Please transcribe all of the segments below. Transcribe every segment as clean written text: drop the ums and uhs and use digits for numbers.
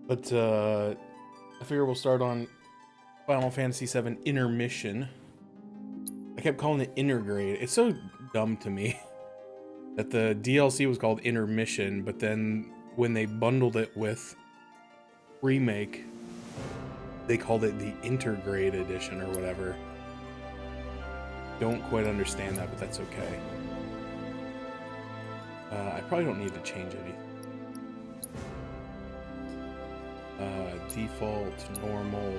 But I figure we'll start on Final Fantasy VII Intermission. I kept calling it Intergrade. It's so dumb to me that the DLC was called Intermission, but then when they bundled it with Remake, they called it the Intergrade Edition or whatever. Don't quite understand that, but that's okay. I probably don't need to change anything. Default, normal.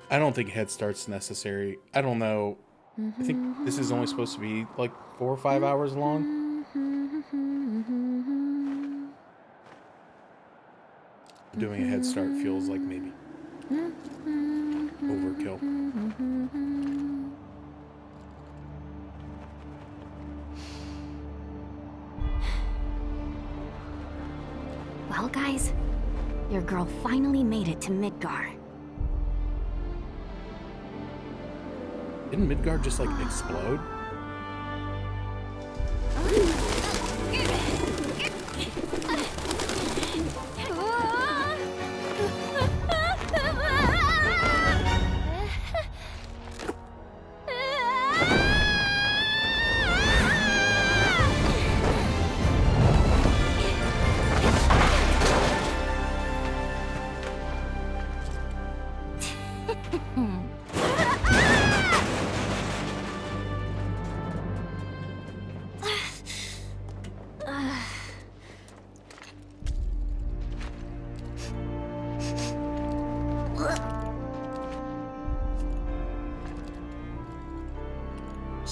I don't think head start's necessary. I don't know. I think this is only supposed to be like 4 or 5 hours long. Doing a head start feels like maybe overkill. Well, guys, your girl finally made it to Midgar. Didn't Midgard just like explode?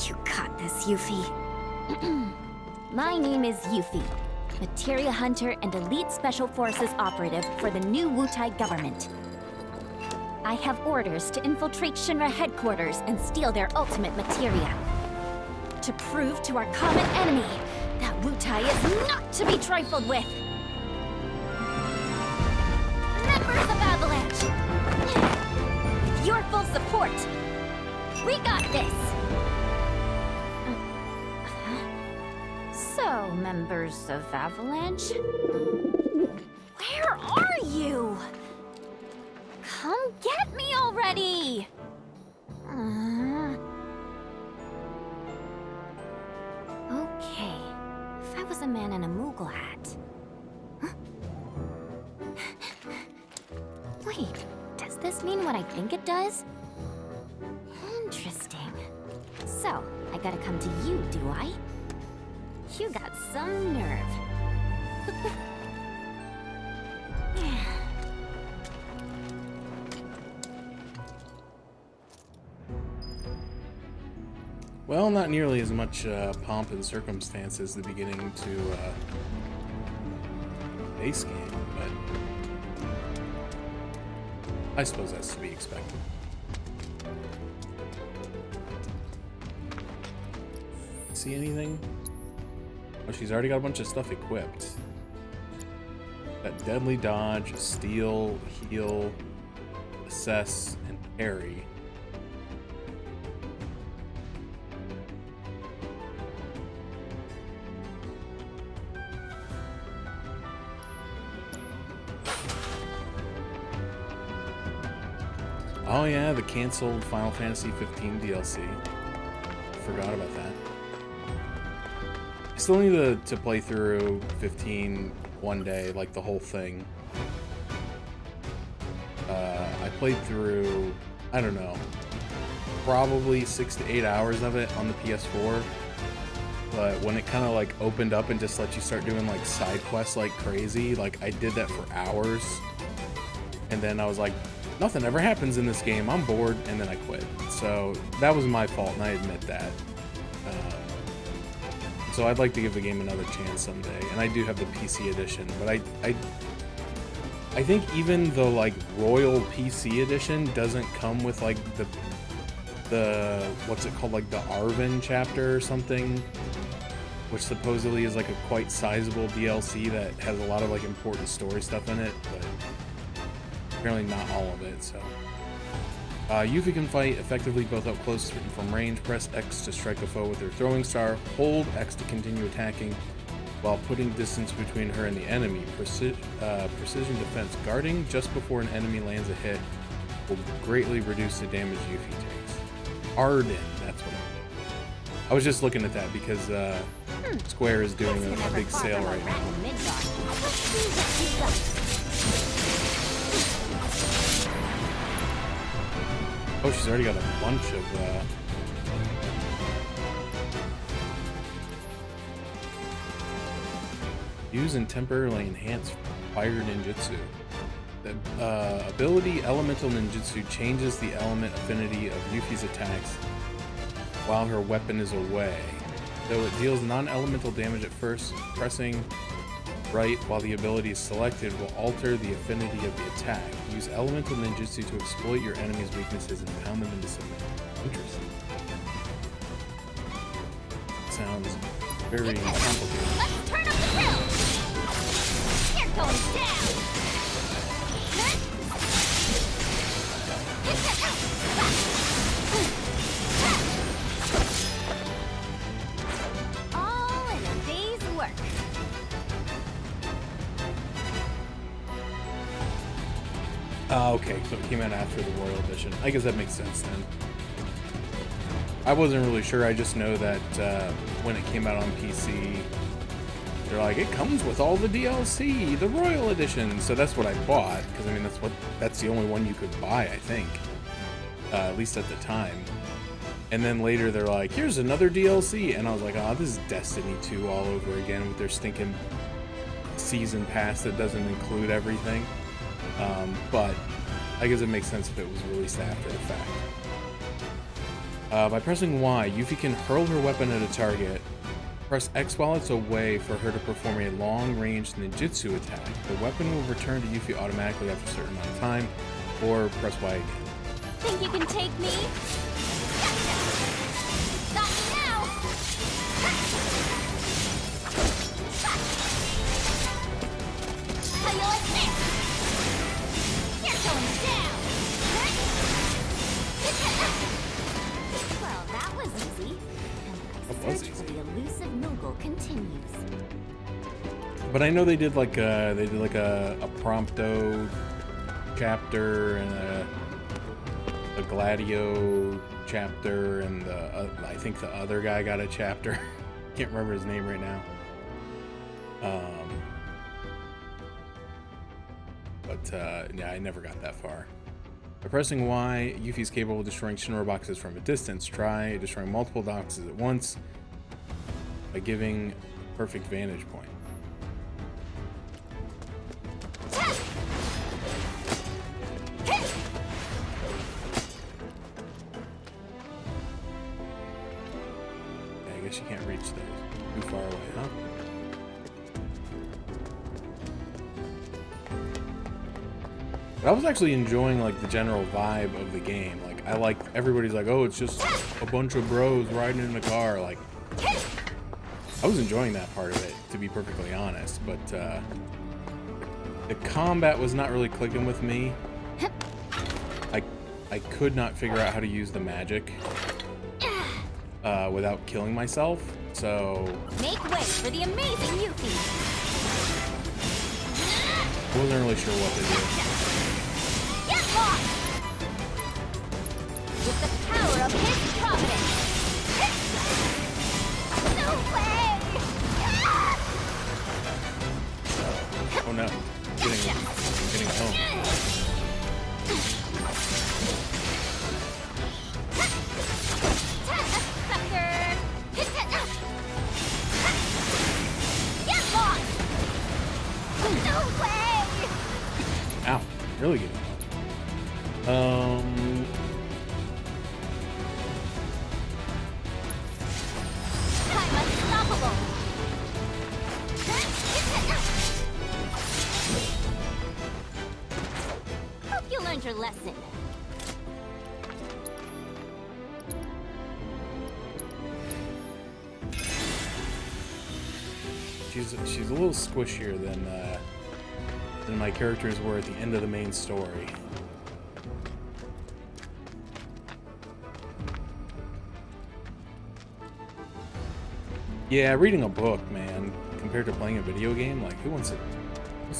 You got this, Yuffie. My name is Yuffie, Materia Hunter and Elite Special Forces operative for the new Wutai government. I have orders to infiltrate Shinra headquarters and steal their ultimate materia. To prove to our common enemy that Wutai is not to be trifled with. Members of Avalanche! With your full support, we got this! So, members of Avalanche? Where are you? Come get me already! Okay, if I was a man in a Moogle hat... Huh? Wait, does this mean what I think it does? Interesting. So, I gotta come to you, do I? You got some nerve. Well, not nearly as much pomp and circumstance as the beginning to base game, but I suppose that's to be expected. See anything? Oh, she's already got a bunch of stuff equipped. Got deadly dodge, steal, heal, assess, and parry. Oh yeah, the canceled Final Fantasy 15 DLC. Forgot about that. I still need to play through 15 one day, like the whole thing. I played through, I don't know, probably 6 to 8 hours of it on the PS4. But when it kind of like opened up and just let you start doing like side quests like crazy, like I did that for hours. And then I was like, nothing ever happens in this game, I'm bored, and then I quit. So that was my fault, and I admit that. So I'd like to give the game another chance someday, and I do have the PC edition, but I think even the like Royal PC edition doesn't come with like the what's it called, like the Arvin chapter or something, which supposedly is like a quite sizable DLC that has a lot of like important story stuff in it, but apparently not all of it, so Yuffie can fight effectively both up close and from range. Press X to strike a foe with her throwing star. Hold X to continue attacking while putting distance between her and the enemy. Precision defense. Guarding just before an enemy lands a hit will greatly reduce the damage Yuffie takes. Arden, that's what I was just looking at that because Square is doing a big sale right now. Oh, she's already got a bunch of use and temporarily enhance fire ninjutsu. The ability Elemental Ninjutsu changes the element affinity of Yuffie's attacks while her weapon is away. Though it deals non-elemental damage at first, pressing right while the ability is selected will alter the affinity of the attack. Use Elemental Ninjutsu to exploit your enemy's weaknesses and pound them into submission. Interesting. Sounds very complicated. Let's turn up the grill! You're going down! All in a day's work. Okay, so it came out after the Royal Edition. I guess that makes sense then. I wasn't really sure. I just know that when it came out on PC, they're like, it comes with all the DLC, the Royal Edition. So that's what I bought, because I mean that's the only one you could buy, I think, at least at the time. And then later they're like, here's another DLC, and I was like, oh, this is Destiny 2 all over again with their stinking season pass that doesn't include everything. But I guess it makes sense if it was released after the fact. By pressing Y, Yuffie can hurl her weapon at a target. Press X while it's away for her to perform a long-range ninjutsu attack. The weapon will return to Yuffie automatically after a certain amount of time, or press Y again. Think you can take me? Gotcha! Got me now! How you like this? You're going down! Well, that was easy. And my search for the elusive Mogul continues. But I know they did like a Prompto chapter and a Gladio chapter, and I think the other guy got a chapter. Can't remember his name right now. Yeah, I never got that far. By pressing Y, Yuffie is capable of destroying Shinra boxes from a distance. Try destroying multiple boxes at once by giving a perfect vantage point. I guess you can't reach those. Too far away, huh? But I was actually enjoying like the general vibe of the game. Like everybody's like, oh, it's just a bunch of bros riding in a car. Like, I was enjoying that part of it, to be perfectly honest. But the combat was not really clicking with me. I could not figure out how to use the magic without killing myself. So make way for the amazing Yuffie. I wasn't really sure what to do. Get lost! With the power of his providence. No way! Oh no, getting home. Ow, really getting home. I'm unstoppable. Hope you learned your lesson. She's a little squishier than my characters were at the end of the main story. Yeah, reading a book, man, compared to playing a video game, like who wants to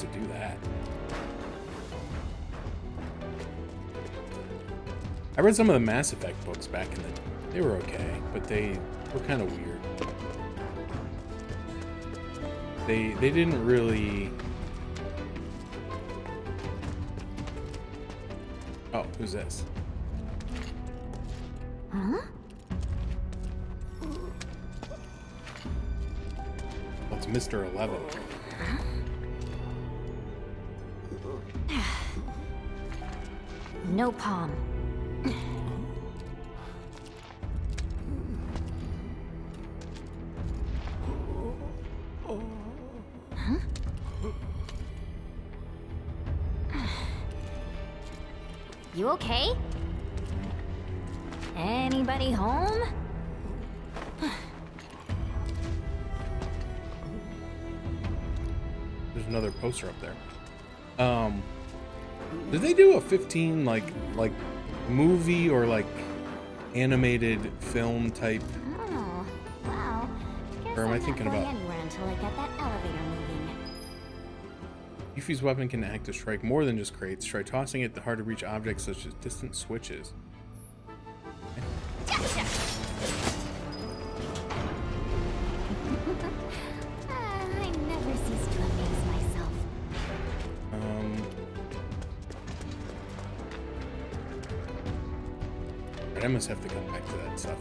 do that? I read some of the Mass Effect books back in the day. They were okay, but they were kind of weird. They didn't really. Oh, who's this? Huh? Oh, it's Mr. 11. No palm. Huh? You okay? Anybody home? There's another poster up there. Did they do a 15 like movie or like animated film type? Oh, well. Or am I thinking about Anywhere until I get that elevator moving. Yuffie's weapon can act to strike more than just crates. Try tossing it to hard to reach objects such as distant switches. I never cease to amaze myself. I must have to come back to that stuff.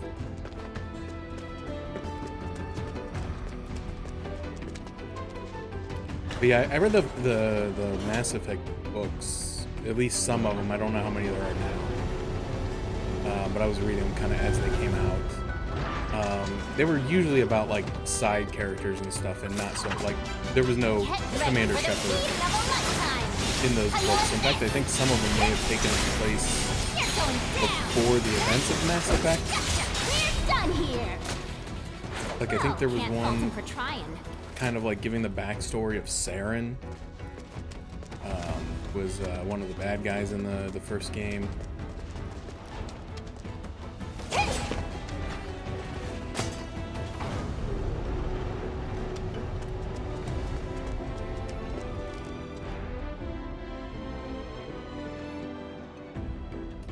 But yeah, I read the Mass Effect books, at least some of them. I don't know how many there are now. But I was reading them kind of as they came out. They were usually about like side characters and stuff, and not so like there was no Commander Shepard in those books. In fact, I think some of them may have taken place before the events of Mass Effect. Like I think there was one kind of like giving the backstory of Saren. Was one of the bad guys in the first game.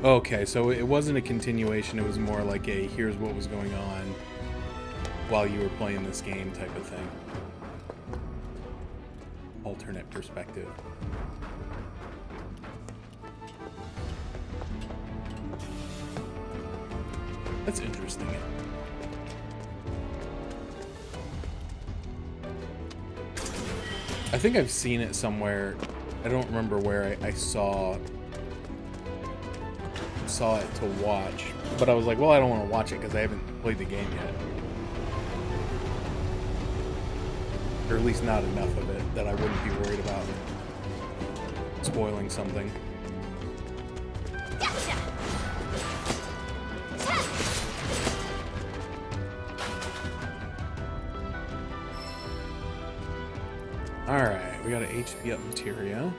Okay, so it wasn't a continuation, it was more like a here's what was going on while you were playing this game type of thing. Alternate perspective. That's interesting. I think I've seen it somewhere. I don't remember where I saw it to watch, but I was like, well, I don't want to watch it because I haven't played the game yet, or at least not enough of it that I wouldn't be worried about spoiling something. Alright, we got an HP up materia.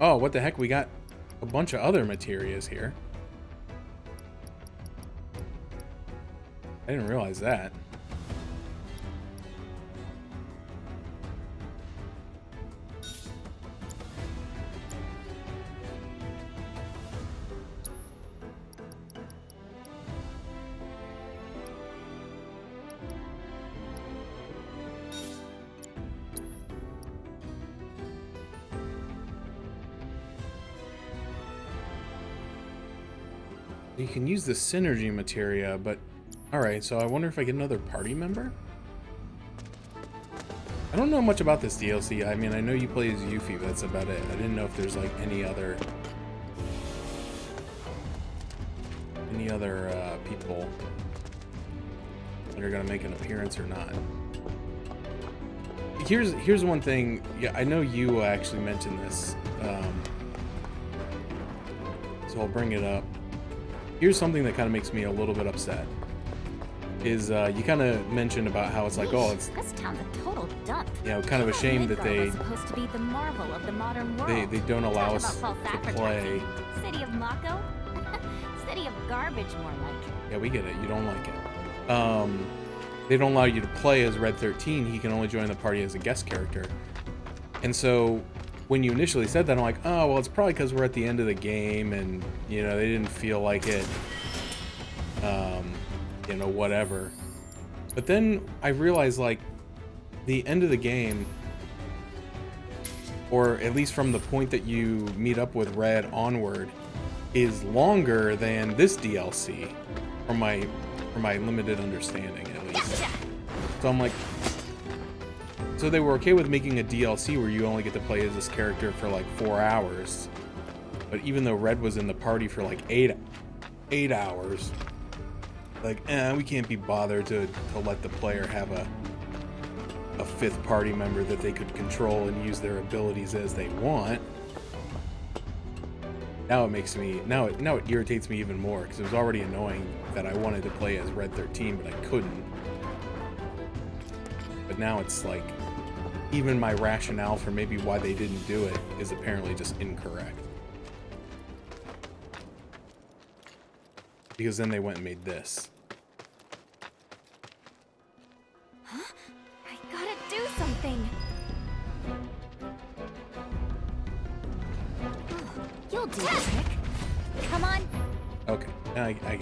Oh, what the heck? We got a bunch of other materias here. I didn't realize that. You can use the synergy materia, but alright, so I wonder if I get another party member? I don't know much about this DLC. I mean, I know you play as Yuffie, but that's about it. I didn't know if there's like any other people that are gonna make an appearance or not. Here's one thing. Yeah, I know you actually mentioned this, so I'll bring it up. Here's something that kind of makes me a little bit upset. Is you kind of mentioned about how it's like, oh, it's this town's a total dump. You know, kind of a shame that they supposed to be the marvel of the modern world. they don't allow us to play. City of Mako? city of garbage, more like. Yeah, we get it. You don't like it. They don't allow you to play as Red 13. He can only join the party as a guest character. And so when you initially said that, I'm like, oh, well, it's probably because we're at the end of the game and, you know, they didn't feel like it, you know, whatever. But then I realized, like, the end of the game, or at least from the point that you meet up with Red onward, is longer than this DLC, from my limited understanding, at least. So I'm like, so they were okay with making a DLC where you only get to play as this character for like 4 hours, but even though Red was in the party for like 8 hours, like, we can't be bothered to let the player have a fifth party member that they could control and use their abilities as they want. Now it makes me, now it irritates me even more, because it was already annoying that I wanted to play as Red 13, but I couldn't. But now it's like, even my rationale for maybe why they didn't do it is apparently just incorrect. Because then they went and made this. Huh? I gotta do something. You'll do the trick. Come on. Okay, I get it.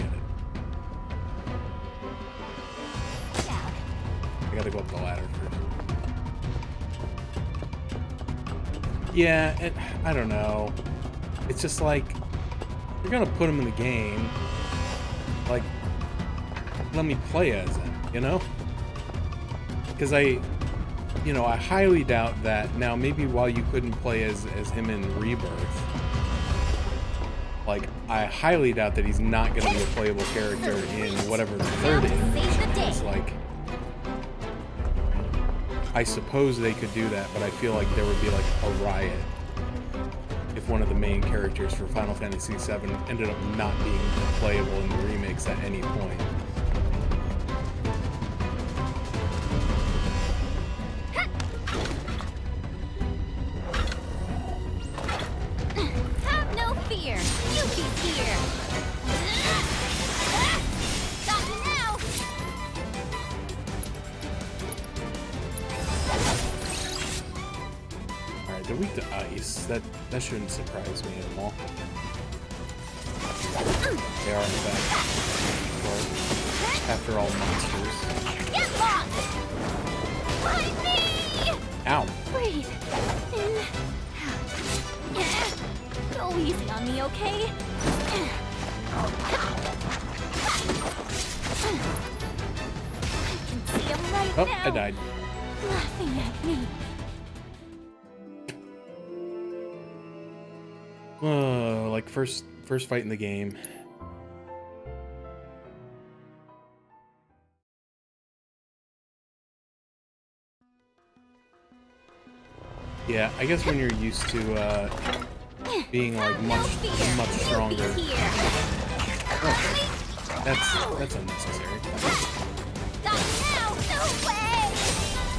Down. I gotta go up the ladder first. Yeah, and I don't know. It's just like, you're gonna put him in the game. Like, let me play as him, you know? Because I highly doubt that. Now, maybe while you couldn't play as him in Rebirth, like, I highly doubt that he's not going to be a playable character in whatever the third iteration is. Like, I suppose they could do that, but I feel like there would be like a riot if one of the main characters for Final Fantasy VII ended up not being playable in the remakes at any point. Have no fear. Yuffie's here. Got you now. Alright, they're weak to ice. That shouldn't surprise me at all. They are, in fact, after all, monsters. Get lost. Find me. Ow! Breathe. In. Out. Go easy on me, okay? I can see him right Oh, now. I died. Laughing at me. Like first fight in the game. Yeah, I guess when you're used to being like much stronger. Okay. That's unnecessary. Not now, no way!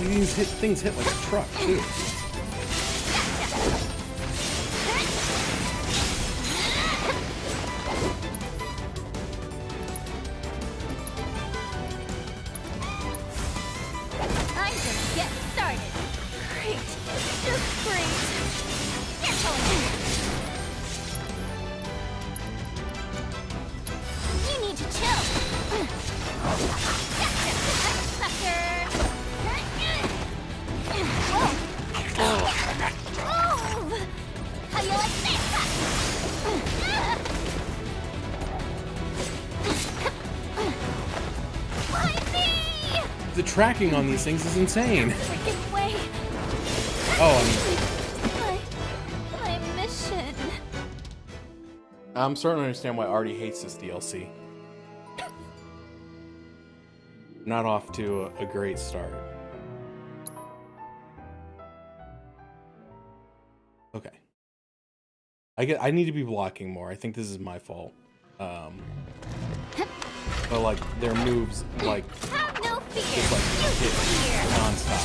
These things hit like a truck too. I'm just getting started. Great. Just great. You're telling me. You need to chill. Sucker. Move. How you like this? Find me! The tracking on these things is insane. Freaking way. Oh, My mission. I'm starting to understand why Artie hates this DLC. Not off to a great start. Okay. I need to be blocking more. I think this is my fault. But like their moves like Have no fear. just like hit non-stop.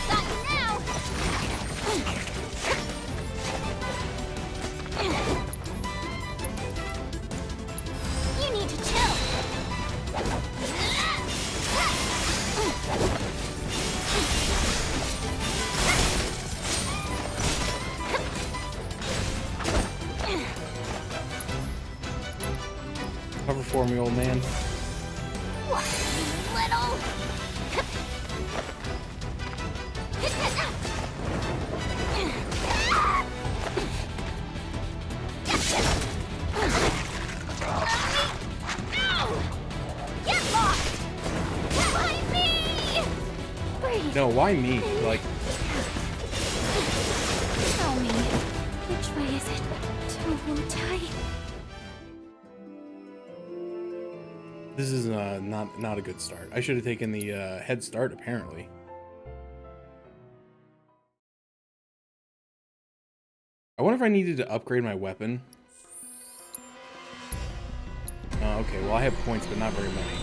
Got you now. for me, old man. What, you little? Get lost! Why me? Breathe. No, why me? Like, Tell me, which way is it to Wutai? this is not a good start. I should have taken the head start, apparently. I wonder if I needed to upgrade my weapon. Okay, well I have points, but not very many.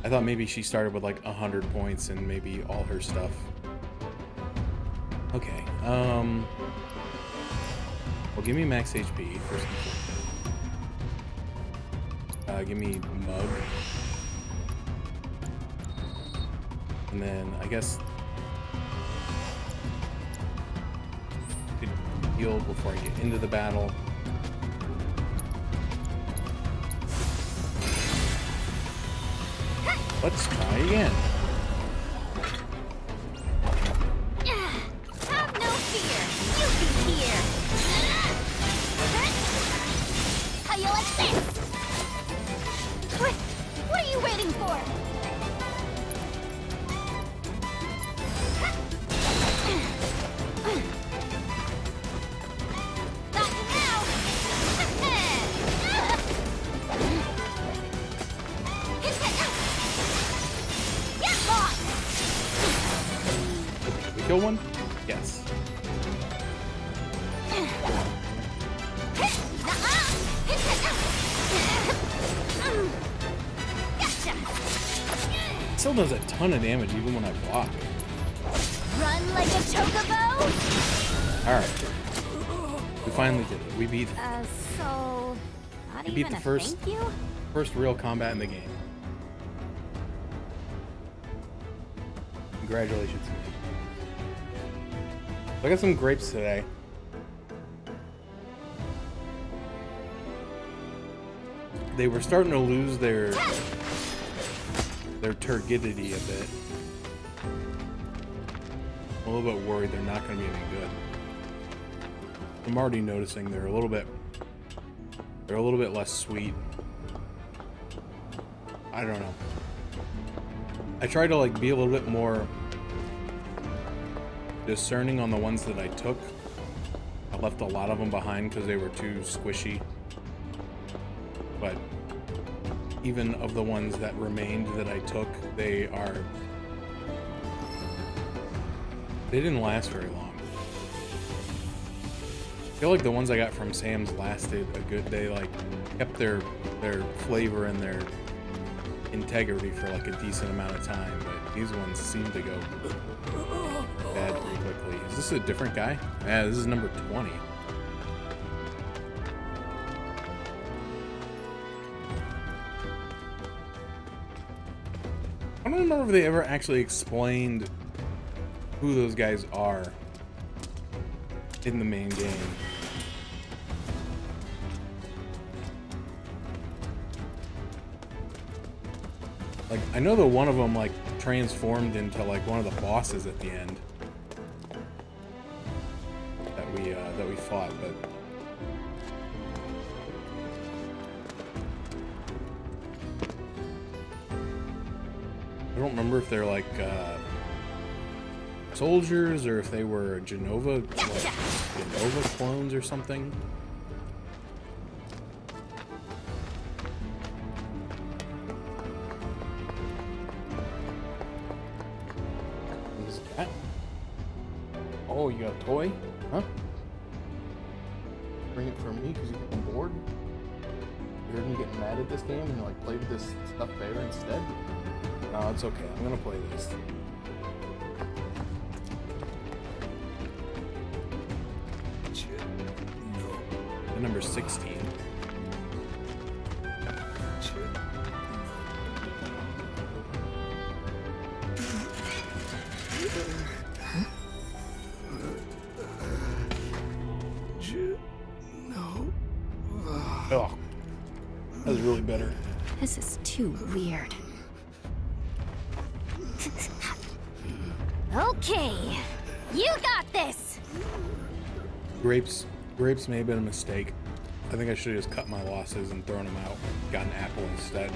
I thought maybe she started with like 100 points and maybe all her stuff. Okay, well give me max HP first. Give me Mug. And then I guess heal before I get into the battle. Let's try again. Have no fear. Yuffie's here. How you like this? What are you waiting for? Got you now. Get lost. Did we kill one? Yes. It still does a ton of damage even when I block. Run like a chocobo? Alright. We finally did it. We beat So... Not We even beat the a first- thank you? first real combat in the game. Congratulations to me. I got some grapes today. They were starting to lose their turgidity a bit. I'm a little bit worried they're not going to be any good. I'm already noticing they're a little bit less sweet. I don't know. I try to like be a little bit more discerning on the ones that I took. I left a lot of them behind because they were too squishy. But even of the ones that remained that I took, they didn't last very long. I feel like the ones I got from Sam's lasted a good day, like kept their flavor and their integrity for like a decent amount of time, but these ones seem to go bad pretty quickly. Is this a different guy? Yeah, this is number 20. I don't remember if they ever actually explained who those guys are in the main game. Like, I know that one of them like transformed into like one of the bosses at the end that we fought, but I don't remember if they're like soldiers or if they were Genova clones or something. What is that? Oh, you got a toy? Huh? Bring it for me because you get bored? You heard me getting mad at this game and like play with this stuffed bear instead? No, it's okay. I'm gonna play this. And number 16. Oh. That was really better. This is too weird. Okay, you got this! Grapes may have been a mistake. I think I should have just cut my losses and thrown them out. Got an apple instead.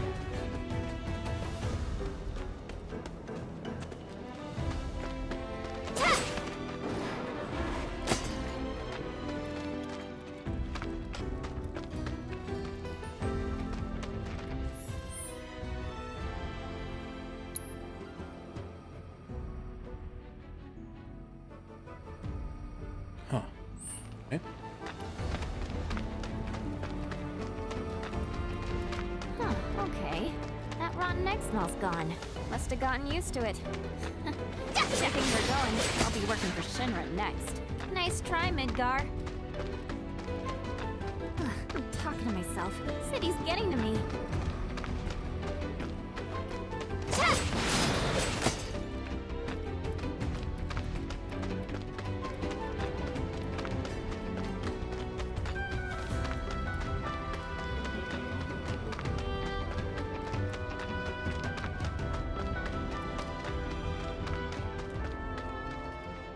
Huh. Okay. Huh, okay. That rotten egg smell's gone. Must have gotten used to it. Checking we're going. I'll be working for Shinra next. Nice try, Midgar. I'm talking to myself. City's getting to me.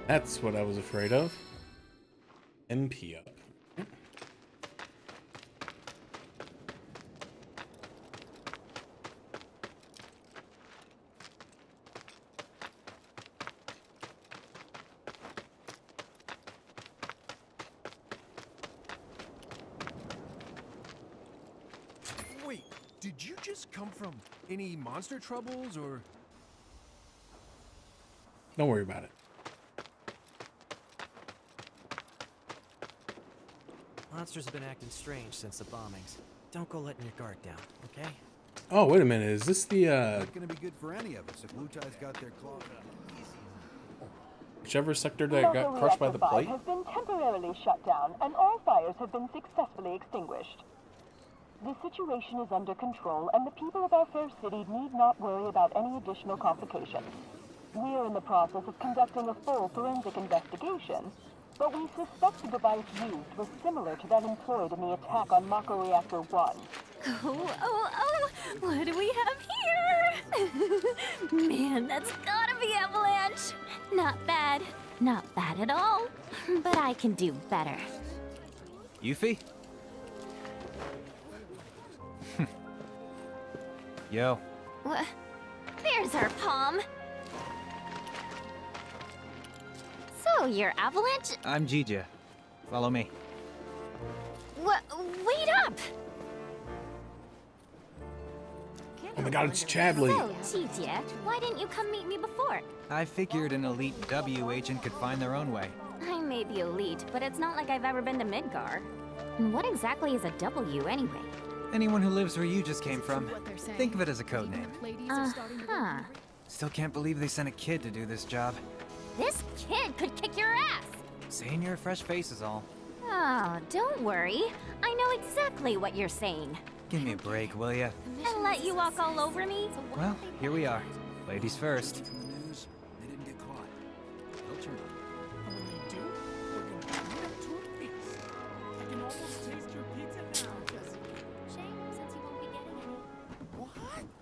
That's what I was afraid of. MP up. Wait, did you just come from any monster troubles or? Don't worry about it. Monsters have been acting strange since the bombings. Don't go letting your guard down, okay? Oh, wait a minute. Is this the, Not gonna be good for any of us if Wutai's got their claws. whichever sector that got crushed by the plate? Has been temporarily shut down, and all fires have been successfully extinguished. The situation is under control, and the people of our fair city need not worry about any additional complications. We are in the process of conducting a full forensic investigation, but we suspect the device used was similar to that employed in the attack on Mako Reactor 1. Oh, what do we have here? Man, that's gotta be Avalanche. Not bad. Not bad at all. But I can do better. Yuffie? Yo. There's our palm. So, you're Avalanche? I'm Jija. Follow me. Wait up! Oh my god, it's Chadley. So, Jija, why didn't you come meet me before? I figured an elite W agent could find their own way. I may be elite, but it's not like I've ever been to Midgar. And what exactly is a W anyway? Anyone who lives where you just came from. Think of it as a code name. Uh-huh. Still can't believe they sent a kid to do this job. This kid could kick your ass! Saying you're a fresh face is all. Oh, don't worry. I know exactly what you're saying. Give me a break, will ya? And let you walk all over me? Well, here we are. Ladies first. In the news, they didn't get caught. They'll turn up. And when they do, we're gonna beat them to a feast. I can almost taste your pizza now, Jesse. Shame, since you won't be getting any. What?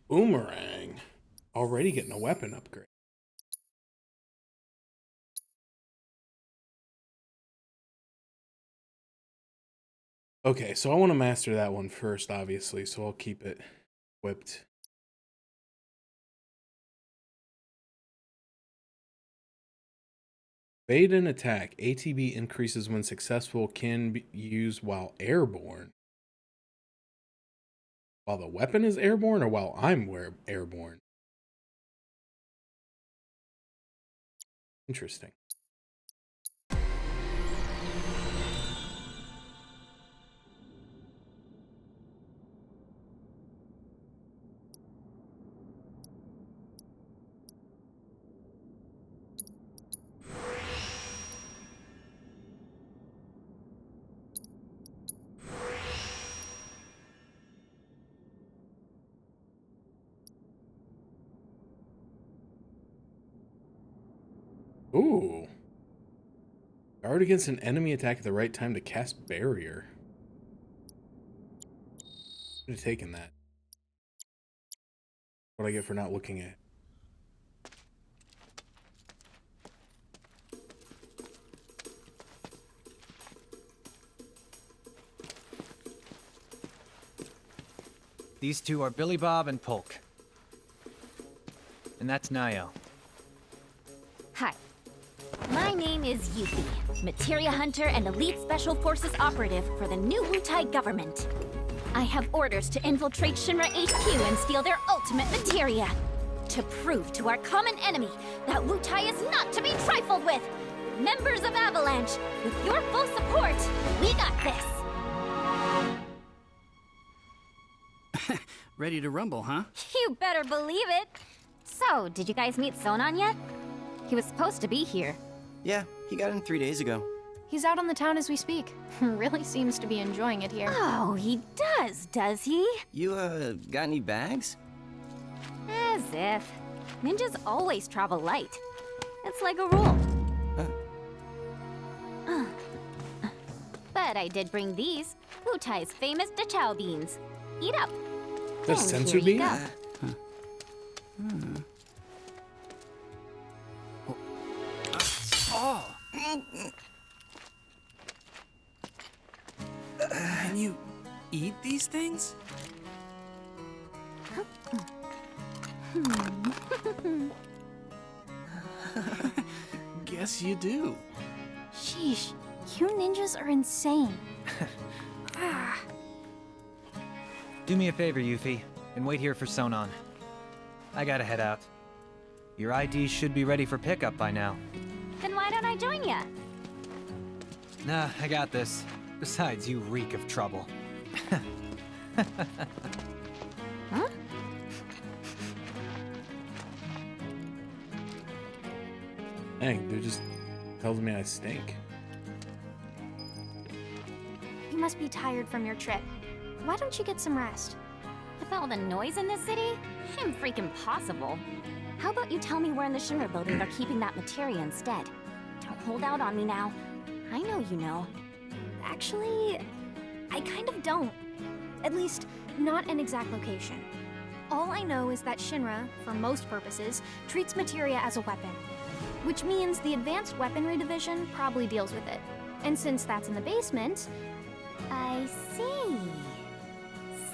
Boomerang. Already getting a weapon upgrade. Okay, so I want to master that one first, obviously, so I'll keep it equipped. Evade and attack. ATB increases when successful, can be used while airborne. While the weapon is airborne or while I'm airborne? Interesting. Ooh. Guard against an enemy attack at the right time to cast barrier. Should have taken that. What I get for not looking at. These two are Billy Bob and Polk. And that's Nio. Hi. My name is Yuffie, materia hunter and elite special forces operative for the new Wutai government. I have orders to infiltrate Shinra HQ and steal their ultimate materia. To prove to our common enemy that Wutai is not to be trifled with. Members of Avalanche, with your full support, we got this. Ready to rumble, huh? You better believe it. So, did you guys meet Sonon yet? He was supposed to be here. Yeah, he got in 3 days ago. He's out on the town as we speak. Really seems to be enjoying it here. Oh, he does he? You, got any bags? As if. Ninjas always travel light. It's like a rule. But I did bring these. Wutai's famous Dachau beans. Eat up. That's And sensu here you bean? go. Oh! Can you eat these things? Guess you do. Sheesh, you ninjas are insane. Do me a favor, Yuffie, and wait here for Sonon. I gotta head out. Your ID should be ready for pickup by now. Then why don't I join ya? Nah, I got this. Besides, you reek of trouble. Huh? Dang, dude just tells me I stink. You must be tired from your trip. Why don't you get some rest? With all the noise in this city, I'm freaking possible. How about you tell me where in the Shinra building they're keeping that materia instead? Don't hold out on me now. I know you know. Actually, I kind of don't. At least, not an exact location. All I know is that Shinra, for most purposes, treats materia as a weapon. Which means the Advanced Weaponry Division probably deals with it. And since that's in the basement... I see.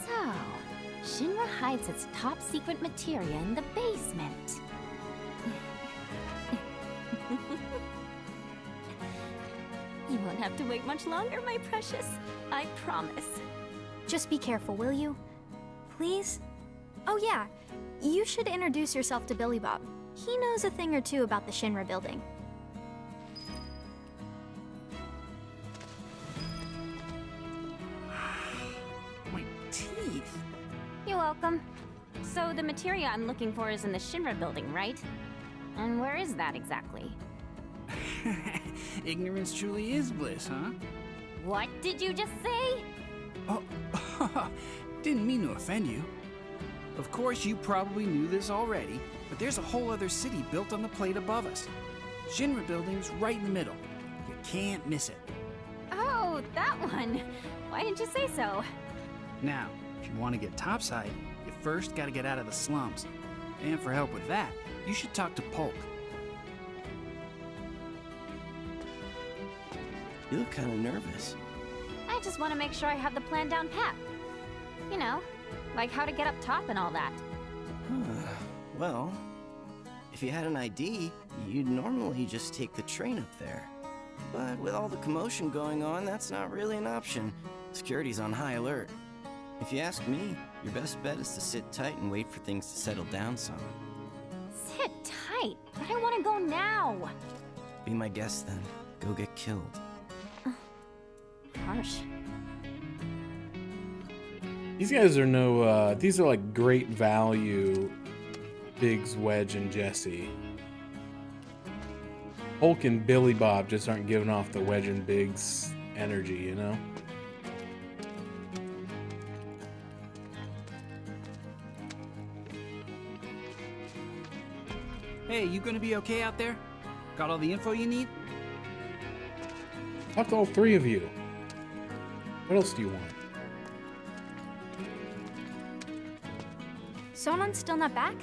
So, Shinra hides its top secret materia in the basement. You won't have to wait much longer, my precious. I promise. Just be careful, will you? Please? Oh yeah, you should introduce yourself to Billy Bob. He knows a thing or two about the Shinra building. My teeth. You're welcome. So the materia I'm looking for is in the Shinra building, right? And where is that exactly? Ignorance truly is bliss, huh? What did you just say? Oh, didn't mean to offend you. Of course, you probably knew this already, but there's a whole other city built on the plate above us. Shinra building's right in the middle. You can't miss it. Oh, that one. Why didn't you say so? Now, if you want to get topside, you first gotta get out of the slums. And for help with that, you should talk to Polk. You look kind of nervous. I just want to make sure I have the plan down pat. You know, like how to get up top and all that. Well, if you had an ID, you'd normally just take the train up there. But with all the commotion going on, that's not really an option. Security's on high alert. If you ask me, your best bet is to sit tight and wait for things to settle down some. Sit tight, but I want to go now. Be my guest then. Go get killed. Harsh. These guys are no, these are like great value Biggs, Wedge, and Jesse. Hulk and Billy Bob just aren't giving off the Wedge and Biggs energy, you know? Hey, you gonna be okay out there? Got all the info you need? Talk to all three of you. What else do you want? Sonon's still not back?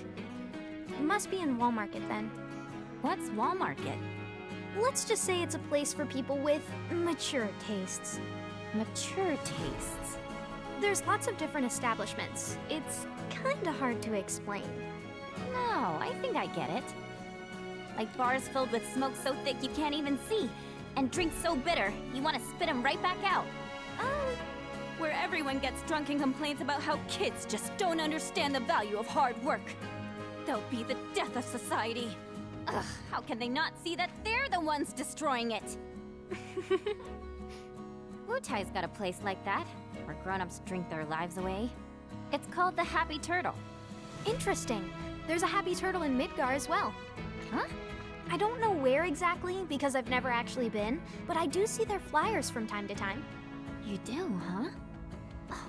Must be in Wall Market then. What's Wall Market? Let's just say it's a place for people with mature tastes. Mature tastes. There's lots of different establishments. It's kinda hard to explain. No, I think I get it. Like bars filled with smoke so thick you can't even see, and drinks so bitter you want to spit them right back out. Where everyone gets drunk and complains about how kids just don't understand the value of hard work. They'll be the death of society. Ugh, how can they not see that they're the ones destroying it? Wutai's got a place like that, where grown-ups drink their lives away. It's called the Happy Turtle. Interesting. There's a Happy Turtle in Midgar as well. Huh? I don't know where exactly because I've never actually been, but I do see their flyers from time to time. You do, huh? Oh,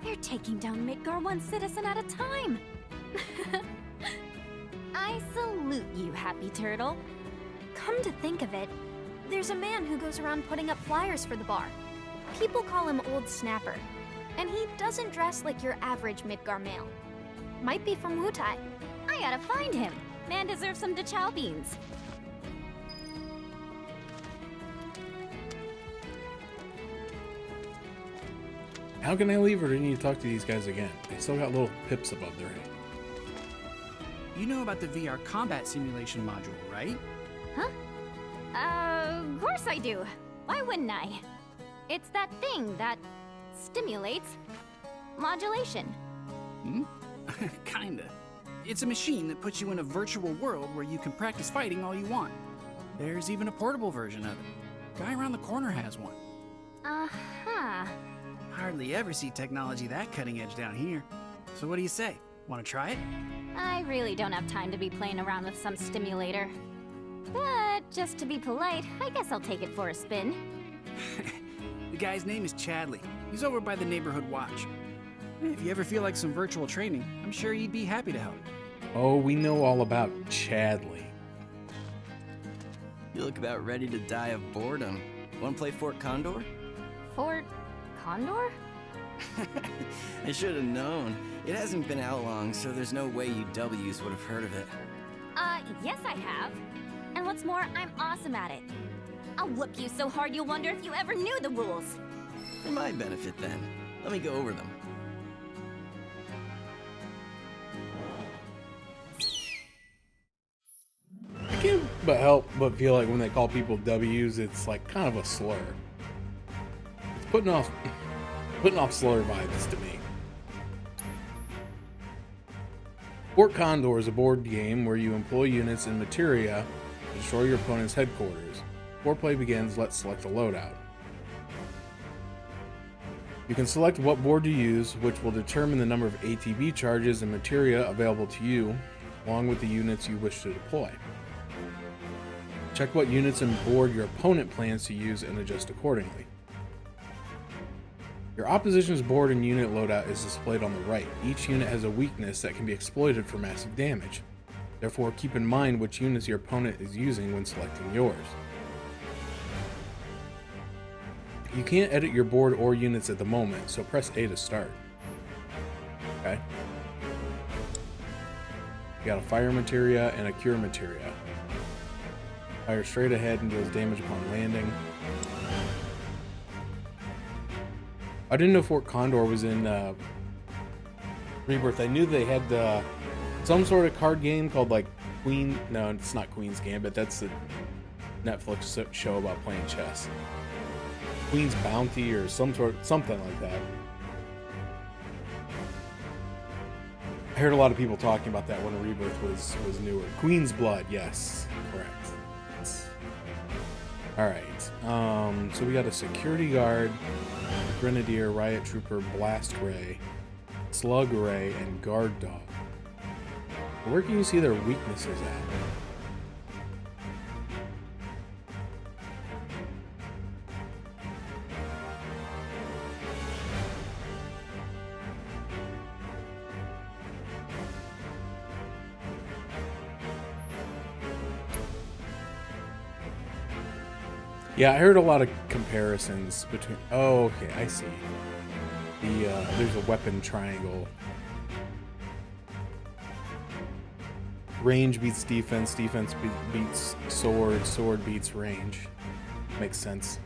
they're taking down Midgar one citizen at a time. I salute you, Happy Turtle. Come to think of it, there's a man who goes around putting up flyers for the bar. People call him Old Snapper, and he doesn't dress like your average Midgar male. Might be from Wutai. I gotta find him. Man deserves some Dachau beans. How can I leave, or do you need to talk to these guys again? They still got little pips above their head. You know about the VR combat simulation module, right? Huh? Of course I do. Why wouldn't I? It's that thing that stimulates modulation. Hmm? Kinda. It's a machine that puts you in a virtual world where you can practice fighting all you want. There's even a portable version of it. Guy around the corner has one. Uh-huh. Hardly ever see technology that cutting edge down here. So what do you say? Want to try it? I really don't have time to be playing around with some stimulator. But just to be polite, I guess I'll take it for a spin. The guy's name is Chadley. He's over by the neighborhood watch. If you ever feel like some virtual training, I'm sure he'd be happy to help. Oh, we know all about Chadley. You look about ready to die of boredom. Want to play Fort Condor? Fort Condor? I should have known. It hasn't been out long, so there's no way you W's would have heard of it. Yes I have. And what's more, I'm awesome at it. I'll whoop you so hard you'll wonder if you ever knew the rules. For my benefit, then. Let me go over them. I can't help but feel like when they call people W's, it's like kind of a slur. It's putting off slur vibes to me. Fort Condor is a board game where you employ units in materia to destroy your opponent's headquarters. Before play begins, let's select a loadout. You can select what board to use, which will determine the number of ATB charges and materia available to you, along with the units you wish to deploy. Check what units and board your opponent plans to use and adjust accordingly. Your opposition's board and unit loadout is displayed on the right. Each unit has a weakness that can be exploited for massive damage. Therefore, keep in mind which units your opponent is using when selecting yours. You can't edit your board or units at the moment, so press A to start. Okay. You got a fire materia and a cure materia. Fire straight ahead and deals damage upon landing. I didn't know Fort Condor was in Rebirth. I knew they had some sort of card game called like no, it's not Queen's Gambit. That's the Netflix show about playing chess. Queen's Bounty or something like that. I heard a lot of people talking about that when Rebirth was newer. Queen's Blood, yes, correct. All right, so we got a security guard, grenadier, riot trooper, blast ray, slug ray, and guard dog. Where can you see their weaknesses at? Yeah, I heard a lot of comparisons between. Oh, okay, I see. There's a weapon triangle. Range beats defense, defense beats sword, sword beats range. Makes sense.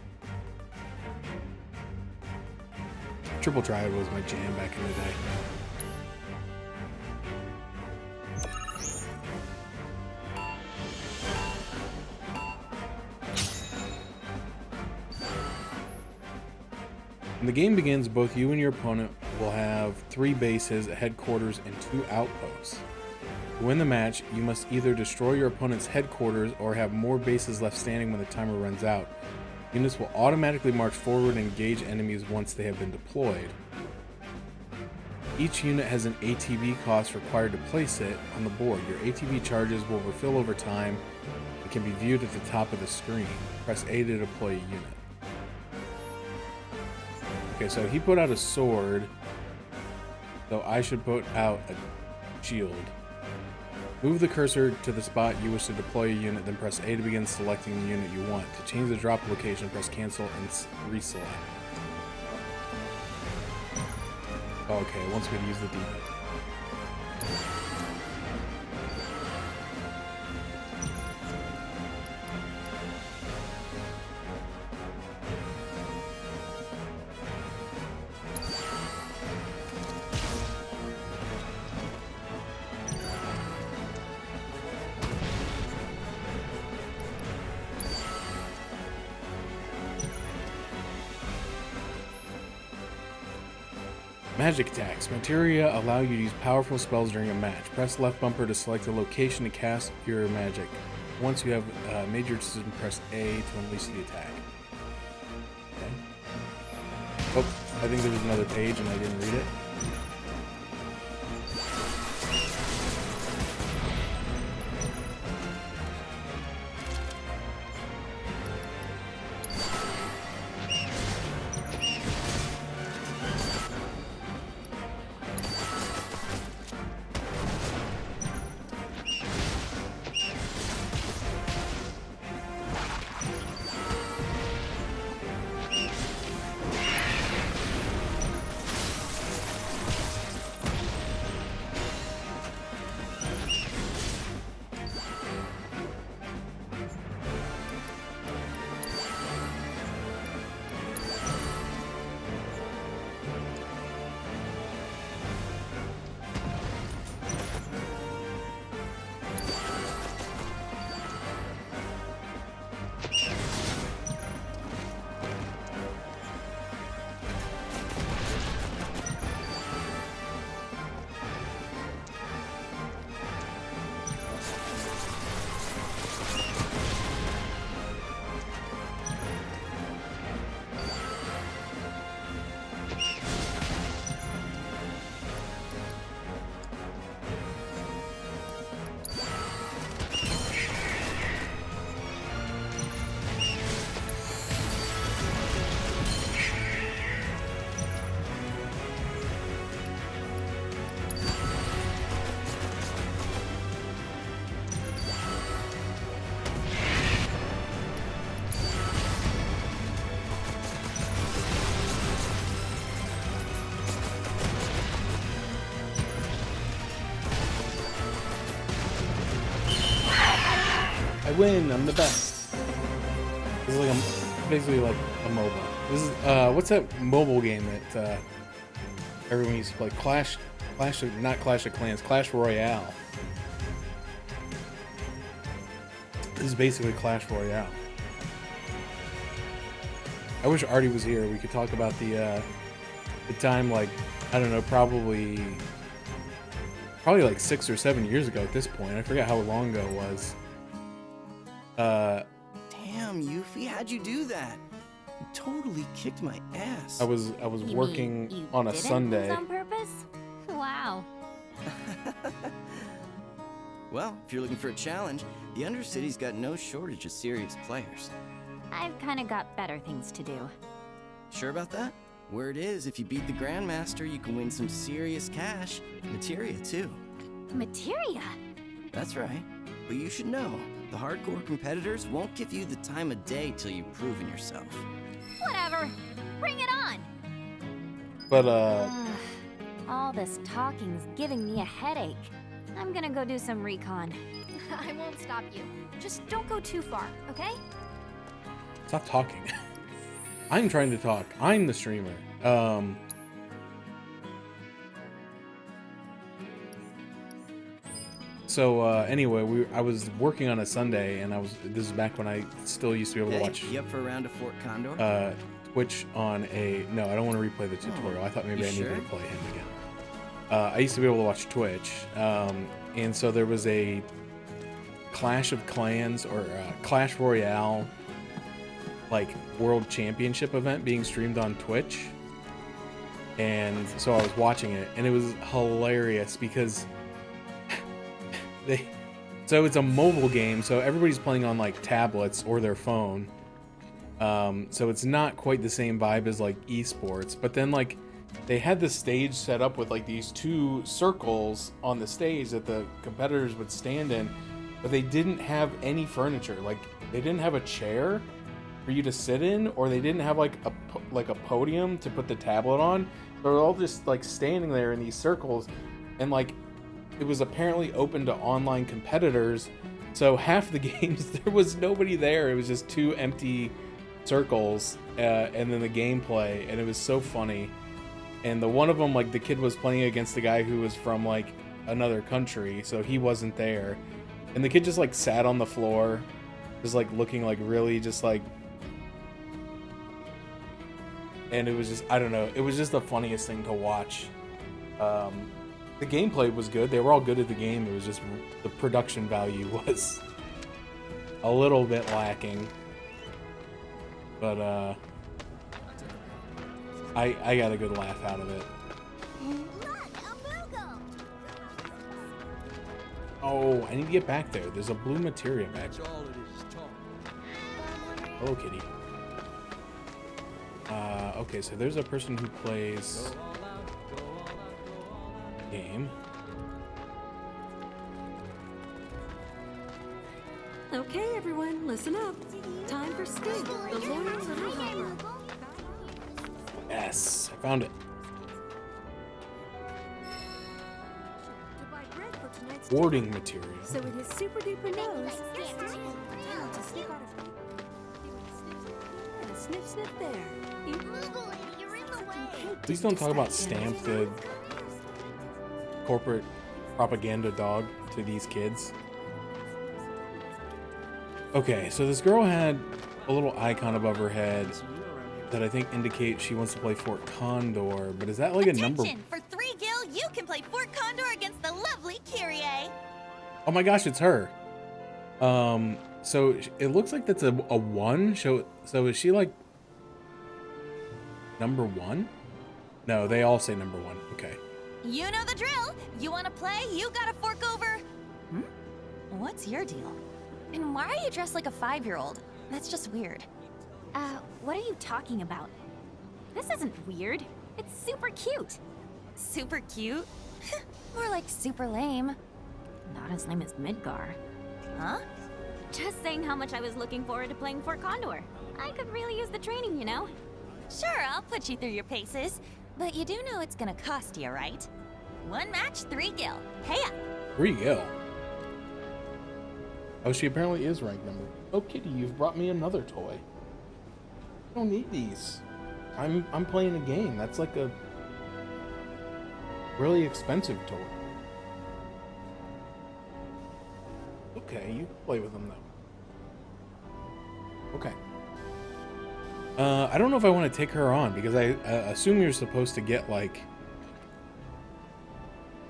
Triple Triad was my jam back in the day. When the game begins, both you and your opponent will have 3 bases, a headquarters, and 2 outposts. To win the match, you must either destroy your opponent's headquarters or have more bases left standing when the timer runs out. Units will automatically march forward and engage enemies once they have been deployed. Each unit has an ATB cost required to place it on the board. Your ATB charges will refill over time and can be viewed at the top of the screen. Press A to deploy a unit. Okay, so he put out a sword, so I should put out a shield. Move the cursor to the spot you wish to deploy a unit, then press A to begin selecting the unit you want. To change the drop location, press cancel and reselect. Okay, it wants me to use the D-pad. Magic attacks. Materia allow you to use powerful spells during a match. Press left bumper to select a location to cast your magic. Once you have made your decision, press A to unleash the attack. Okay. Oh, I think there was another page and I didn't read it. I win, I'm the best. This is like basically like a MOBA. This is what's that mobile game that everyone used to play? Not Clash of Clans, Clash Royale. This is basically Clash Royale. I wish Artie was here. We could talk about the time, like, I don't know, probably like 6 or 7 years ago at this point. I forget how long ago it was. Damn, Yuffie, how'd you do that? You totally kicked my ass. I was You working mean you on a didn't Sunday. lose on purpose? Wow. Well, if you're looking for a challenge, the Undercity's got no shortage of serious players. I've kind of got better things to do. Sure about that? Word is, if you beat the Grandmaster, you can win some serious cash. Materia, too. Materia? That's right. But you should know, the hardcore competitors won't give you the time of day till you've proven yourself. Whatever. Bring it on. But All this talking's giving me a headache. I'm gonna go do some recon. I won't stop you. Just don't go too far, okay? stop talking. I'm trying to talk. I'm the streamer. So anyway, I was working on a Sunday, and this is back when I still used to be able to watch. You up for a round of Fort Condor? Twitch on a no. I don't want to replay the tutorial. I thought maybe I needed to play him again. I used to be able to watch Twitch, and so there was a Clash of Clans or Clash Royale like World Championship event being streamed on Twitch, and so I was watching it, and it was hilarious because so it's a mobile game, so everybody's playing on like tablets or their phone. So it's not quite the same vibe as like esports, but then like they had the stage set up with like these two circles on the stage that the competitors would stand in, but they didn't have any furniture. Like they didn't have a chair for you to sit in, or they didn't have like a podium to put the tablet on. They were all just like standing there in these circles, and like it was apparently open to online competitors. So half the games there was nobody there. It was just two empty circles, and then the gameplay, and it was so funny. And the one of them, like the kid was playing against the guy who was from like another country, so he wasn't there, and the kid just like sat on the floor, just like looking like really just like, and it was just, I don't know, it was just the funniest thing to watch. The gameplay was good, they were all good at the game, it was just the production value was a little bit lacking. But I got a good laugh out of it. Oh, I need to get back there. There's a blue materia back there. Hello, kitty. Okay, so there's a person who plays game. Okay, everyone, listen up. Time for Stig, the loyal little helper. Yes, I found it. Boarding material. So with his super duper nose, to sniff out a sniff, sniff there. Please don't talk about Stamp, the corporate propaganda dog to these kids. Okay, so this girl had a little icon above her head that I think indicates she wants to play Fort Condor, but is that like a number? For 3 gil, you can play Fort Condor against the lovely Kyrie. Oh my gosh, it's her. So it looks like that's a 1. So is she like number 1? No, they all say number 1. Okay. You know the drill. You want to play? You gotta fork over. What's your deal? And why are you dressed like a 5-year-old? That's just weird. What are you talking about? This isn't weird. It's super cute. Super cute? More like super lame. Not as lame as Midgar. Huh? Just saying how much I was looking forward to playing Fort Condor. I could really use the training, you know? Sure, I'll put you through your paces. But you do know it's gonna cost you, right? 1 match, 3 gil. Hey up. 3 gil. Oh, she apparently is rank number. Oh, kitty, you've brought me another toy. I don't need these. I'm playing a game. That's like a really expensive toy. Okay, you can play with them though. Okay. I don't know if I want to take her on because I assume you're supposed to get like,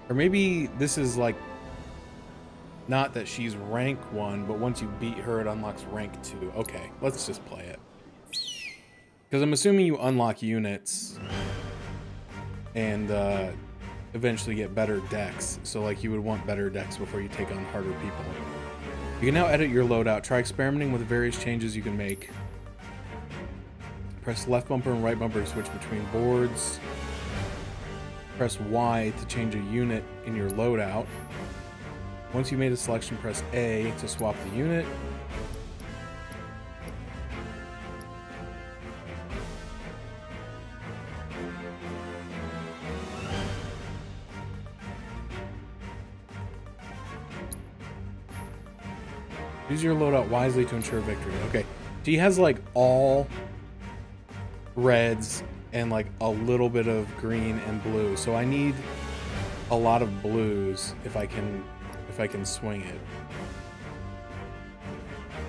or maybe this is like, not that she's rank 1, but once you beat her, it unlocks rank 2. Okay, let's just play it. Because I'm assuming you unlock units and eventually get better decks. So like you would want better decks before you take on harder people. You can now edit your loadout. Try experimenting with various changes you can make. Press left bumper and right bumper to switch between boards. Press Y to change a unit in your loadout. Once you made a selection, press A to swap the unit. Use your loadout wisely to ensure victory. Okay, she has like all reds and like a little bit of green and blue, so I need a lot of blues if I can swing it,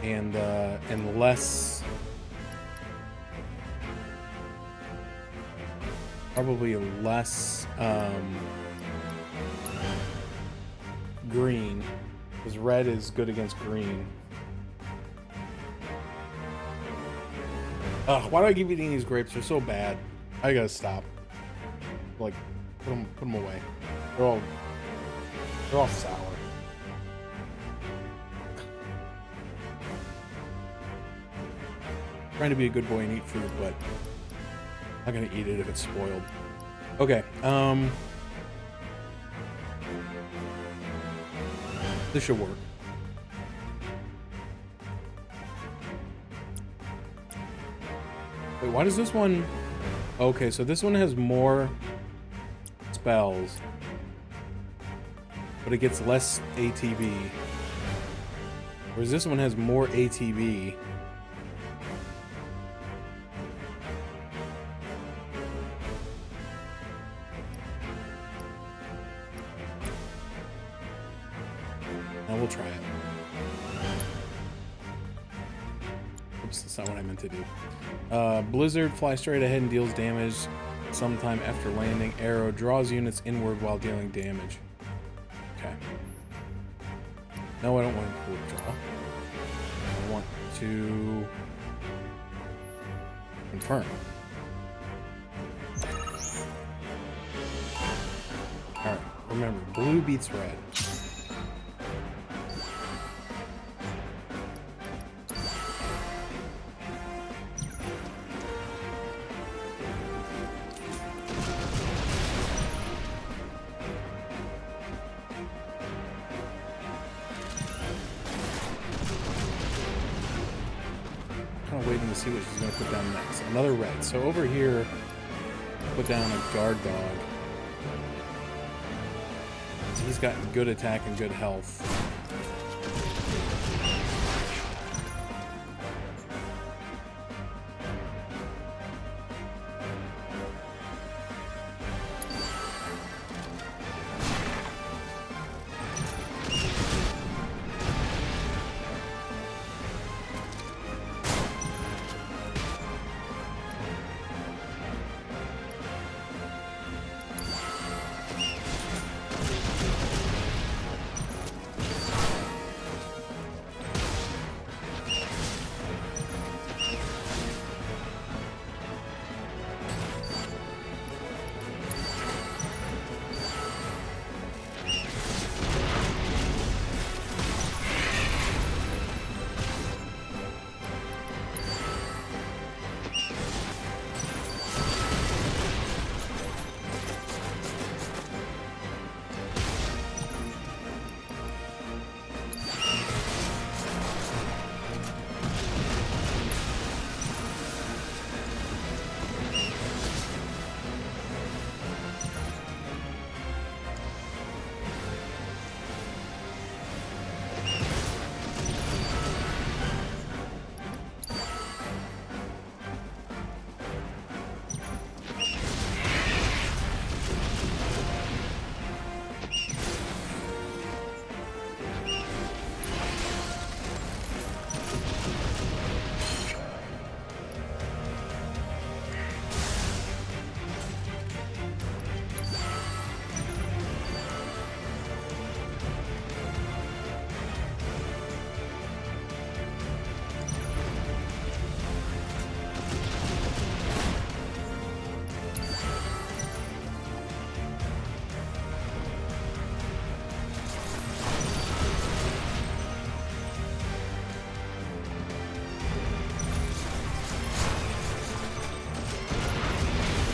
and less, probably less green, because red is good against green. Ugh, why do I keep eating these grapes? They're so bad. I gotta stop. Like, put them away. They're all sour. Trying to be a good boy and eat fruit, but I'm not gonna eat it if it's spoiled. Okay, this should work. Wait, why does this one... Okay, so this one has more spells, but it gets less ATB. Whereas this one has more ATB. Now we'll try it. Oops, that's not what I meant to do. Blizzard, fly straight ahead and deals damage sometime after landing. Arrow draws units inward while dealing damage. Okay. No, I don't want to withdraw. I want to confirm. Alright, remember, blue beats red. Waiting to see what she's going to put down next. Another red. So over here, put down a guard dog. So he's got good attack and good health.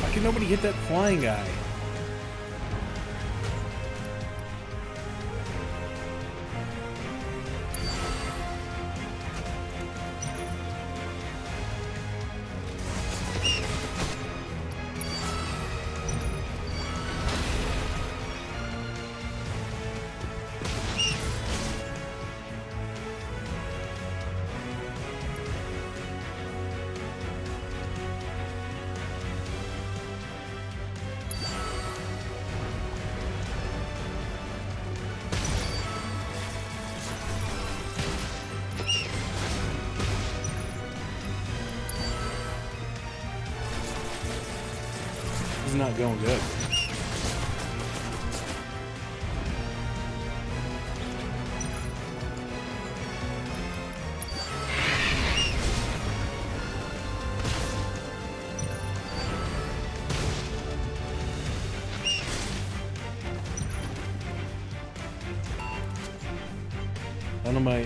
Why can nobody hit that flying guy? not going good.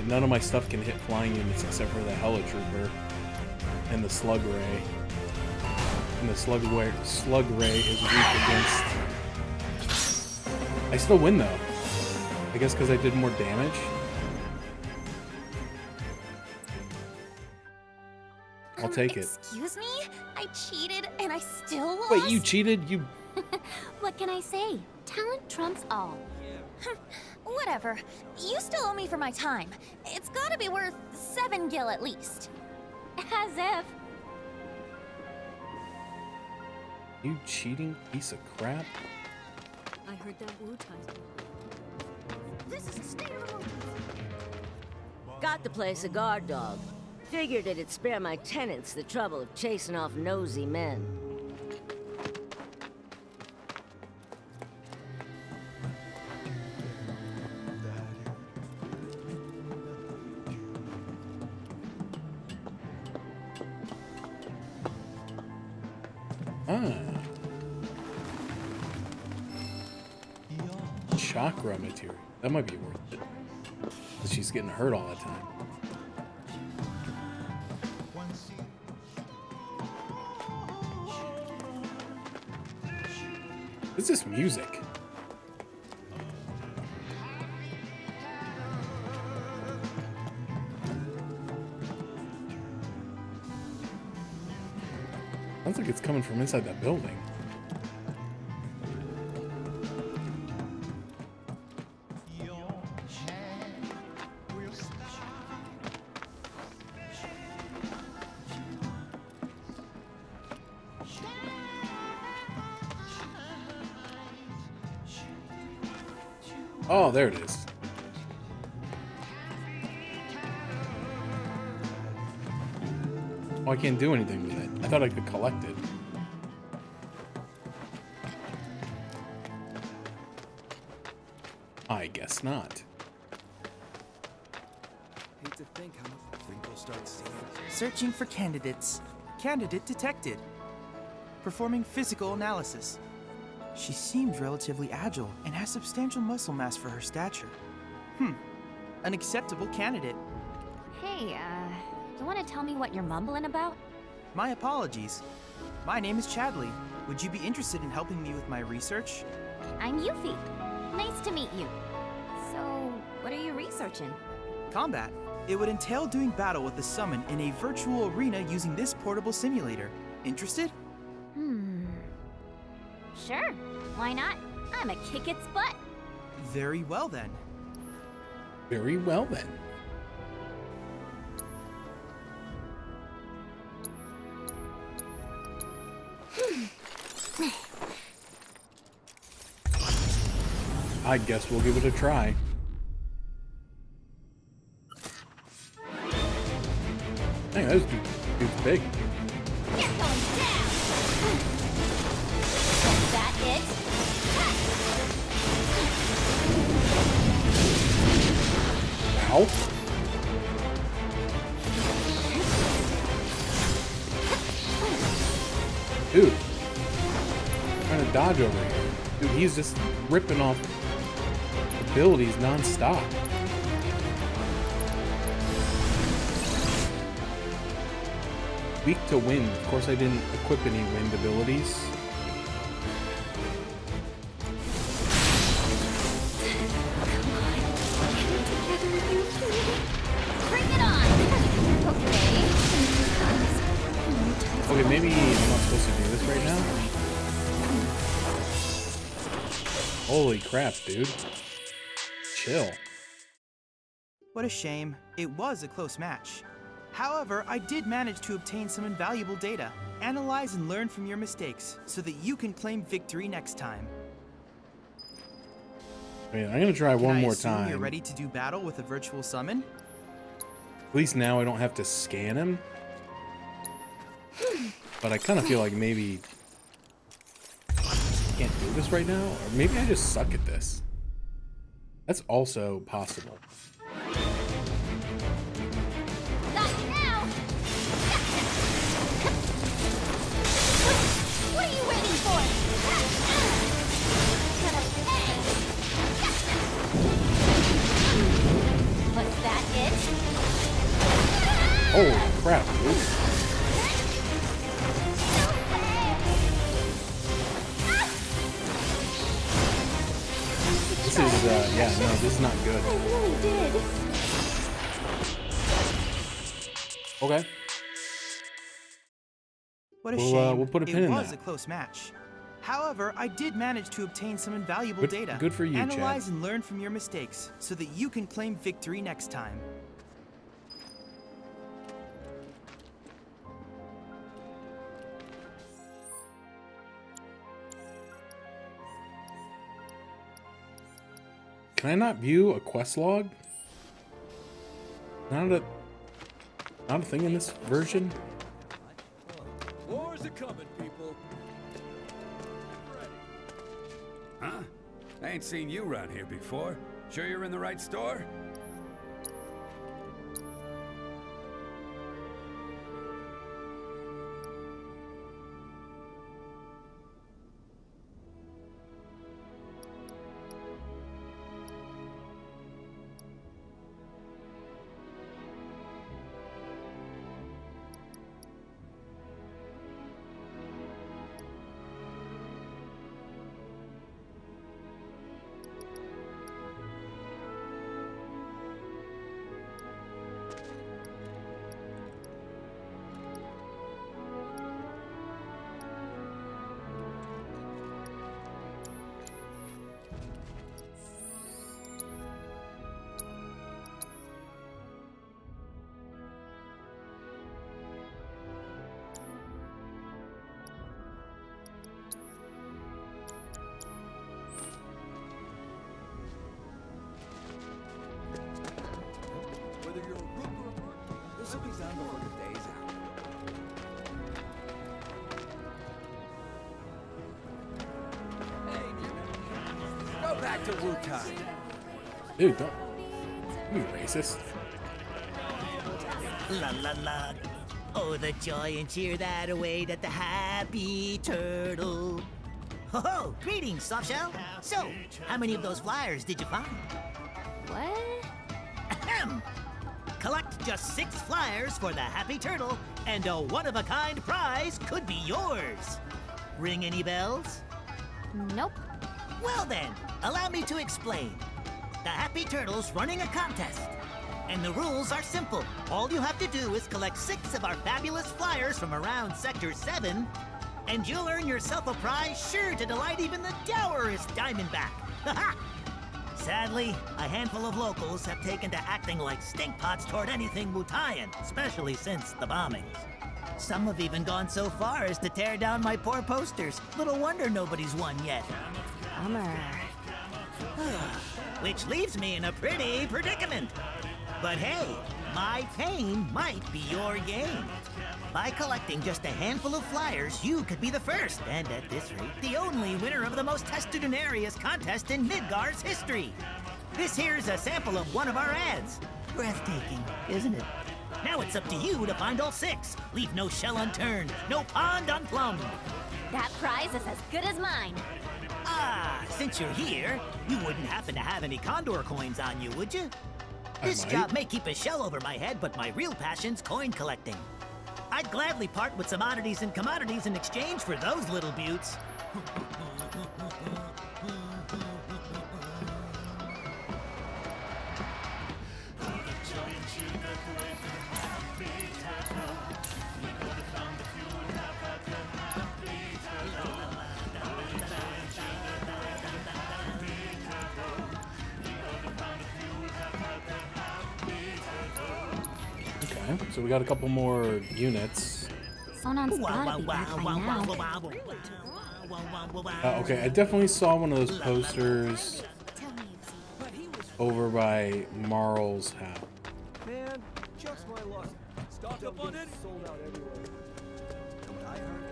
None of my stuff can hit flying units except for the Helitrooper and the Slug Ray. And the Slug Ray is weak against. I still win though. I guess because I did more damage. I'll take it. Excuse me? I cheated and I still lost? Wait, you cheated? You. What can I say? Talent trumps all. Whatever. You still owe me for my time. It's gotta be worth 7 gil at least. As if. You cheating piece of crap. I heard that Wu-Tai. This is a state of emergency. Got to place a guard dog. Figured it'd spare my tenants the trouble of chasing off nosy men. Chakra material. That might be worth it. 'Cause she's getting hurt all the time. What's this music? Sounds like it's coming from inside that building. Oh, there it is. Oh, I can't do anything with it. I thought I could collect it. I guess not. Hate to think how much Twinkle starts seeing. Searching for candidates. Candidate detected. Performing physical analysis. She seems relatively agile and has substantial muscle mass for her stature. An acceptable candidate. Hey, you want to tell me what you're mumbling about? My apologies. My name is Chadley. Would you be interested in helping me with my research? I'm Yuffie. Nice to meet you. So, what are you researching? Combat. It would entail doing battle with the summon in a virtual arena using this portable simulator. Interested? Sure. Why not? I'm a kick its butt. Very well then. Very well then. I guess we'll give it a try. Dang, that dude's big. You're going down! Is that it? Ow. Dude. Trying to dodge over here. Dude, he's just ripping off abilities non-stop. Weak to wind. Of course I didn't equip any wind abilities. Bring it on! Okay, maybe I'm not supposed to do this right now. Holy crap, dude. Chill. What a shame. It was a close match. However, I did manage to obtain some invaluable data. Analyze and learn from your mistakes so that you can claim victory next time. Wait, I'm gonna try one more Can I assume time. you're ready to do battle with a virtual summon? At least now I don't have to scan him. But I kind of feel like maybe can't do this right now, or maybe I just suck at this. That's also possible. Not now! What are you waiting for? Gotta pay! Was that it? Holy crap, dude. This is, yeah, no, this is not good. I really did. Okay. What a shame. We'll put a pin in It was that. a close match. However, I did manage to obtain some invaluable Good- data. good for you, Chad. Analyze and learn from your mistakes so that you can claim victory next time. Can I not view a quest log? Not a thing in this version? War's a coming, people. Huh? I ain't seen you around here before. Sure you're in the right store? This'll be done before the day's out. Go back to Wutai. Dude, don't be racist. La la la. Oh, the joy and cheer that await at the Happy Turtle. Ho ho! Greetings, Softshell. So, how many of those flyers did you find? What? Ahem! Collect just 6 flyers for the Happy Turtle, and a one-of-a-kind prize could be yours. Ring any bells? Nope. Well then, allow me to explain. The Happy Turtle's running a contest. And the rules are simple. All you have to do is collect 6 of our fabulous flyers from around Sector 7, and you'll earn yourself a prize sure to delight even the dourest Diamondback. Ha-ha! Sadly, a handful of locals have taken to acting like stinkpots toward anything Wutaian, especially since the bombings. Some have even gone so far as to tear down my poor posters. Little wonder nobody's won yet. Bummer. Which leaves me in a pretty predicament. But hey, my pain might be your gain. By collecting just a handful of flyers, you could be the first, and at this rate, the only winner of the most testudinarious contest in Midgar's history. This here's a sample of one of our ads. Breathtaking, isn't it? Now it's up to you to find all 6. Leave no shell unturned, no pond unplumbed. That prize is as good as mine. Ah, since you're here, you wouldn't happen to have any Condor coins on you, would you? This job may keep a shell over my head, but my real passion's coin collecting. I'd gladly part with some oddities and commodities in exchange for those little beauts. Okay, so we got a couple more units. Sonon's gotta be back by now. Okay, I definitely saw one of those posters over by Marl's house. Man, just my luck. Stock up on it. Sold out everywhere. What I heard.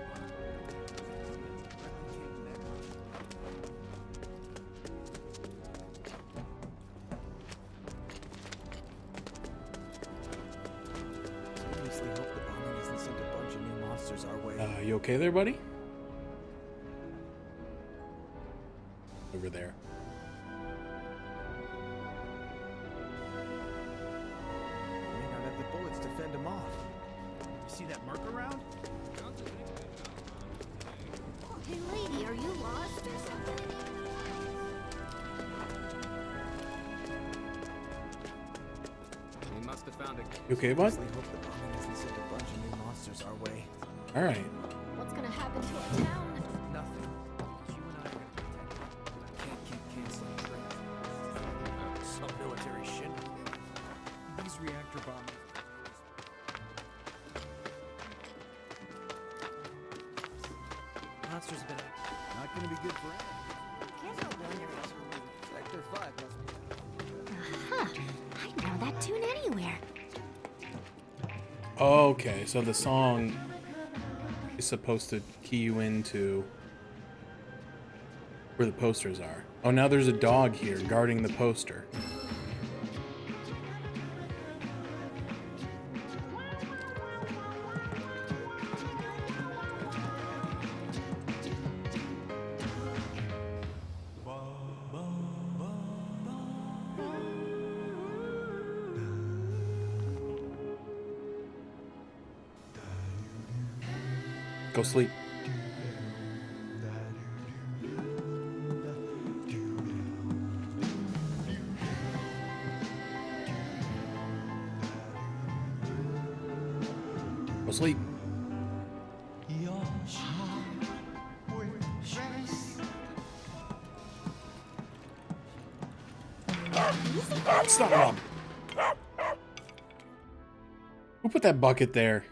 okay there, buddy? Over there. May not have the bullets to fend him off. You see that merc around? Hey, lady, are you lost or something? We must have found a... You okay, bud? I hope the bombing hasn't sent a bunch of new monsters our way. All right. What's gonna happen to our town? Nothing. You and I are gonna protect it. I can't keep canceling trains. Some military shit. These reactor bombs. Monsters have been active. Not gonna be good for anyone. Can't help wondering. Sector 5 must be. Huh. I know that tune anywhere. Okay, so the song is supposed to key you into where the posters are. Oh, now there's a dog here guarding the poster. Go sleep. Go sleep. Stop him. Who put that bucket there?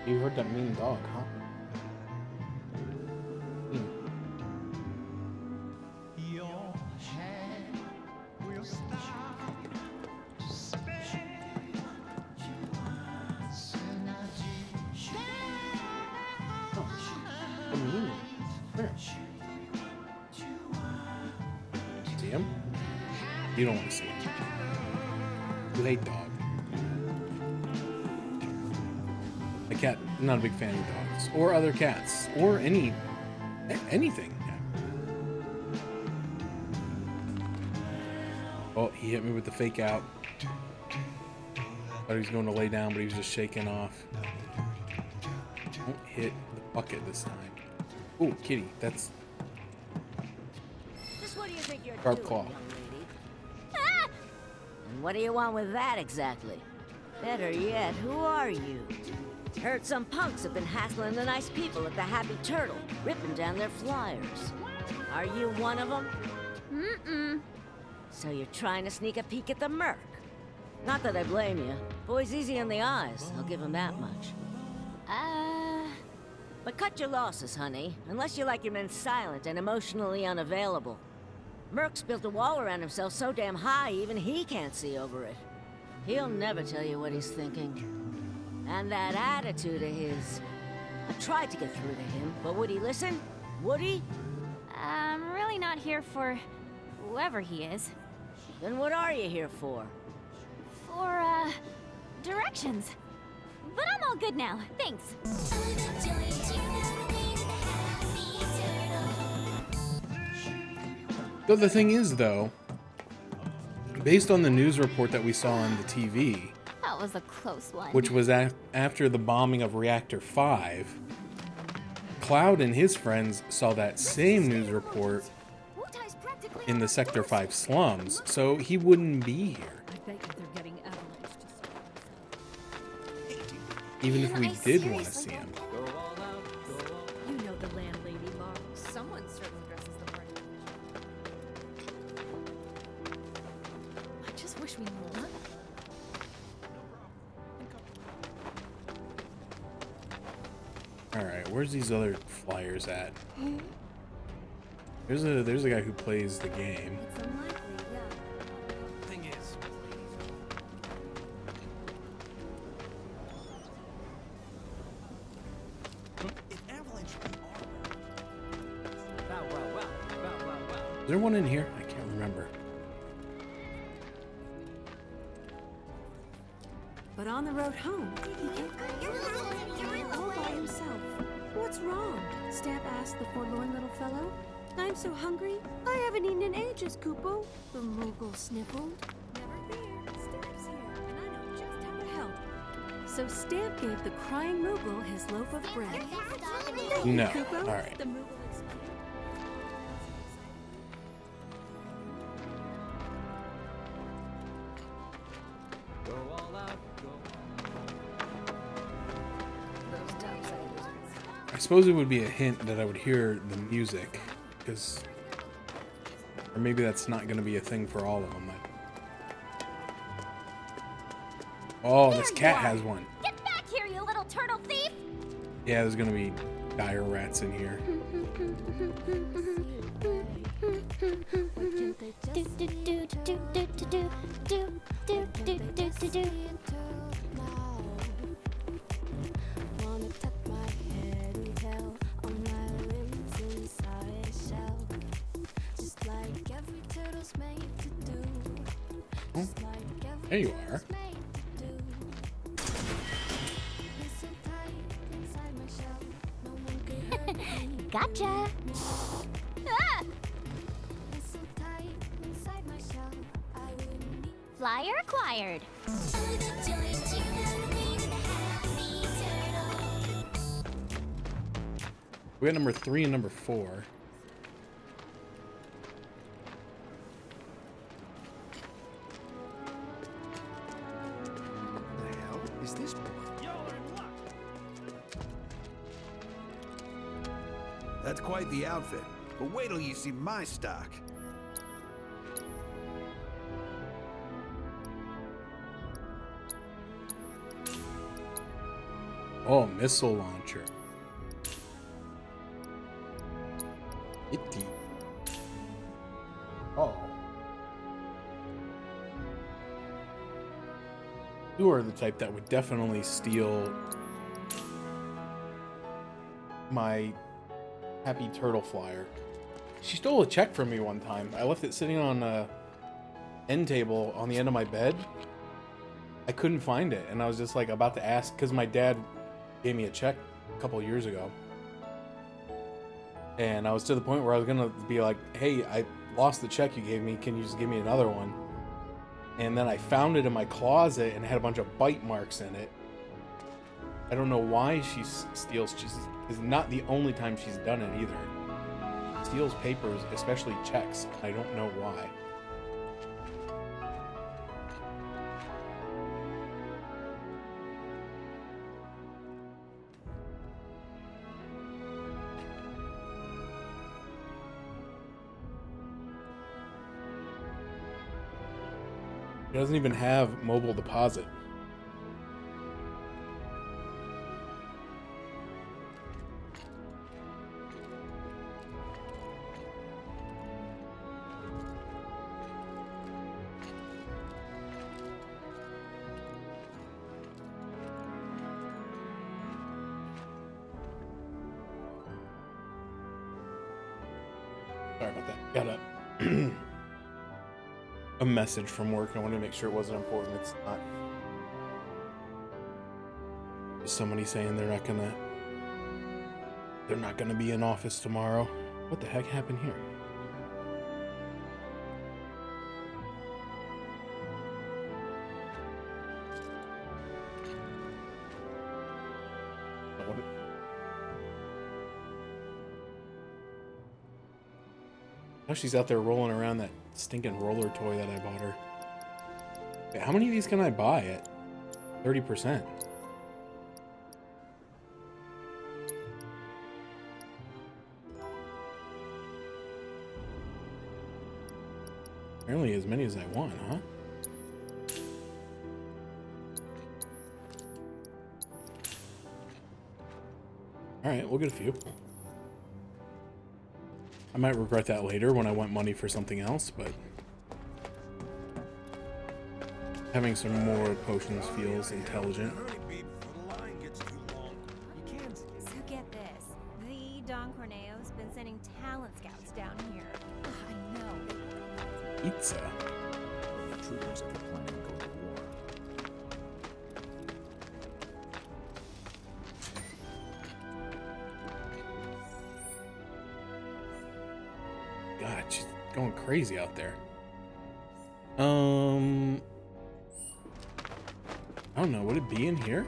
You heard that mean dog, huh? See him? You don't want to see him. You hate dog. A cat, I'm not a big fan of dogs. Or other cats. Or anything. Oh, he hit me with the fake out. Thought he was going to lay down, but he was just shaking off. Don't hit the bucket this time. Oh, kitty, that's... Just what do you think you're Sharp doing, claw. young lady? Ah! And what do you want with that exactly? Better yet, who are you? Heard some punks have been hassling the nice people at the Happy Turtle, ripping down their flyers. Are you one of them? Mm-mm. So you're trying to sneak a peek at the Merc? Not that I blame you. Boy's easy on the eyes, I'll give him that much. But cut your losses, honey, unless you like your men silent and emotionally unavailable. Merc's built a wall around himself so damn high even he can't see over it. He'll never tell you what he's thinking. And that attitude of his... I tried to get through to him, but would he listen? Would he? I'm really not here for whoever he is. Then what are you here for? For, directions. But I'm all good now, thanks. But the thing is, though, based on the news report that we saw on the TV, That was a close one. which was after the bombing of Reactor 5, Cloud and his friends saw that same news report in the Sector 5 slums, so he wouldn't be here. I bet you they're getting avalanche to Even if we did want to see him. You know the landlady, Mom. Someone certainly dresses the part. I just wish we knew what. Alright, where's these other flyers at? There's a guy who plays the game. It's unlikely, yeah. Thing is, Well, well, well. Is there one in here? I can't remember. But on the road home, he came all by himself. What's wrong? Stamp asked the forlorn little fellow. I'm so hungry, I haven't eaten in ages, Kupo. The Moogle sniffled. Never fear, Stamp's here, and I know just how to help. So Stamp gave the crying Moogle his loaf of bread. Thank you, No. Kupo. All right. The Moogle explained. I suppose it would be a hint that I would hear the music, because, or maybe that's not going to be a thing for all of them. Oh, this cat has one. Get back here, you little turtle thief! Yeah, there's going to be dire rats in here. Oh, there you are. Gotcha! Ah! Flyer acquired. We got number 3 and number 4. What the hell is this? That's quite the outfit. But wait till you see my stock. Oh, missile launcher. Itty. Oh. You are the type that would definitely steal my Happy Turtle flyer. She stole a check from me one time. I left it sitting on a end table on the end of my bed. I couldn't find it, and I was just like about to ask, because my dad gave me a check a couple years ago. And I was to the point where I was gonna be like, hey, I lost the check you gave me, can you just give me another one? And then I found it in my closet and it had a bunch of bite marks in it. I don't know why she steals. It's not the only time she's done it either. Steals papers, especially checks. I don't know why. It doesn't even have mobile deposit. Sorry about that. Got a message from work. I wanted to make sure it wasn't important. It's not. Just somebody saying they're not gonna be in office tomorrow. What the heck happened here? Now she's out there rolling around that stinking roller toy that I bought her. Wait, how many of these can I buy at 30%? Apparently as many as I want, huh? Alright, we'll get a few. I might regret that later when I want money for something else, but having some more potions feels intelligent. So get this. The Don Corneo's been sending talent scouts down here. I know. going crazy out there. I don't know. Would it be in here?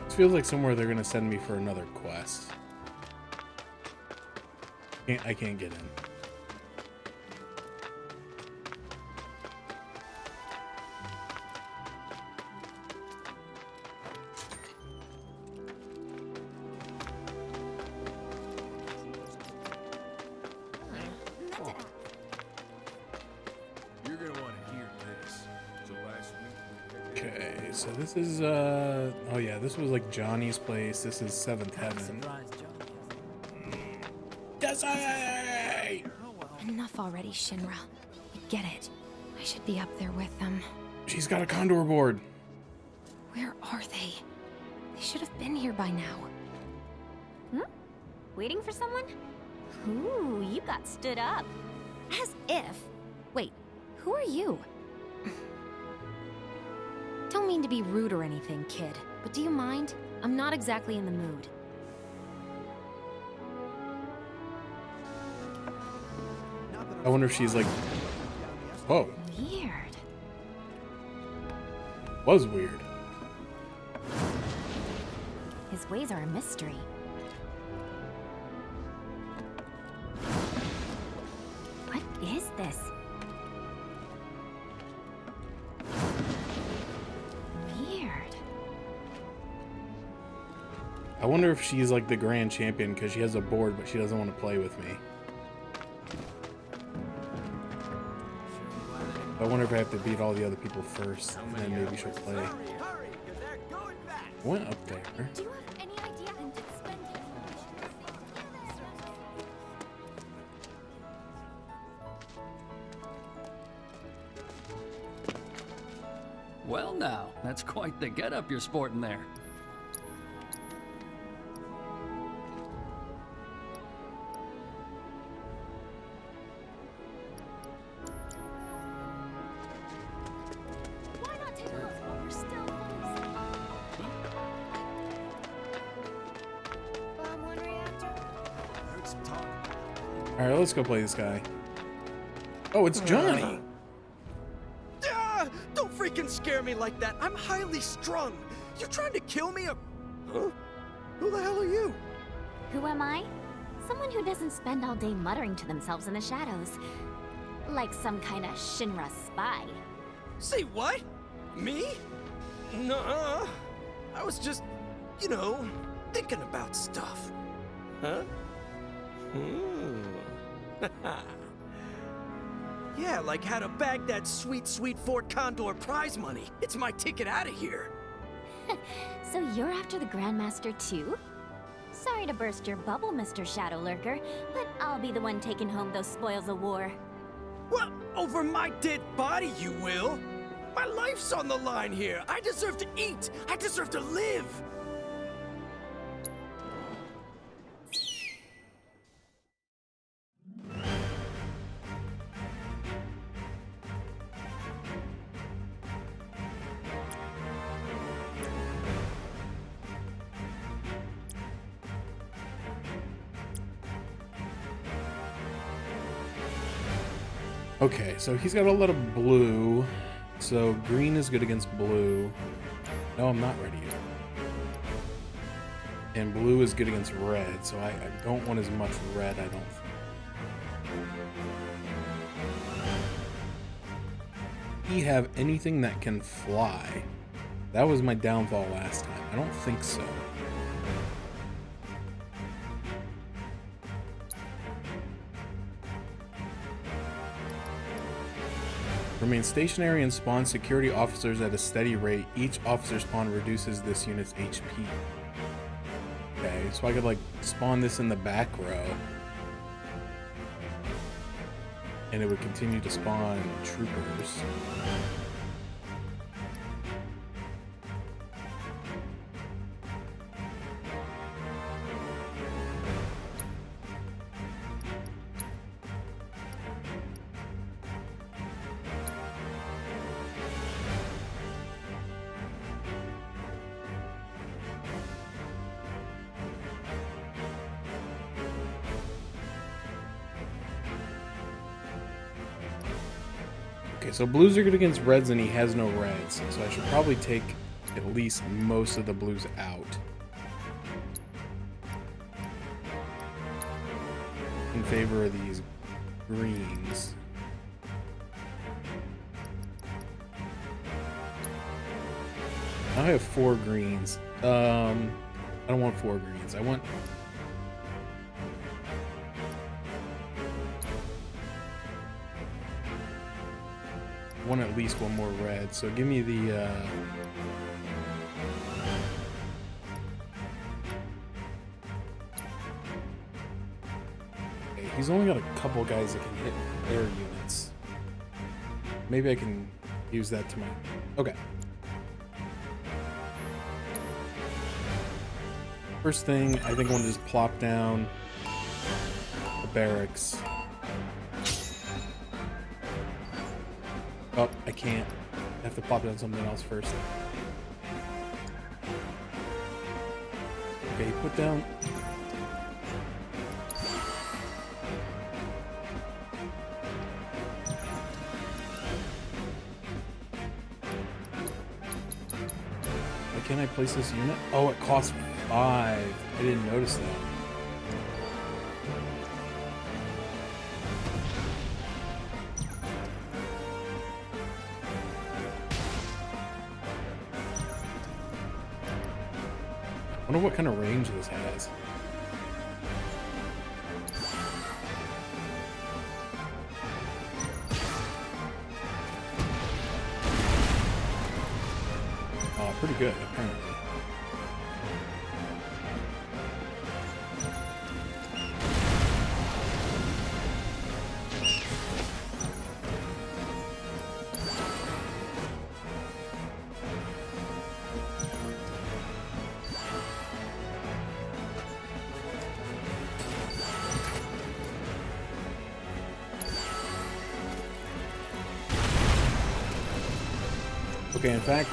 Feels like somewhere they're gonna send me for another quest. I can't get in. You're gonna want to hear this. So last week. Okay, so this is oh yeah, this was like Johnny's place. This is Seventh Heaven. Enough already, Shinra. I get it. I should be up there with them. She's got a Condor board. Where are they? They should have been here by now. Waiting for someone? Ooh, you got stood up. As if. Wait, who are you? Don't mean to be rude or anything, kid, but do you mind? I'm not exactly in the mood. I wonder if she's like, whoa. Weird. Was weird. His ways are a mystery. What is this? Weird. I wonder if she's like the grand champion because she has a board, but she doesn't want to play with me. I wonder if I have to beat all the other people first, and then maybe she'll play. I went up there. Do you have any idea when to spend Well now, that's quite the get-up you're sporting there. Alright, let's go play this guy. Oh, it's Johnny! Don't freaking scare me like that. I'm highly strung. You trying to kill me or... Huh? Who the hell are you? Who am I? Someone who doesn't spend all day muttering to themselves in the shadows. Like some kind of Shinra spy. Say what? Me? Nuh-uh. I was just, you know, thinking about stuff. Huh? Yeah, like how to bag that sweet, sweet Fort Condor prize money. It's my ticket out of here. So you're after the Grandmaster too? Sorry to burst your bubble, Mr. Shadow Lurker, but I'll be the one taking home those spoils of war. Well, over my dead body, you will. My life's on the line here. I deserve to eat. I deserve to live. Okay, so he's got a lot of blue. So green is good against blue. No, I'm not ready yet. And blue is good against red, so I don't want as much red, I don't think. He have anything that can fly? That was my downfall last time. I don't think so. Remain stationary and spawn security officers at a steady rate. Each officer spawn reduces this unit's HP. Okay, so I could like spawn this in the back row. And it would continue to spawn troopers. Okay, so blues are good against reds and he has no reds. So I should probably take at least most of the blues out. In favor of these greens. I have 4 greens. I don't want 4 greens. I want... at least one more red. So give me the... Okay, he's only got a couple guys that can hit air units. Maybe I can use that to my... Okay. First thing, I think I want to just plop down the barracks. Oh, I can't. I have to plop down something else first. Okay, put down... Why can't I place this unit? Oh, it costs 5. I didn't notice that. I wonder what kind of range this has. Pretty good, apparently. Okay, in fact,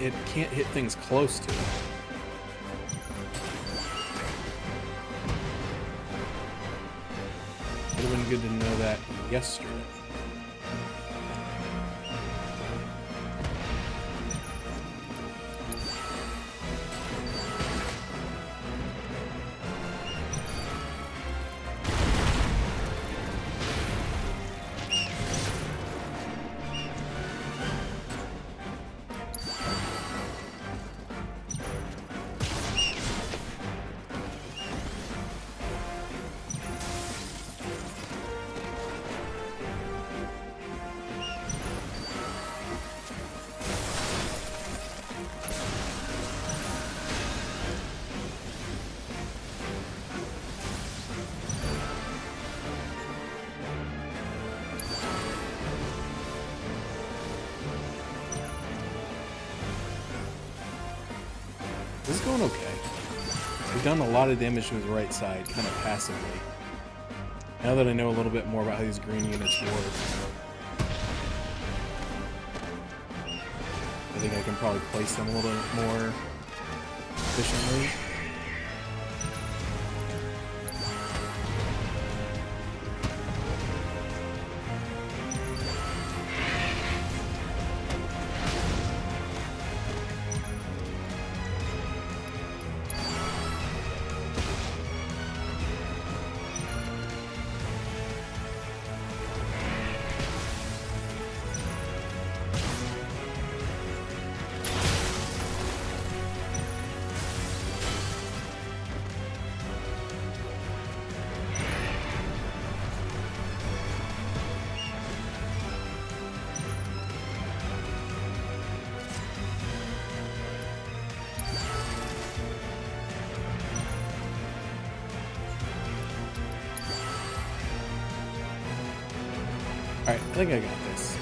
it can't hit things close to it. Would have been good to know that yesterday. This is going okay. We've done a lot of damage to his right side, kind of passively. Now that I know a little bit more about how these green units work, I think I can probably place them a little bit more efficiently. Alright, I think I got this.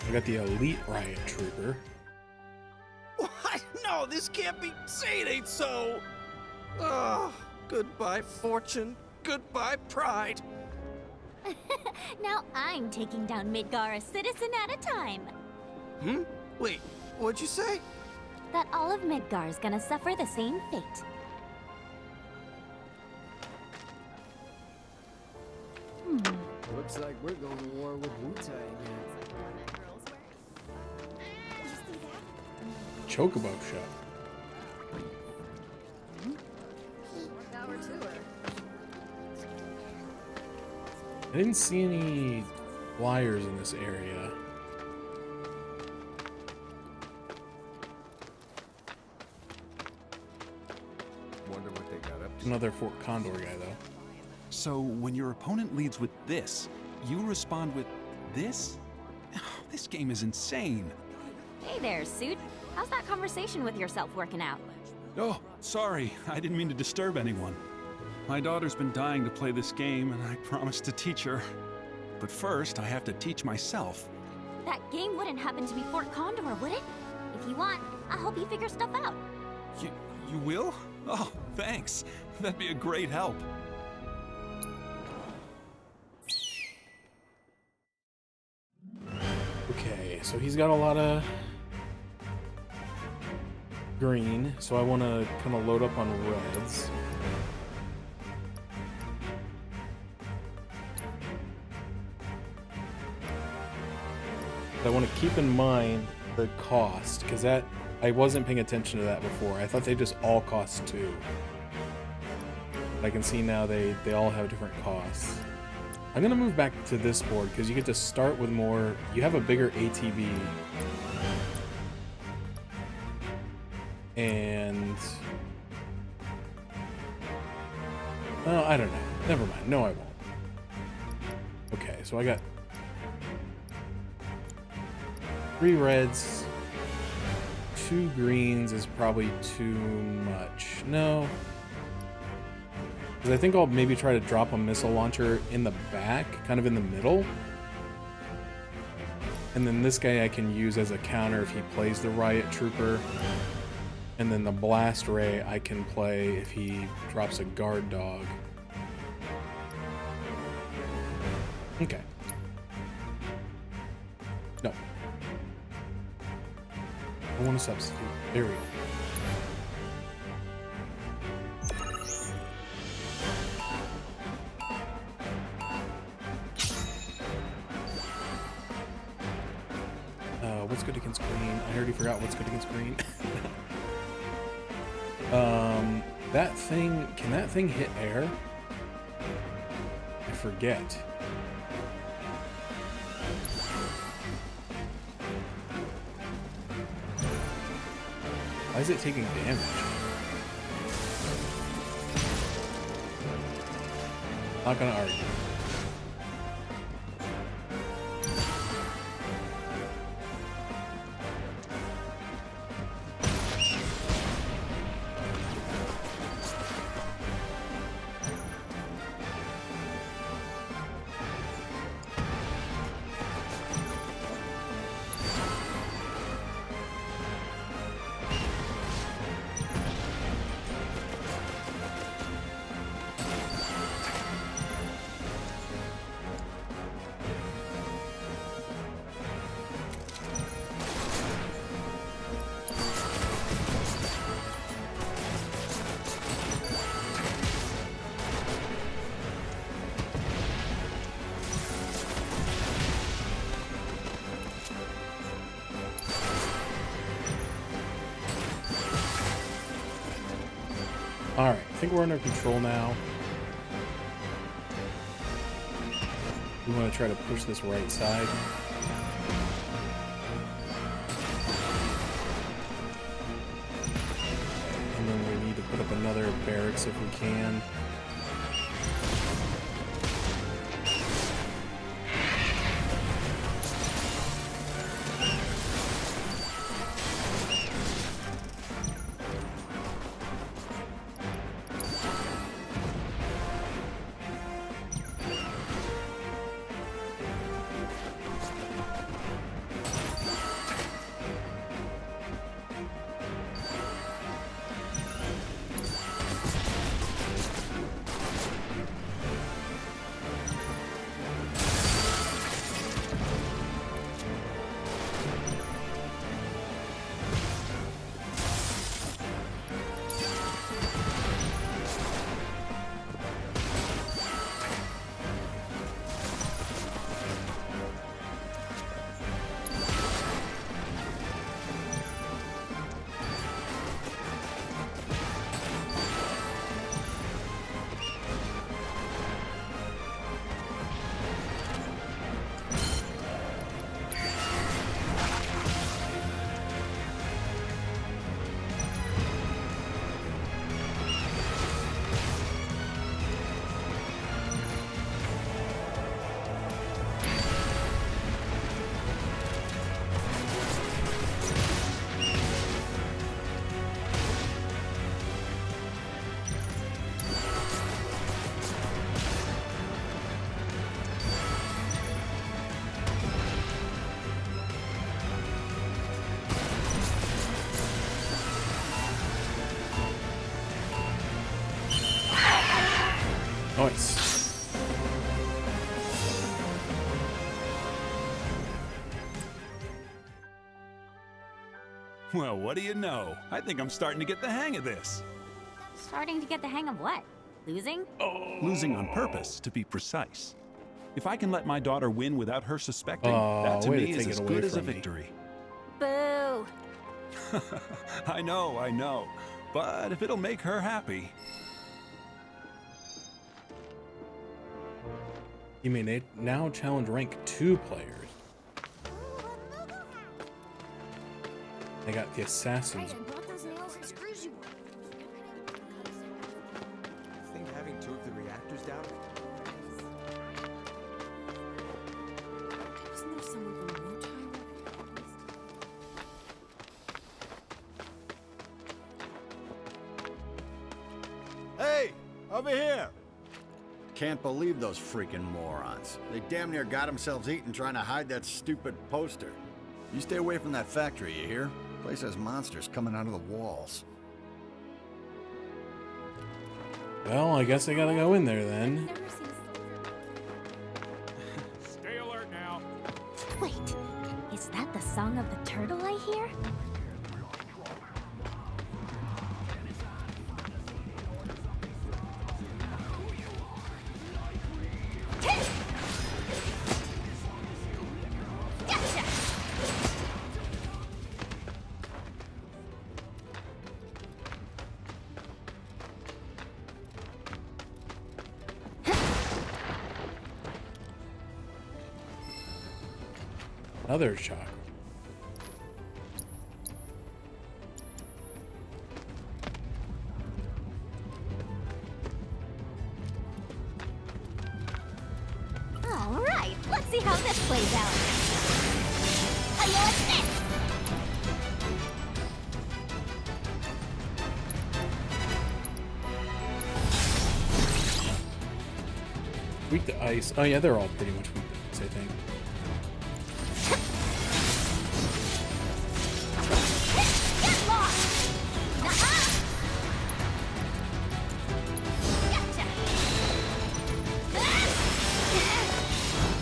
I got the elite riot trooper. What? No, this can't be. Say it ain't so. Oh, goodbye fortune. Goodbye pride. Now I'm taking down Midgar a citizen at a time. Hmm? Wait, what'd you say? That all of Midgar's gonna suffer the same fate. Looks like we're going to war with Wu-Tai again. Chocobo shop. I didn't see any flyers in this area. Wonder what they got up to. Another Fort Condor guy, though. So when your opponent leads with this, you respond with this? This game is insane. Hey there, Suit. How's that conversation with yourself working out? Oh, sorry. I didn't mean to disturb anyone. My daughter's been dying to play this game, and I promised to teach her. But first, I have to teach myself. That game wouldn't happen to be Fort Condor, would it? If you want, I'll help you figure stuff out. You will? Oh, thanks. That'd be a great help. Okay, so he's got a lot of green, so I want to kind of load up on reds. I want to keep in mind the cost, because that I wasn't paying attention to that before. I thought they just all cost 2. I can see now they all have different costs. I'm gonna move back to this board because you get to start with more. You have a bigger ATB, and oh, I don't know. Never mind. No, I won't. Okay, so I got 3 reds. 2 greens is probably too much. No. Because I think I'll maybe try to drop a missile launcher in the back, kind of in the middle. And then this guy I can use as a counter if he plays the Riot Trooper. And then the Blast Ray I can play if he drops a Guard Dog. Okay. No. I want to substitute. There we go. What's good against green? I already forgot what's good against green. That thing, can that thing hit air? I forget. Why is it taking damage? Not gonna argue. Alright, I think we're under control now. We want to try to push this right side. And then we need to put up another barracks if we can. Well, what do you know? I think I'm starting to get the hang of this. Starting to get the hang of what? Losing? Losing on purpose, to be precise. If I can let my daughter win without her suspecting, that to way to me is take as it away good as a from me. victory. Boo! I know. But if it'll make her happy. You may now challenge rank 2 players. They got the assassins. I brought those nails and screws you want. I think having 2 of the reactors down. Isn't there someone from Wutai? Hey, over here! Can't believe those freaking morons. They damn near got themselves eaten trying to hide that stupid poster. You stay away from that factory, you hear? Place has monsters coming out of the walls. Well, I guess I gotta go in there then. Stay alert now. Wait, is that the song of the turtle I hear? Another chakra. All right, let's see how this plays out. How you like this? Weak to ice. Oh yeah, they're all pretty much weak to ice, I think. Get lost! Nuh-uh! Gotcha!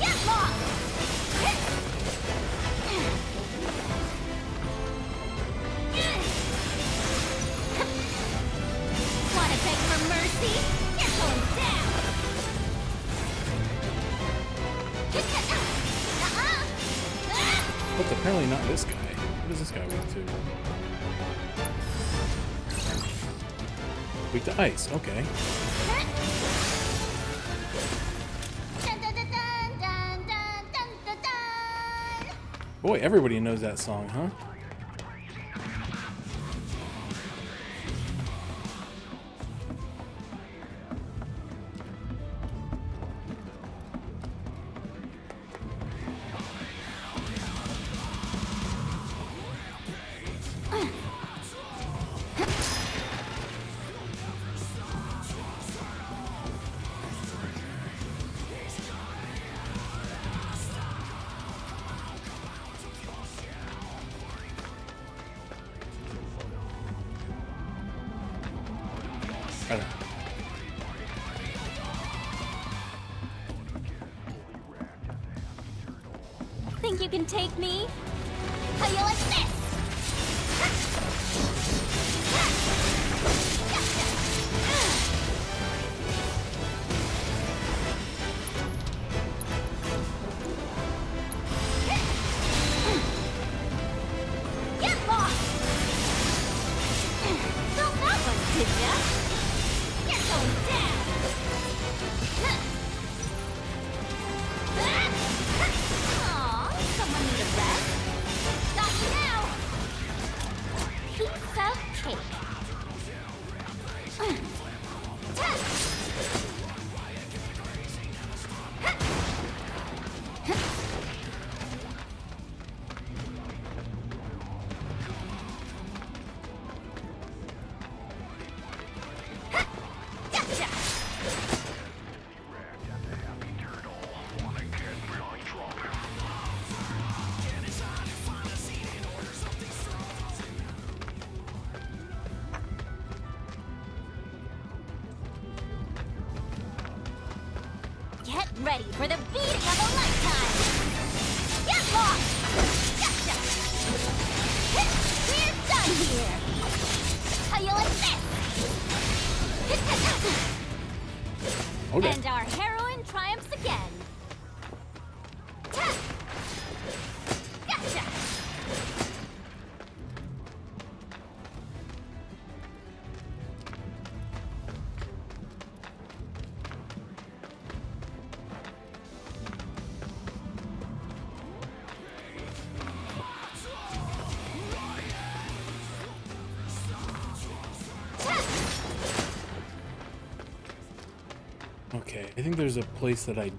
Get lost! Wanna beg for mercy? You're going down! But apparently not this guy. What is this guy weak to? Weak to ice, okay. Boy, everybody knows that song, huh? Think you can take me? How you like this? Get lost! Felt that one, did ya? You're going down! Aw, someone need a rest. Got you now! Piece of cake. Gotcha! Get ready for the beating of a lifetime! Get lost! Gotcha! We're Okay. And our heroine triumphs again. Ta! Gotcha! Okay, I think there's a place that I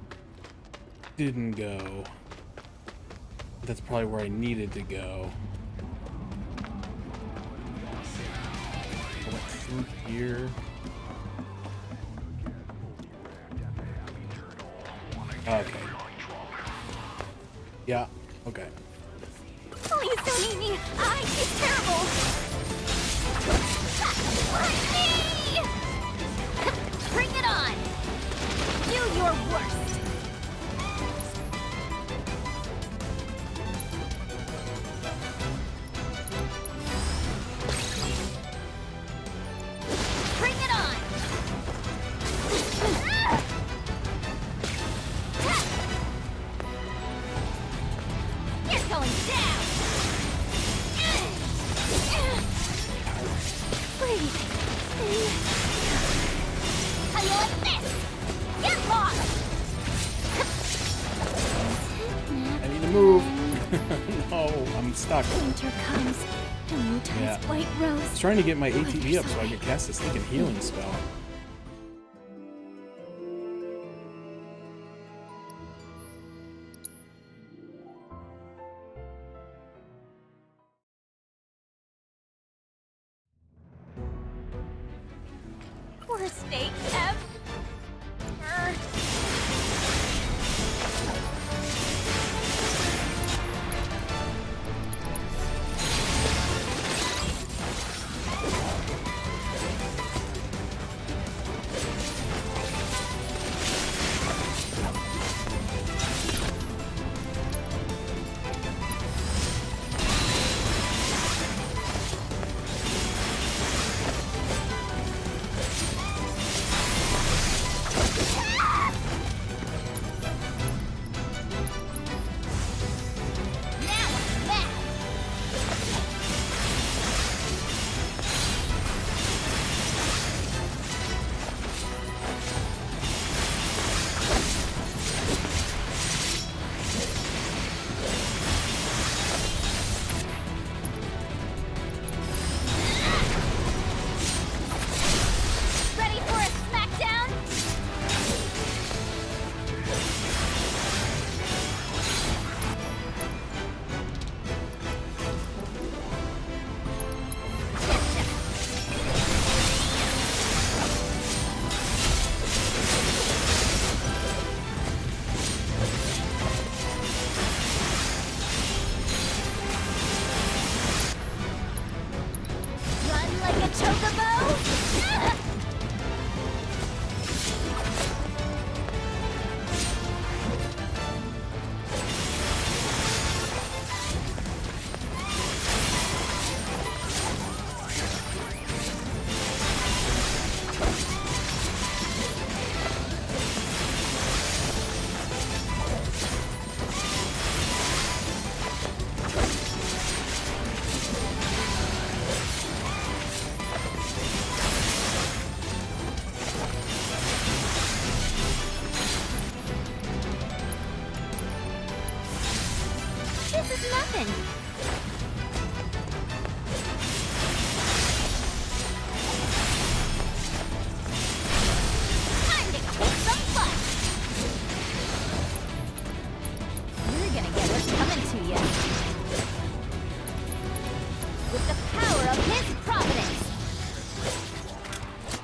didn't go. That's probably where I needed to go. I went through here. Okay. Yeah, okay. Please don't eat me! It's terrible! Me! Bring it on! Do your worst! Bring it on! You're going down! Breathe! How you like this? Get lost! I need to move. No, I'm stuck. Winter comes, and Wutai's Yeah. white rose. I was trying to get my ATB up so I could cast this stinking healing spell. Worst day ever. Ready for a smackdown? Run like a chocobo? This is nothing. Time to kick some butt. You're gonna get what's coming to you. With the power of his providence.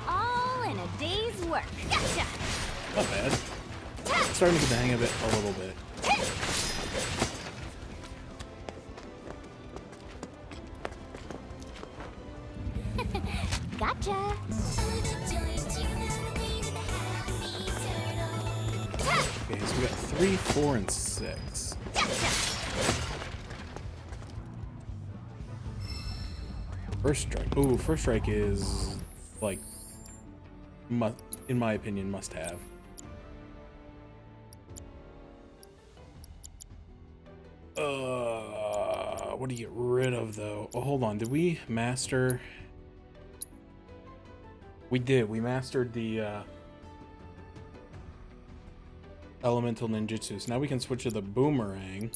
All in a day's work. Gotcha. Not bad. Starting to get the hang of it a little bit. Gotcha. Okay, so we got 3, 4, and 6. First strike. Ooh, first strike is like, in my opinion, must have. What do you get rid of, though? Oh, hold on. Did we master... We did. We mastered the elemental ninjutsu. So now we can switch to the boomerang.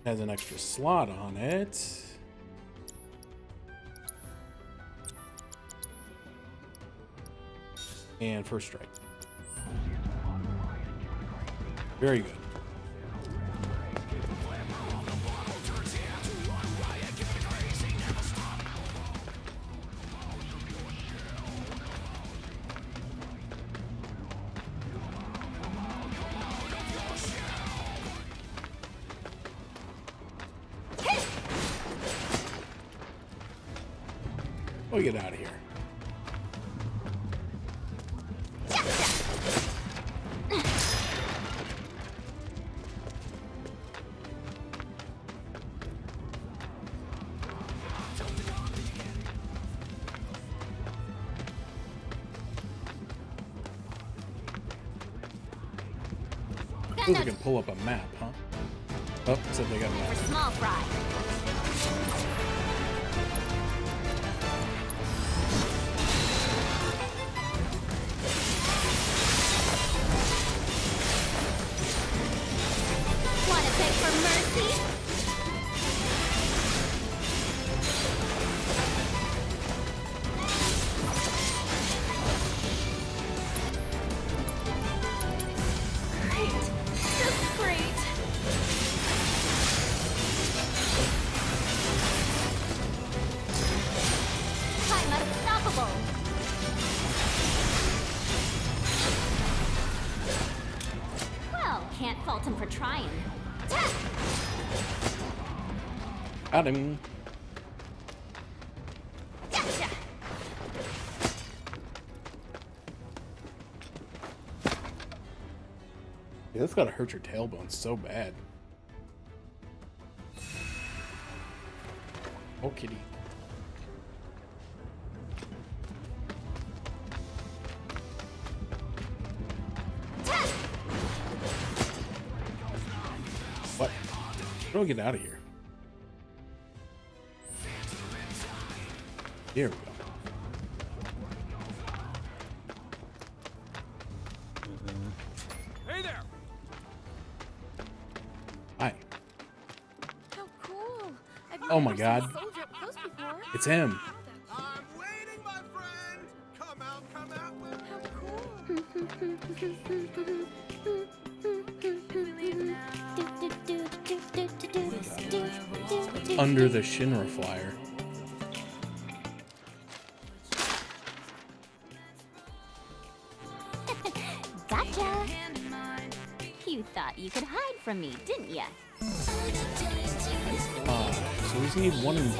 Has an extra slot on it. And first strike. Very good. We'll get out of here. Suppose we can pull up a map, huh? Oh, except they got a map. For small fry. Wanna beg for mercy? Got him. Gotcha. Yeah, that's gotta hurt your tailbone so bad. Oh, kitty. What? Don't get out of here. Here we go. Hey there! Hi. How cool! Oh my god. It's him. I'm waiting, my friend! Come out, come out! Under the Shinra flyer. Gotcha! You thought you could hide from me, didn't ya? So we just need 1 and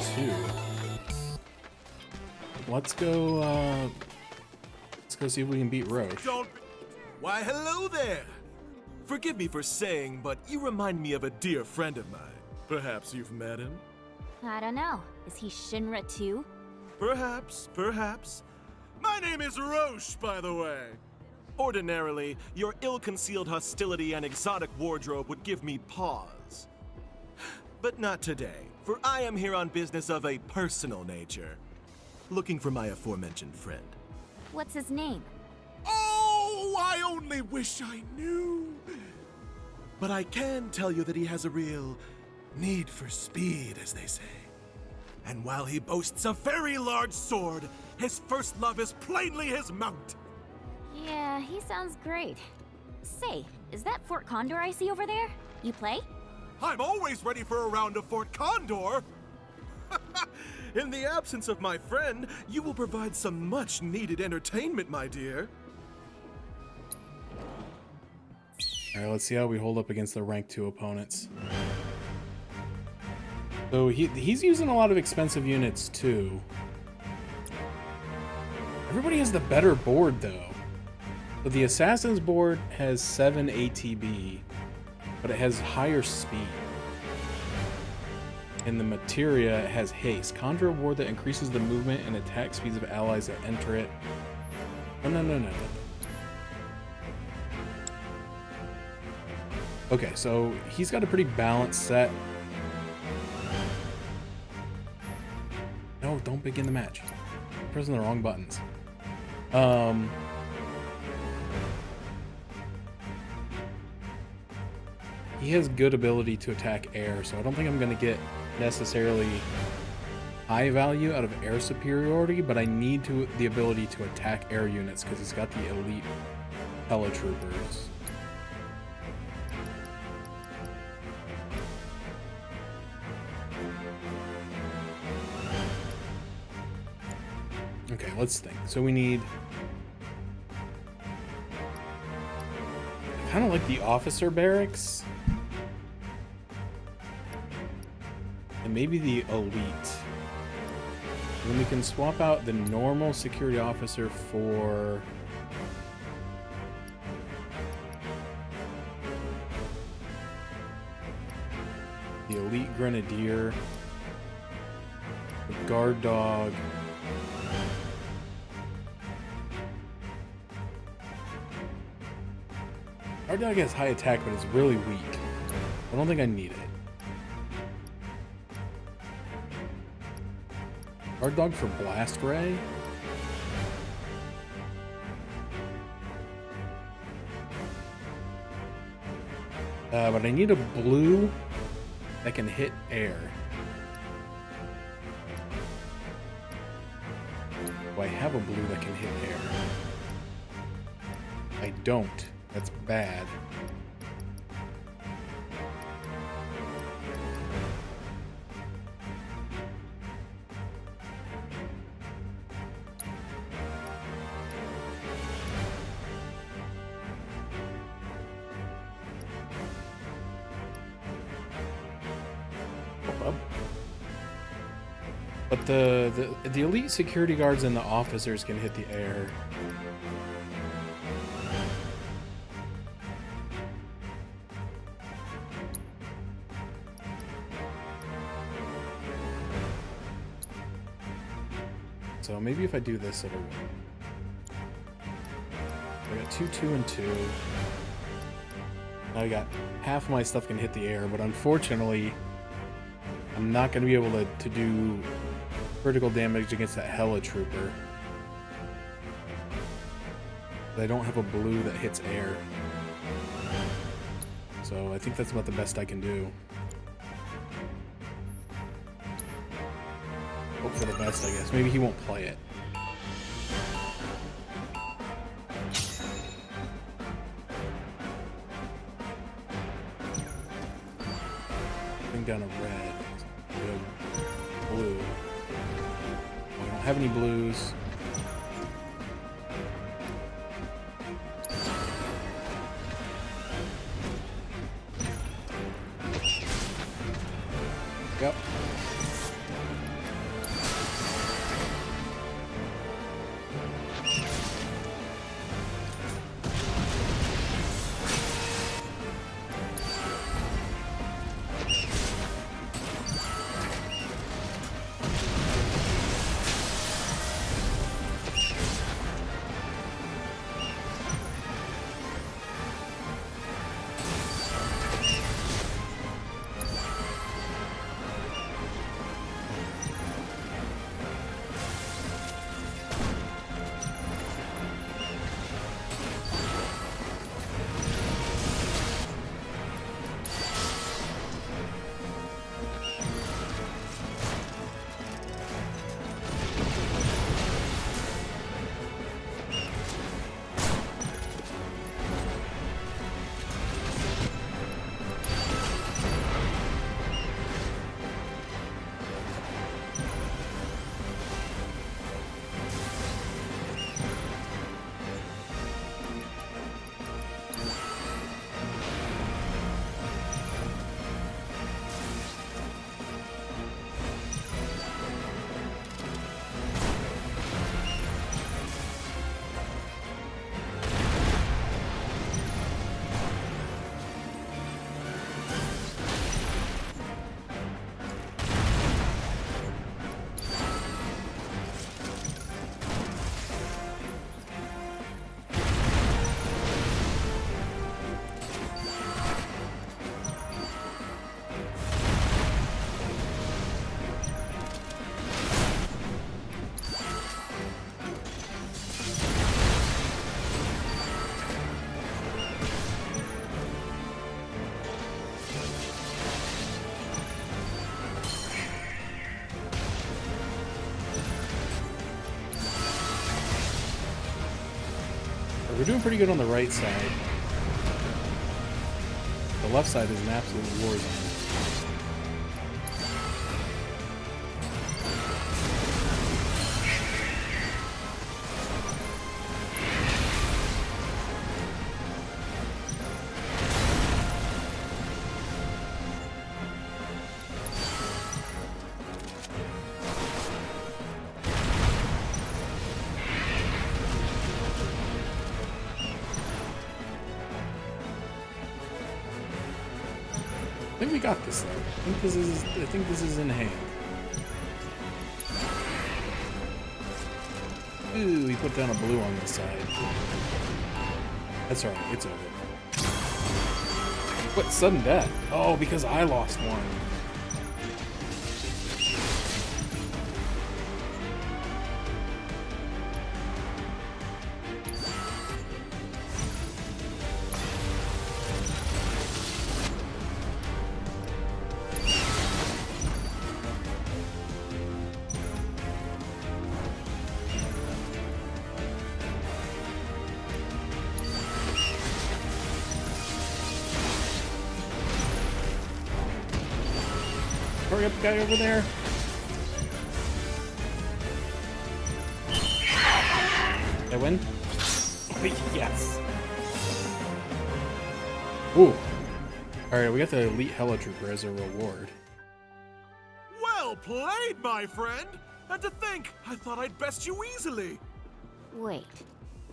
2. Let's go see if we can beat Roche. Why, hello there! Forgive me for saying, but you remind me of a dear friend of mine. Perhaps you've met him? I don't know. Is he Shinra too? Perhaps, perhaps. My name is Roche, by the way. Ordinarily, your ill-concealed hostility and exotic wardrobe would give me pause. But not today, for I am here on business of a personal nature. Looking for my aforementioned friend. What's his name? Oh, I only wish I knew. But I can tell you that he has a real need for speed, as they say. And while he boasts a very large sword, his first love is plainly his mount. Yeah, he sounds great. Say, is that Fort Condor I see over there? You play? I'm always ready for a round of Fort Condor. In the absence of my friend, you will provide some much-needed entertainment, my dear. Alright, let's see how we hold up against the rank 2 opponents. So he's using a lot of expensive units too. Everybody has the better board though. So the Assassin's board has 7 ATB, but it has higher speed. And the Materia has haste. Conjure a ward that increases the movement and attack speeds of allies that enter it. No. Okay, so he's got a pretty balanced set. No, don't begin the match. I'm pressing the wrong buttons. He has good ability to attack air, so I don't think I'm going to get necessarily high value out of air superiority, but I need the ability to attack air units because he's got the elite helitroopers. Okay, let's think. So we need... I kind of like the officer barracks. And maybe the elite. And then we can swap out the normal security officer for... the elite grenadier. The guard dog. Guard dog has high attack, but it's really weak. I don't think I need it. Guard dog for blast ray. But I need a blue that can hit air. Do I have a blue that can hit air? I don't. That's bad. But the elite security guards and the officers can hit the air. So maybe if I do this, it'll work. I got 2, 2, and 2. Now I got half of my stuff can hit the air, but unfortunately, I'm not going to be able to do critical damage against that helitrooper. I don't have a blue that hits air. So I think that's about the best I can do. Hope for the best, I guess. Maybe he won't play it. Bring down a red. A blue. We don't have any blues. Yep. We're doing pretty good on the right side. The left side is an absolute war zone. I think we got this though. I think this is in hand. Ooh, he put down a blue on this side. That's alright, it's over. What, sudden death? Oh, because I lost one. Hurry up, guy over there. Did I win? Yes. Ooh. Alright, we got the Elite Helitrooper as a reward. Well played, my friend! And to think, I thought I'd best you easily. Wait,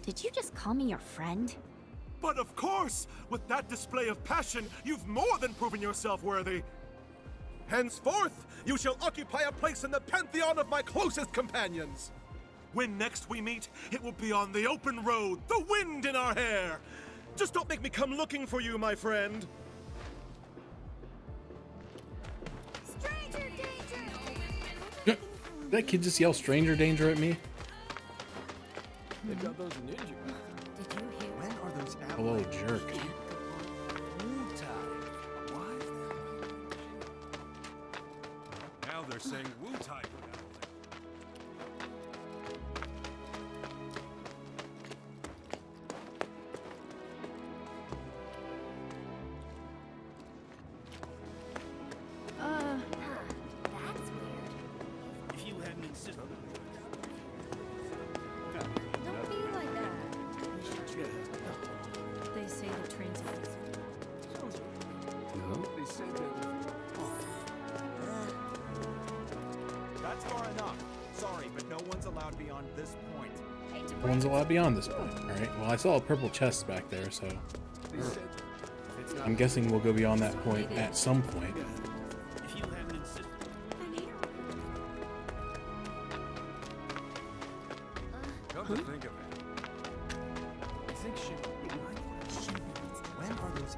did you just call me your friend? But of course! With that display of passion, you've more than proven yourself worthy. Henceforth, you shall occupy a place in the pantheon of my closest companions. When next we meet, it will be on the open road, the wind in our hair. Just don't make me come looking for you, my friend. Stranger danger! Did that kid just yell stranger danger at me? They got those ninja. Did you hear? When are those Hello, jerk. Now they're saying Wu-Tai. That's weird. If you hadn't insisted. Don't be like that. They say the train's No, they said that. That's far enough. Sorry, but no one's allowed beyond this point. No one's allowed beyond this point. Alright, well I saw a purple chest back there, so I'm guessing we'll go beyond that point at some point. If you hadn't insisted. Come to think of it. I think when are those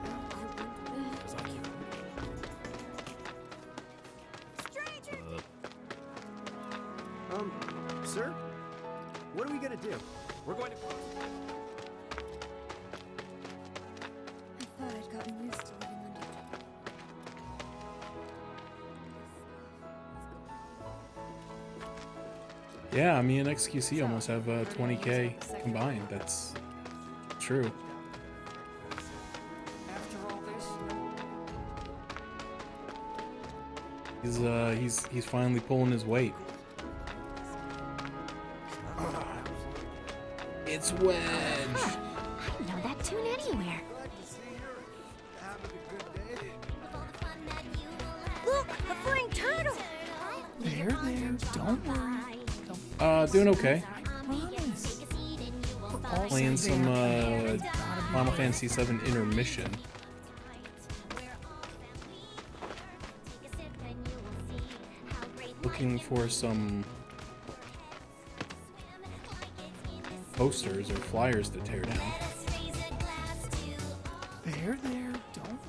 Sir? What are we gonna do? We're going to... I thought I'd gotten used to living under. Yeah, me and XQC almost have 20k combined. That's true. He's finally pulling his weight. It's Wedge. I don't know that tune anywhere. Look, a flying turtle! There, don't worry. Doing okay. Playing some Final Fantasy VII Intermission. Looking for some posters or flyers to tear down. There, don't.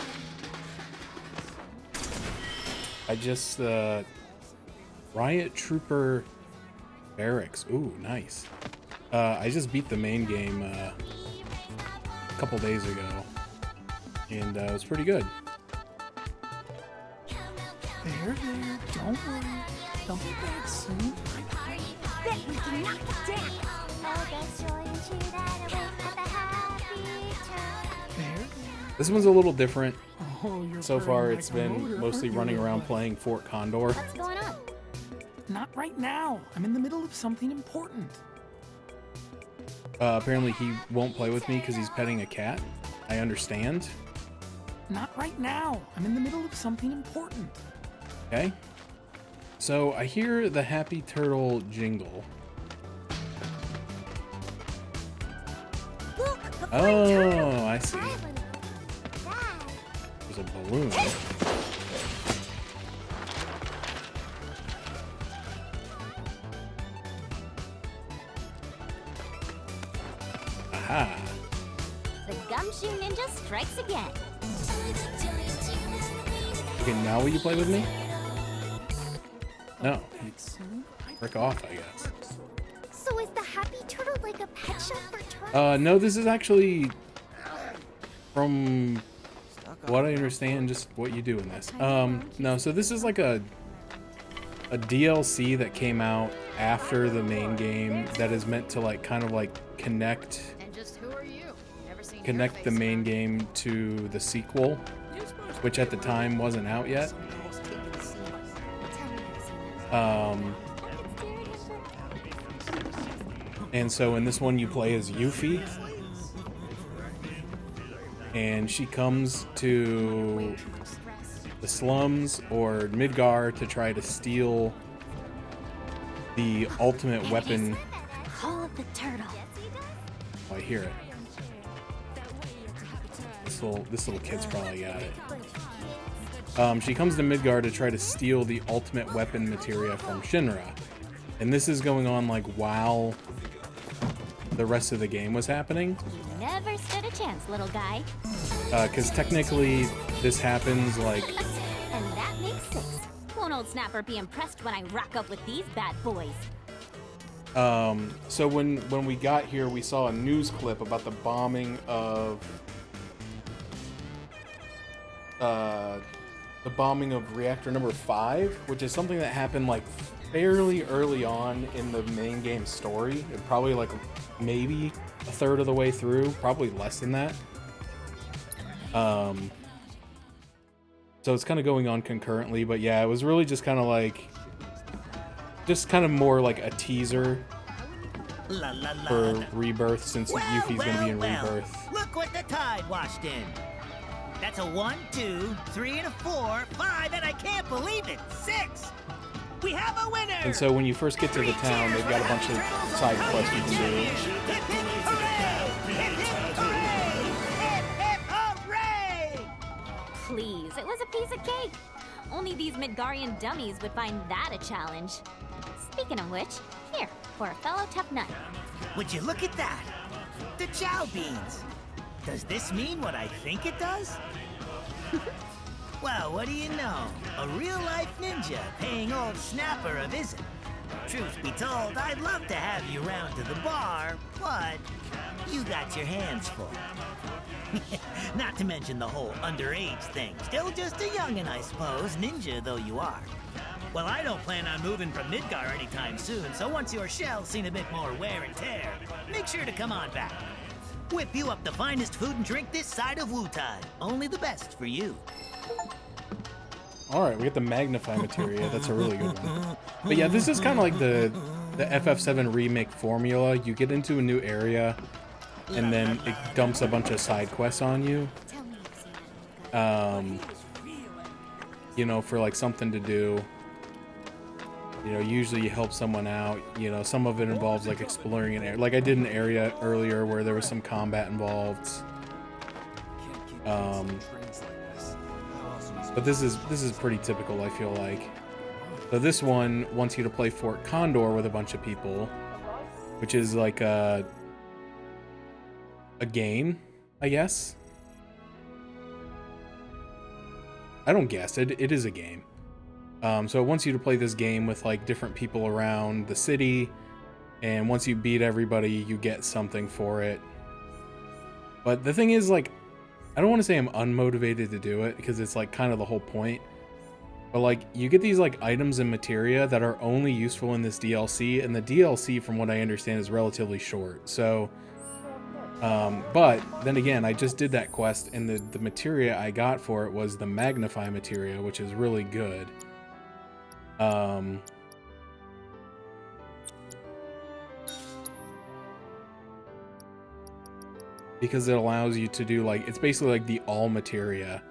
I just Riot Trooper Barracks. Ooh, nice. I just beat the main game a couple days ago, and it was pretty good. There, don't worry. They'll be back soon. Bet we can knock it down! This one's a little different. Oh, you're So far, purring it's like a been motor, mostly aren't you, running little around buddy? playing Fort Condor. What's going on? Not right now. I'm in the middle of something important. Apparently, he won't play with me because he's petting a cat. I understand. Not right now. I'm in the middle of something important. Okay. So I hear the Happy Turtle jingle. Oh, I see. There's a balloon. Aha. The Gumshoe Ninja strikes again. Okay, now will you play with me? No. Frick off, I guess. So is the Happy Turtle like a pet shop for turtles? No, this is actually, from what I understand, just what you do in this. No, so this is like a DLC that came out after the main game that is meant to like kind of like connect the main game to the sequel, which at the time wasn't out yet. And so in this one you play as Yuffie, and she comes to the slums or Midgar to try to steal the ultimate weapon. Call of the turtle. Oh, I hear it. This little kid's probably got it. She comes to Midgar to try to steal the ultimate weapon materia from Shinra. And this is going on like while the rest of the game was happening. Never stood a chance, little guy. Because technically this happens like... And that makes 6. Won't old Snapper be impressed when I rock up with these bad boys? So when we got here, we saw a news clip about the bombing of... the bombing of reactor number 5, which is something that happened like fairly early on in the main game story. It probably like maybe a third of the way through, probably less than that. So it's kind of going on concurrently, but yeah, it was really just kind of like, just kind of more like a teaser for Rebirth, since Yuffie's gonna be in Rebirth. Look what the tide washed in. That's a 1, 2, 3, and a 4, 5, and I can't believe it, 6. We have a winner. And so when you first get to the town, they've got a bunch of side quests you can do. Hip, hip, hooray! Hip, hip, hooray! Hip, hip, hooray! Please, it was a piece of cake. Only these Midgarian dummies would find that a challenge. Speaking of which, here, for a fellow tough nut. Would you look at that? The chow beans. Does this mean what I think it does? Well, what do you know? A real-life ninja paying old Snapper a visit. Truth be told, I'd love to have you round to the bar, but you got your hands full. Not to mention the whole underage thing. Still just a youngin', I suppose, ninja though you are. Well, I don't plan on moving from Midgar anytime soon, so once your shell's seen a bit more wear and tear, make sure to come on back. Whip you up the finest food and drink this side of Wutai. Only the best for you. All right, we get the Magnify materia. That's a really good one. But yeah, this is kind of like the FF7 remake formula. You get into a new area, and then it dumps a bunch of side quests on you. You know, for like something to do. You know, usually you help someone out. You know, some of it involves like exploring an area. Like I did an area earlier where there was some combat involved. But this is pretty typical, I feel like. So this one wants you to play Fort Condor with a bunch of people, which is like a game, I guess. I don't guess it is a game. So it wants you to play this game with like different people around the city, and once you beat everybody, you get something for it. But the thing is, like, I don't want to say I'm unmotivated to do it, because it's like kind of the whole point. But like, you get these like items and materia that are only useful in this DLC, and the DLC, from what I understand, is relatively short. So But then again, I just did that quest, and the materia I got for it was the Magnify materia, which is really good. Because it allows you to do like, it's basically like the all materia.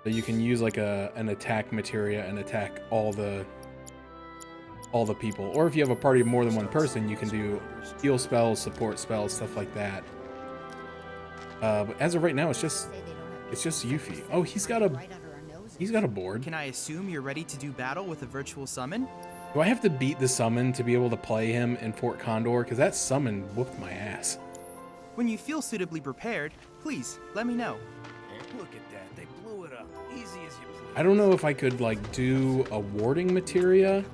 So you can use like an attack materia and attack all the people. Or if you have a party of more than one person, you can do heal spells, support spells, stuff like that. But as of right now, it's just Yuffie. Oh, he's got a board. Can I assume you're ready to do battle with a virtual summon? Do I have to beat the summon to be able to play him in Fort Condor? Because that summon whooped my ass. When you feel suitably prepared, please let me know. Look at that, they blew it up. Easy as you please. I don't know if I could like do a warding materia.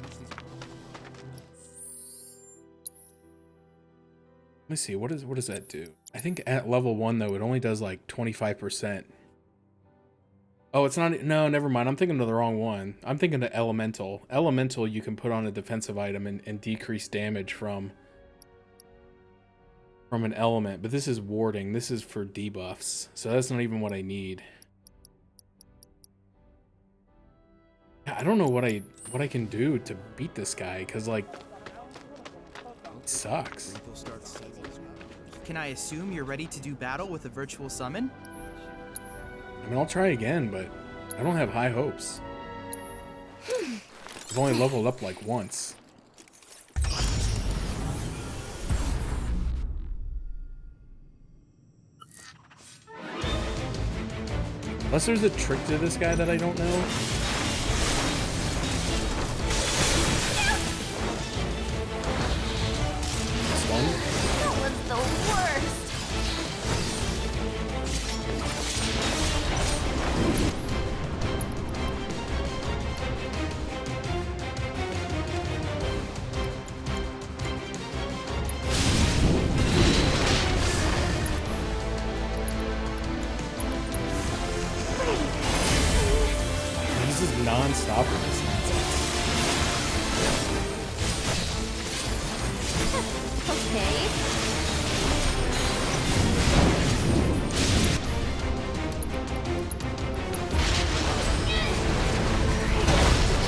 Let me see, what does that do? I think at level 1 though, it only does like 25%. Oh, it's not, no, never mind. I'm thinking of the wrong one. I'm thinking of Elemental. Elemental you can put on a defensive item and decrease damage from an element, but this is warding. This is for debuffs. So that's not even what I need. I don't know what I can do to beat this guy, because like he sucks. Can I assume you're ready to do battle with a virtual summon? I mean, I'll try again, but I don't have high hopes. I've only leveled up like once. Unless there's a trick to this guy that I don't know. That was the worst. This is non-stop with this nonsense. Okay.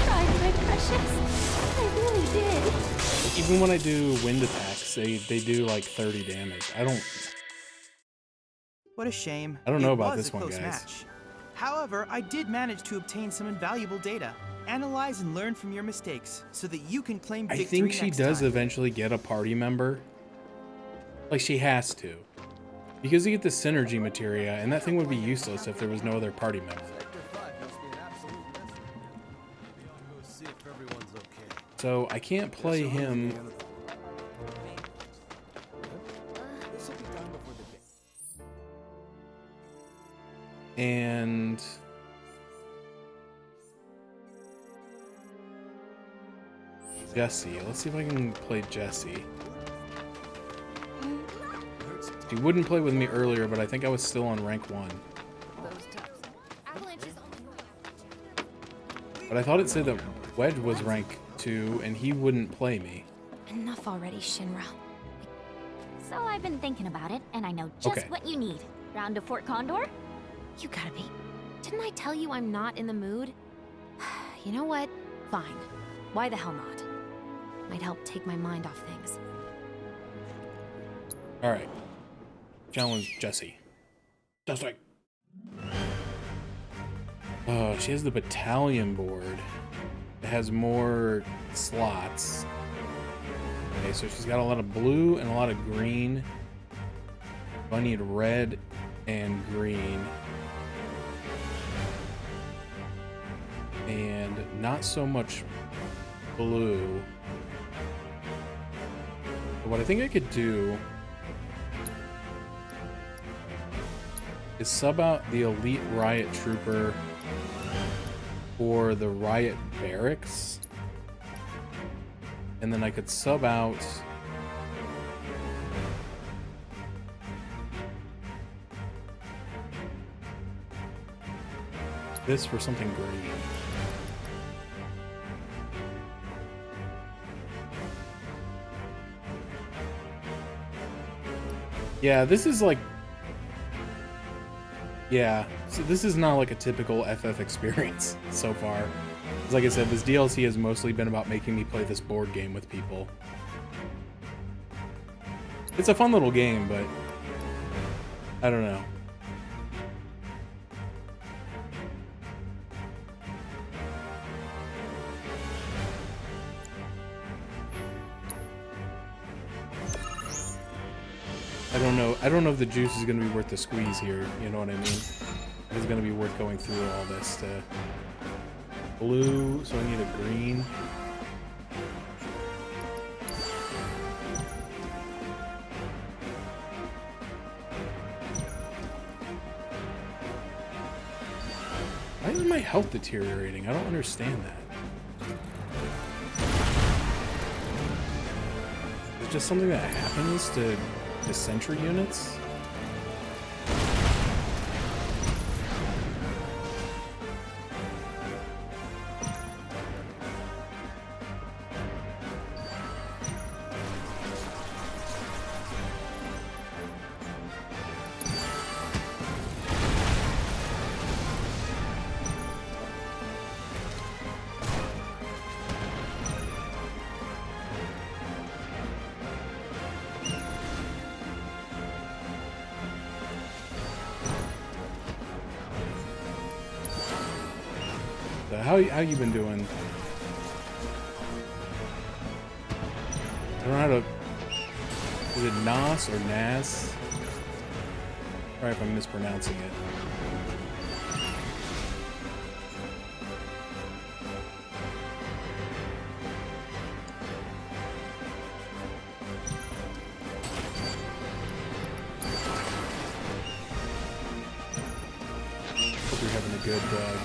Tried, my precious. I really did. Even when I do wind attacks, they do like 30 damage. What a shame. I don't know It about was this a one, close guys. match. However, I did manage to obtain some invaluable data. Analyze and learn from your mistakes so that you can claim I victory think she next does time. eventually get a party member. Like she has to. Because you get the synergy materia, and that thing would be useless if there was no other party member. So I can't play him. And Jesse. Let's see if I can play Jesse. She wouldn't play with me earlier, but I think I was still on rank 1. But I thought it said that Wedge was rank 2 and he wouldn't play me. Enough already, Shinra. So I've been thinking about it, and I know just what you need. Round to Fort Condor? You gotta be. Didn't I tell you I'm not in the mood? You know what? Fine. Why the hell not? Might help take my mind off things. Alright. Challenge Jesse. Jesse! Oh, she has the battalion board. It has more slots. Okay, so she's got a lot of blue and a lot of green. I need red and green. And not so much blue. But what I think I could do is sub out the Elite Riot Trooper for the Riot Barracks. And then I could sub out this for something green. Yeah, this is like... Yeah, so this is not like a typical FF experience so far. Like I said, this DLC has mostly been about making me play this board game with people. It's a fun little game, but I don't know. I don't know if the juice is going to be worth the squeeze here, you know what I mean? It's going to be worth going through all this to... Blue, so I need a green. Why is my health deteriorating? I don't understand that. Is it just something that happens to the sentry units? How you been doing? I don't know how to... Is it Nas or Nas? Sorry if I'm mispronouncing it.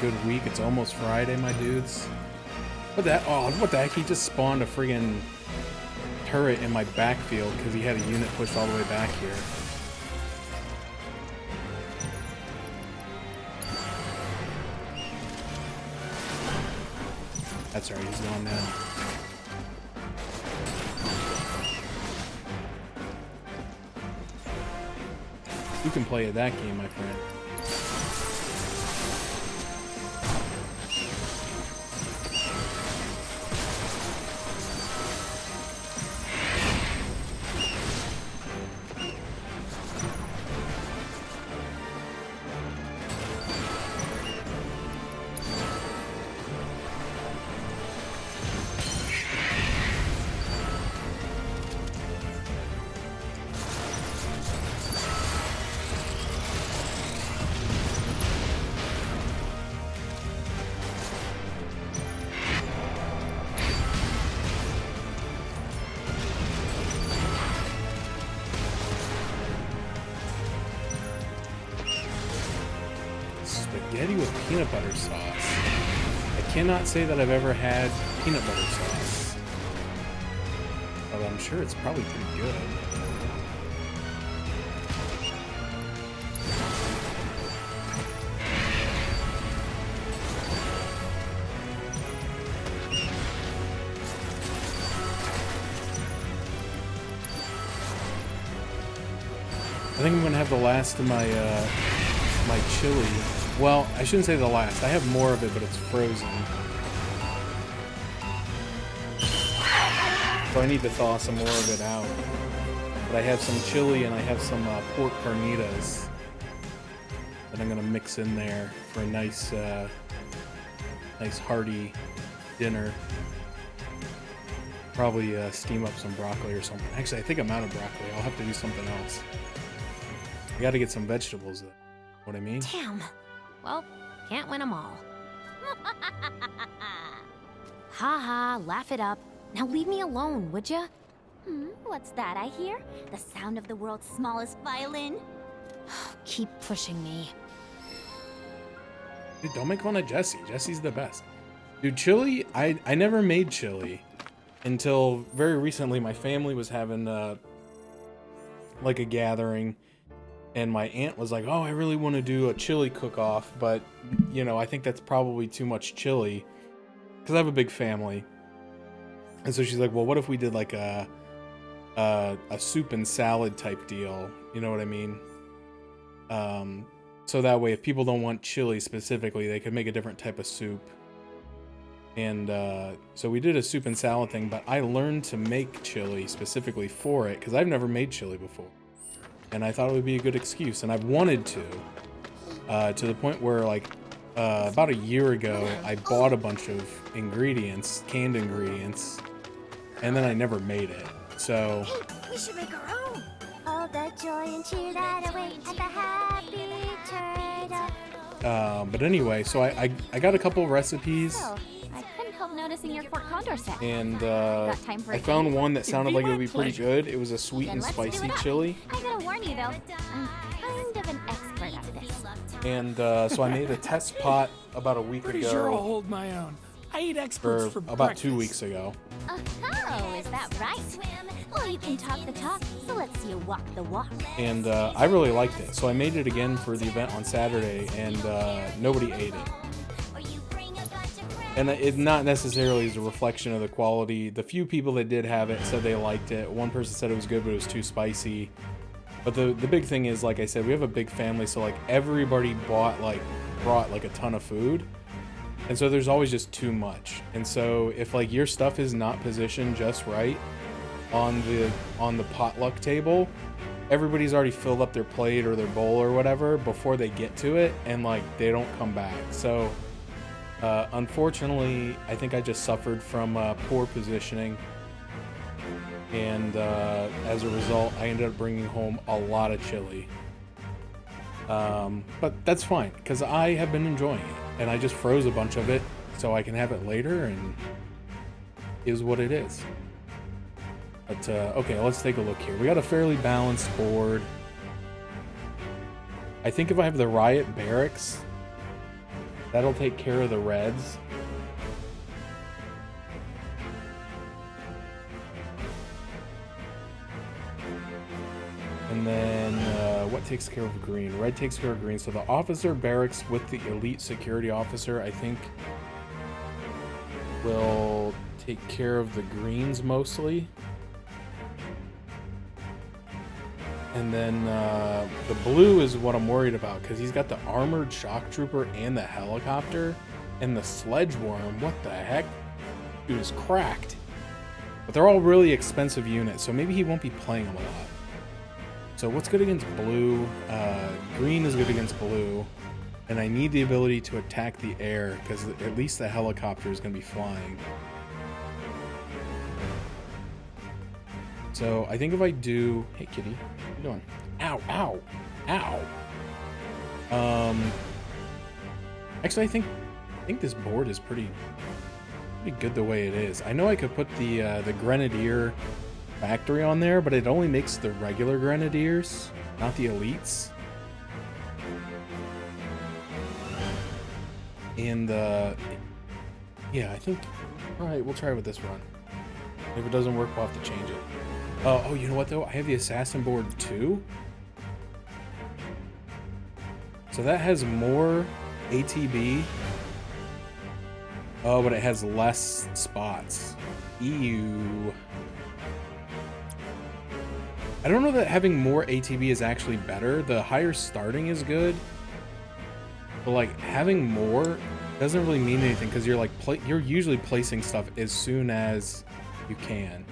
Good week. It's almost Friday, my dudes. What the heck? He just spawned a friggin' turret in my backfield because he had a unit pushed all the way back here. That's right, he's gone now. You can play at that game, my friend. Spaghetti with peanut butter sauce. I cannot say that I've ever had peanut butter sauce, but I'm sure it's probably pretty good. I think I'm gonna have the last of my my chili. Well, I shouldn't say the last. I have more of it, but it's frozen. So I need to thaw some more of it out. But I have some chili and I have some pork carnitas that I'm gonna mix in there for a nice, nice hearty dinner. Probably steam up some broccoli or something. Actually, I think I'm out of broccoli. I'll have to do something else. I gotta get some vegetables though. What I mean? Damn. Well, can't win them all. Ha, laugh it up. Now leave me alone, would ya? What's that I hear? The sound of the world's smallest violin? Keep pushing me. Dude, don't make fun of Jesse. Jesse's the best. Dude, chili, I never made chili until very recently. My family was having like a gathering. And my aunt was like, oh, I really want to do a chili cook-off, but, you know, I think that's probably too much chili. Because I have a big family. And so she's like, well, what if we did like a a soup and salad type deal. You know what I mean? So that way, if people don't want chili specifically, they could make a different type of soup. And so we did a soup and salad thing, but I learned to make chili specifically for it because I've never made chili before. And I thought it would be a good excuse, and I've wanted to the point where, like, about a year ago, I bought a bunch of ingredients, canned ingredients, and then I never made it. So We should make our own. All the joy and cheer that await at the Happy Turtle. but anyway, so I got a couple recipes. So, I couldn't help noticing your Fort Condor set. And Got time for I a found game? one that sounded like it would be pretty Pleasure. good. It was a sweet Then and let's do spicy it up. chili. I gotta warn you though, I'm kind of an expert at this. And so I made a test pot about a week Pretty sure I'll ago. hold my own. I eat experts Or for about breakfast. 2 weeks ago. Oh, is that right? Well, you can talk the talk, so let's see you walk the walk. And I really liked it. So I made it again for the event on Saturday, and nobody ate it. And it not necessarily is a reflection of the quality. The few people that did have it said they liked it. One person said it was good, but it was too spicy. But the big thing is, like I said, we have a big family, so like everybody brought like a ton of food. And so there's always just too much. And so if like your stuff is not positioned just right on the potluck table, everybody's already filled up their plate or their bowl or whatever before they get to it, and like they don't come back. So unfortunately, I think I just suffered from poor positioning, and as a result, I ended up bringing home a lot of chili. But that's fine, because I have been enjoying it, and I just froze a bunch of it so I can have it later, and is what it is. But okay, let's take a look here. We got a fairly balanced board. I think if I have the Riot Barracks, that'll take care of the reds. And then what takes care of green? Red takes care of green. So the officer barracks with the elite security officer, I think, will take care of the greens mostly. And then the blue is what I'm worried about, because he's got the armored shock trooper and the helicopter and the sledge worm. What the heck? Dude is cracked. But they're all really expensive units, so maybe he won't be playing them a lot. So what's good against blue? Green is good against blue. And I need the ability to attack the air, because at least the helicopter is going to be flying. So I think if I do... Hey, kitty. What are you doing? Ow, ow, ow. Actually, I think this board is pretty good the way it is. I know I could put the Grenadier factory on there, but it only makes the regular Grenadiers, not the elites. And yeah, I think... Alright, we'll try with this run. If it doesn't work, we'll have to change it. Oh, you know what though? I have the assassin board too. So that has more ATB. Oh, but it has less spots. Ew. I don't know that having more ATB is actually better. The higher starting is good. But like having more doesn't really mean anything, because you're like you're usually placing stuff as soon as you can.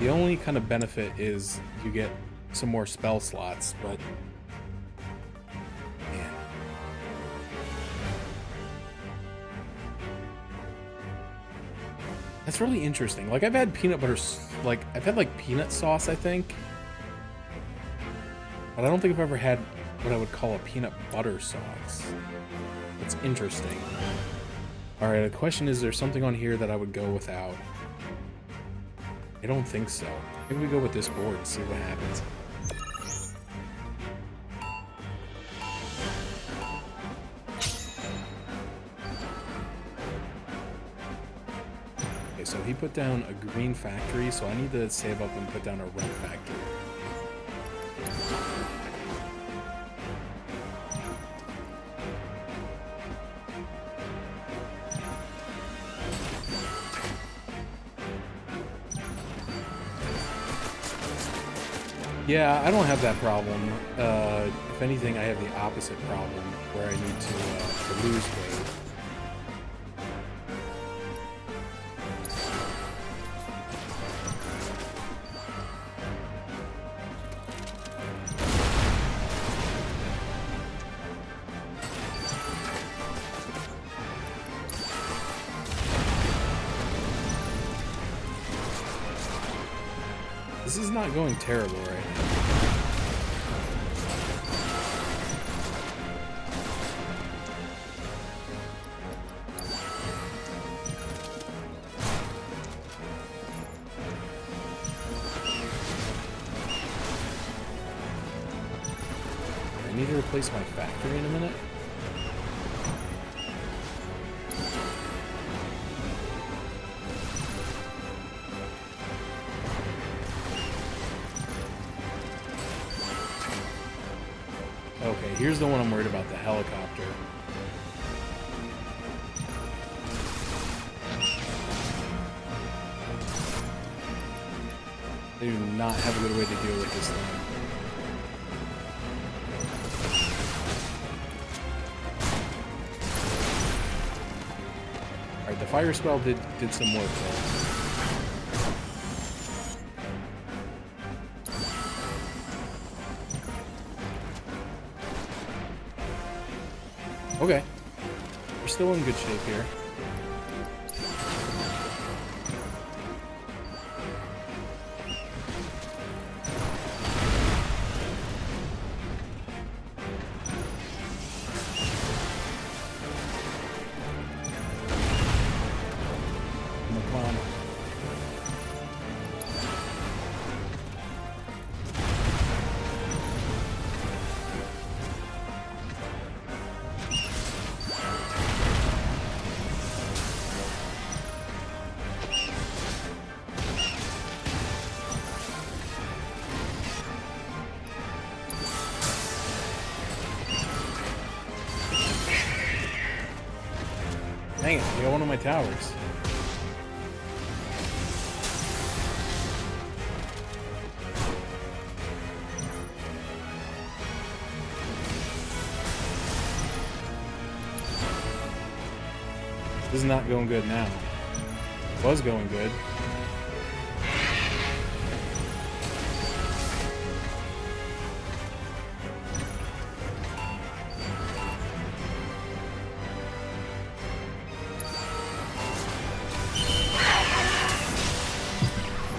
The only kind of benefit is you get some more spell slots, but man. That's really interesting. Like I've had peanut butter, like I've had like peanut sauce, I think. But I don't think I've ever had what I would call a peanut butter sauce. It's interesting. All right, the question is, there something on here that I would go without? I don't think so. Maybe we go with this board and see what happens. Okay, so he put down a green factory, so I need to save up and put down a red factory. Yeah, I don't have that problem. If anything, I have the opposite problem where I need to lose weight. This is not going terrible right now. I need to replace my factory in a minute. Okay, here's the one I'm worried about, the helicopter. They do not have a good way to deal with this thing. Alright, the fire spell did some work though. Okay. We're still in good shape here. Come on. Dang it, I got one of my towers. This is not going good now. It was going good.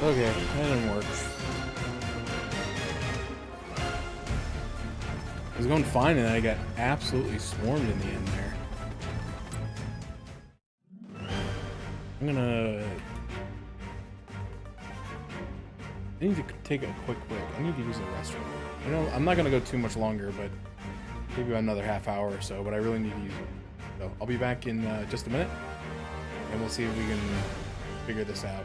Okay, that didn't work. It was going fine and then I got absolutely swarmed in the end there. I'm gonna... I need to take a quick break. I need to use the restroom. I know I'm not gonna go too much longer, but maybe about another half hour or so, but I really need to use it. So I'll be back in just a minute and we'll see if we can figure this out.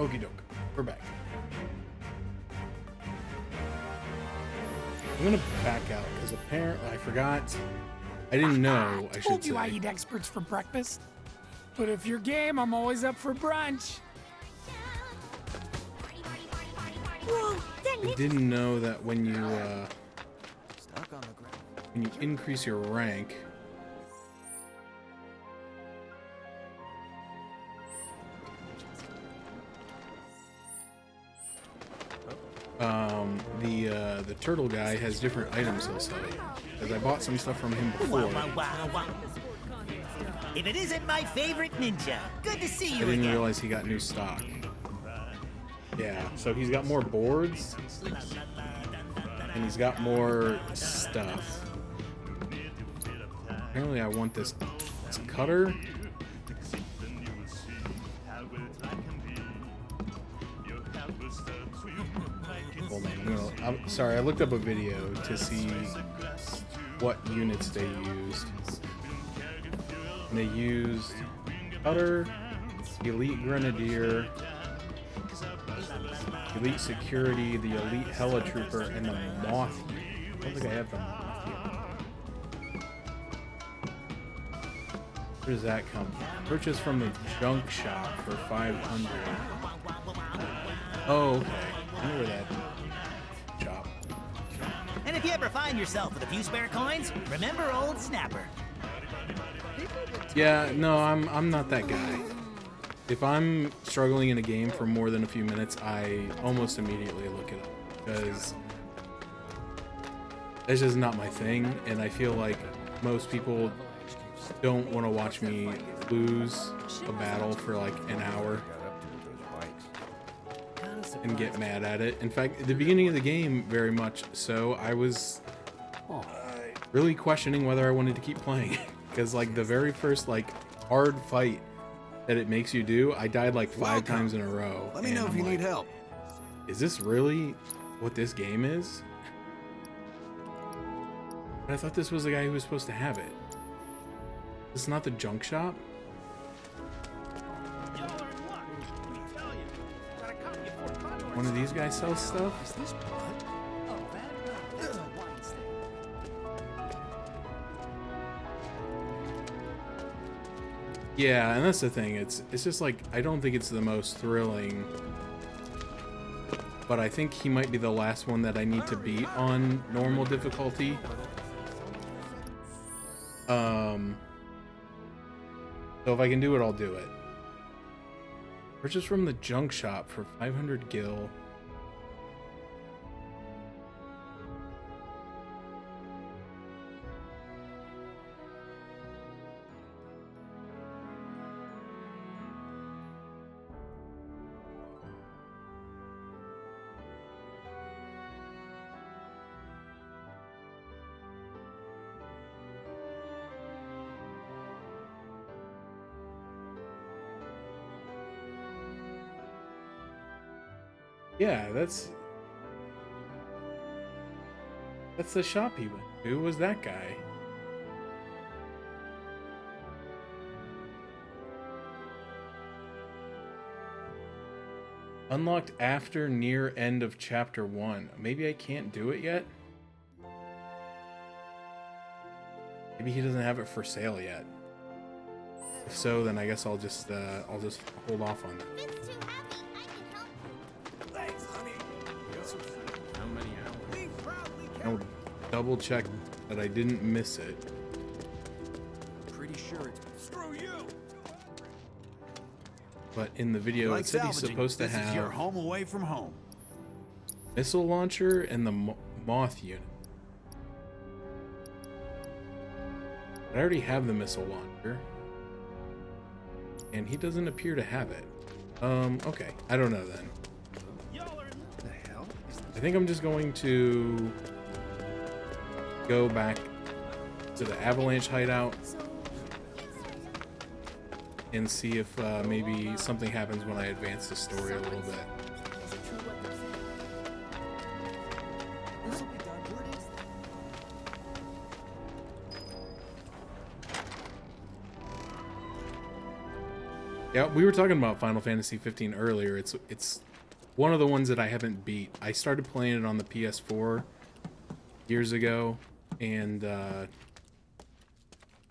Okie doke. We're back. I'm gonna back out because apparently I forgot. I didn't know. I Told should you I say. eat experts for breakfast. But if you're game, I'm always up for brunch. Whoa, I didn't know that when you increase your rank, the turtle guy has different items he'll sell you. Because I bought some stuff from him before. If it isn't my favorite ninja, good to see I you didn't again. realize he got new stock. Yeah, so he's got more boards, and he's got more stuff. Apparently I want this cutter. Hold on, I'm sorry, I looked up a video to see what units they used. And they used cutter, elite grenadier, elite security, the elite helitrooper, and the moth unit. I don't think I have the moth unit. Where does that come from? Purchase from the junk shop for 500. Oh, okay. I know where that shop. And if you ever find yourself with a few spare coins, remember old Snapper. Yeah, no, I'm not that guy. If I'm struggling in a game for more than a few minutes, I almost immediately look it up because that's just not my thing, and I feel like most people don't want to watch me lose a battle for like an hour and get mad at it. In fact, at the beginning of the game, very much so, I was really questioning whether I wanted to keep playing because like the very first like hard fight that it makes you do, I died like 5 times in a row. Let me know if you need help. Is this really what this game is? But I thought this was the guy who was supposed to have it. This is not the junk shop? One of these guys sells stuff? Is this blood? Oh, that's a wine stain. Yeah, and that's the thing. It's just like I don't think it's the most thrilling, but I think he might be the last one that I need to beat on normal difficulty. So if I can do it, I'll do it. Purchase from the junk shop for 500 gil. Yeah, that's the shop he went to. Who was that guy? Unlocked after near end of chapter 1. Maybe I can't do it yet? Maybe he doesn't have it for sale yet. If so, then I guess I'll just hold off on that. I'll double check that I didn't miss it. Pretty sure it's screw you. But in the video, Like it said he's salvaging, supposed to this is your have home away from home. missile launcher and the moth unit. I already have the missile launcher, and he doesn't appear to have it. Okay, I don't know then. I think I'm just going to go back to the Avalanche hideout and see if maybe something happens when I advance the story a little bit. Yeah, we were talking about Final Fantasy 15 earlier. It's one of the ones that I haven't beat. I started playing it on the PS4 years ago, and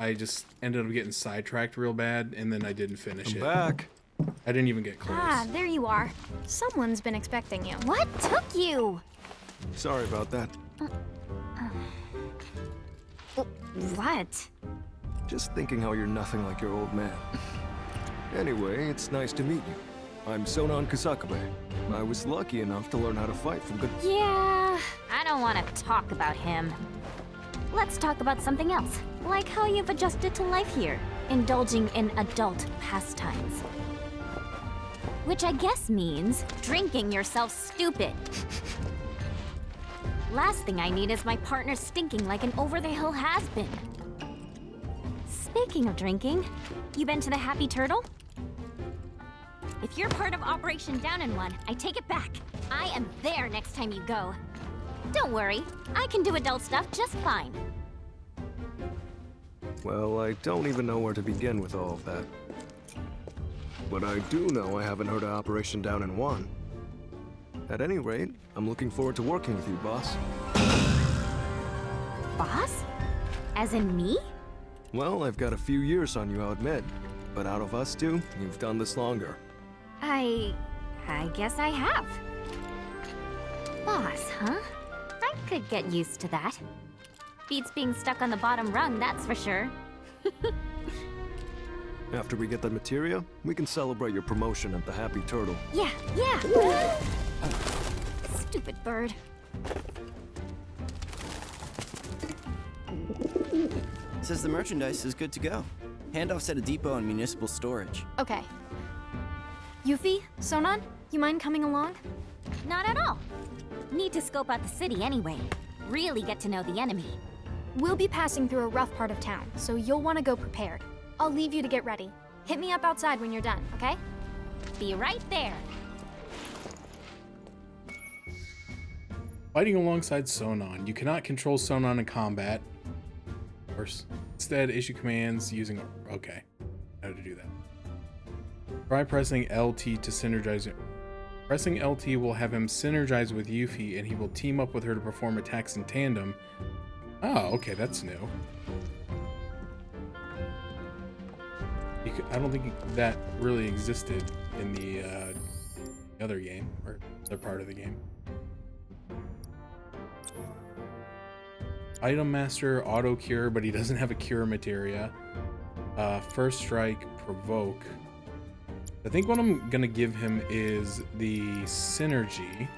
I just ended up getting sidetracked real bad, and then I didn't finish it. Back. I didn't even get close. Ah, there you are. Someone's been expecting you. What took you? Sorry about that. What? Just thinking how you're nothing like your old man. Anyway, it's nice to meet you. I'm Sonan Kusakabe. I was lucky enough to learn how to fight from good... Yeah, I don't want to talk about him. Let's talk about something else, like how you've adjusted to life here, indulging in adult pastimes. Which I guess means drinking yourself stupid. Last thing I need is my partner stinking like an over-the-hill has-been. Speaking of drinking, you been to the Happy Turtle? If you're part of Operation Down in One, I take it back. I am there next time you go. Don't worry, I can do adult stuff just fine. Well, I don't even know where to begin with all of that. But I do know I haven't heard of Operation Down in One. At any rate, I'm looking forward to working with you, boss. Boss? As in me? Well, I've got a few years on you, I'll admit. But out of us two, you've done this longer. I guess I have. Boss, huh? I could get used to that. Beats being stuck on the bottom rung, that's for sure. After we get that materia, we can celebrate your promotion at the Happy Turtle. Yeah. Stupid bird. Says the merchandise is good to go. Handoffs at a depot and municipal storage. Okay. Yuffie, Sonan, you mind coming along? Not at all. Need to scope out the city anyway. Really get to know the enemy. We'll be passing through a rough part of town, so you'll want to go prepared. I'll leave you to get ready. Hit me up outside when you're done, okay? Be right there. Fighting alongside Sonan. You cannot control Sonan in combat. Of course. Instead, issue commands using... Okay. How to do that. Try pressing LT to synergize it. Pressing LT will have him synergize with Yuffie, and he will team up with her to perform attacks in tandem. Oh, okay, that's new. I don't think that really existed in the other game, or other part of the game. Item Master, Auto Cure, but he doesn't have a Cure materia. First Strike, Provoke. I think what I'm gonna give him is the Synergy.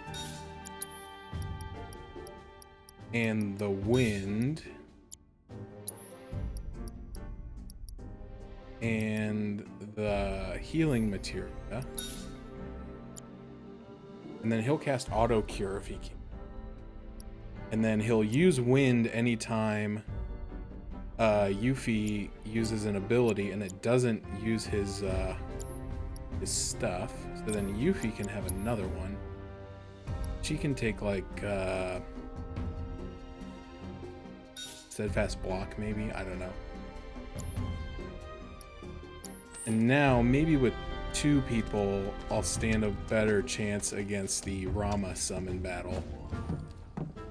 And the Wind. And the Healing materia. And then he'll cast Auto Cure if he can. And then he'll use Wind anytime Yuffie uses an ability and it doesn't use his stuff. So then Yuffie can have another one. She can take like Steadfast Block maybe? I don't know. And now maybe with two people I'll stand a better chance against the Rama summon battle.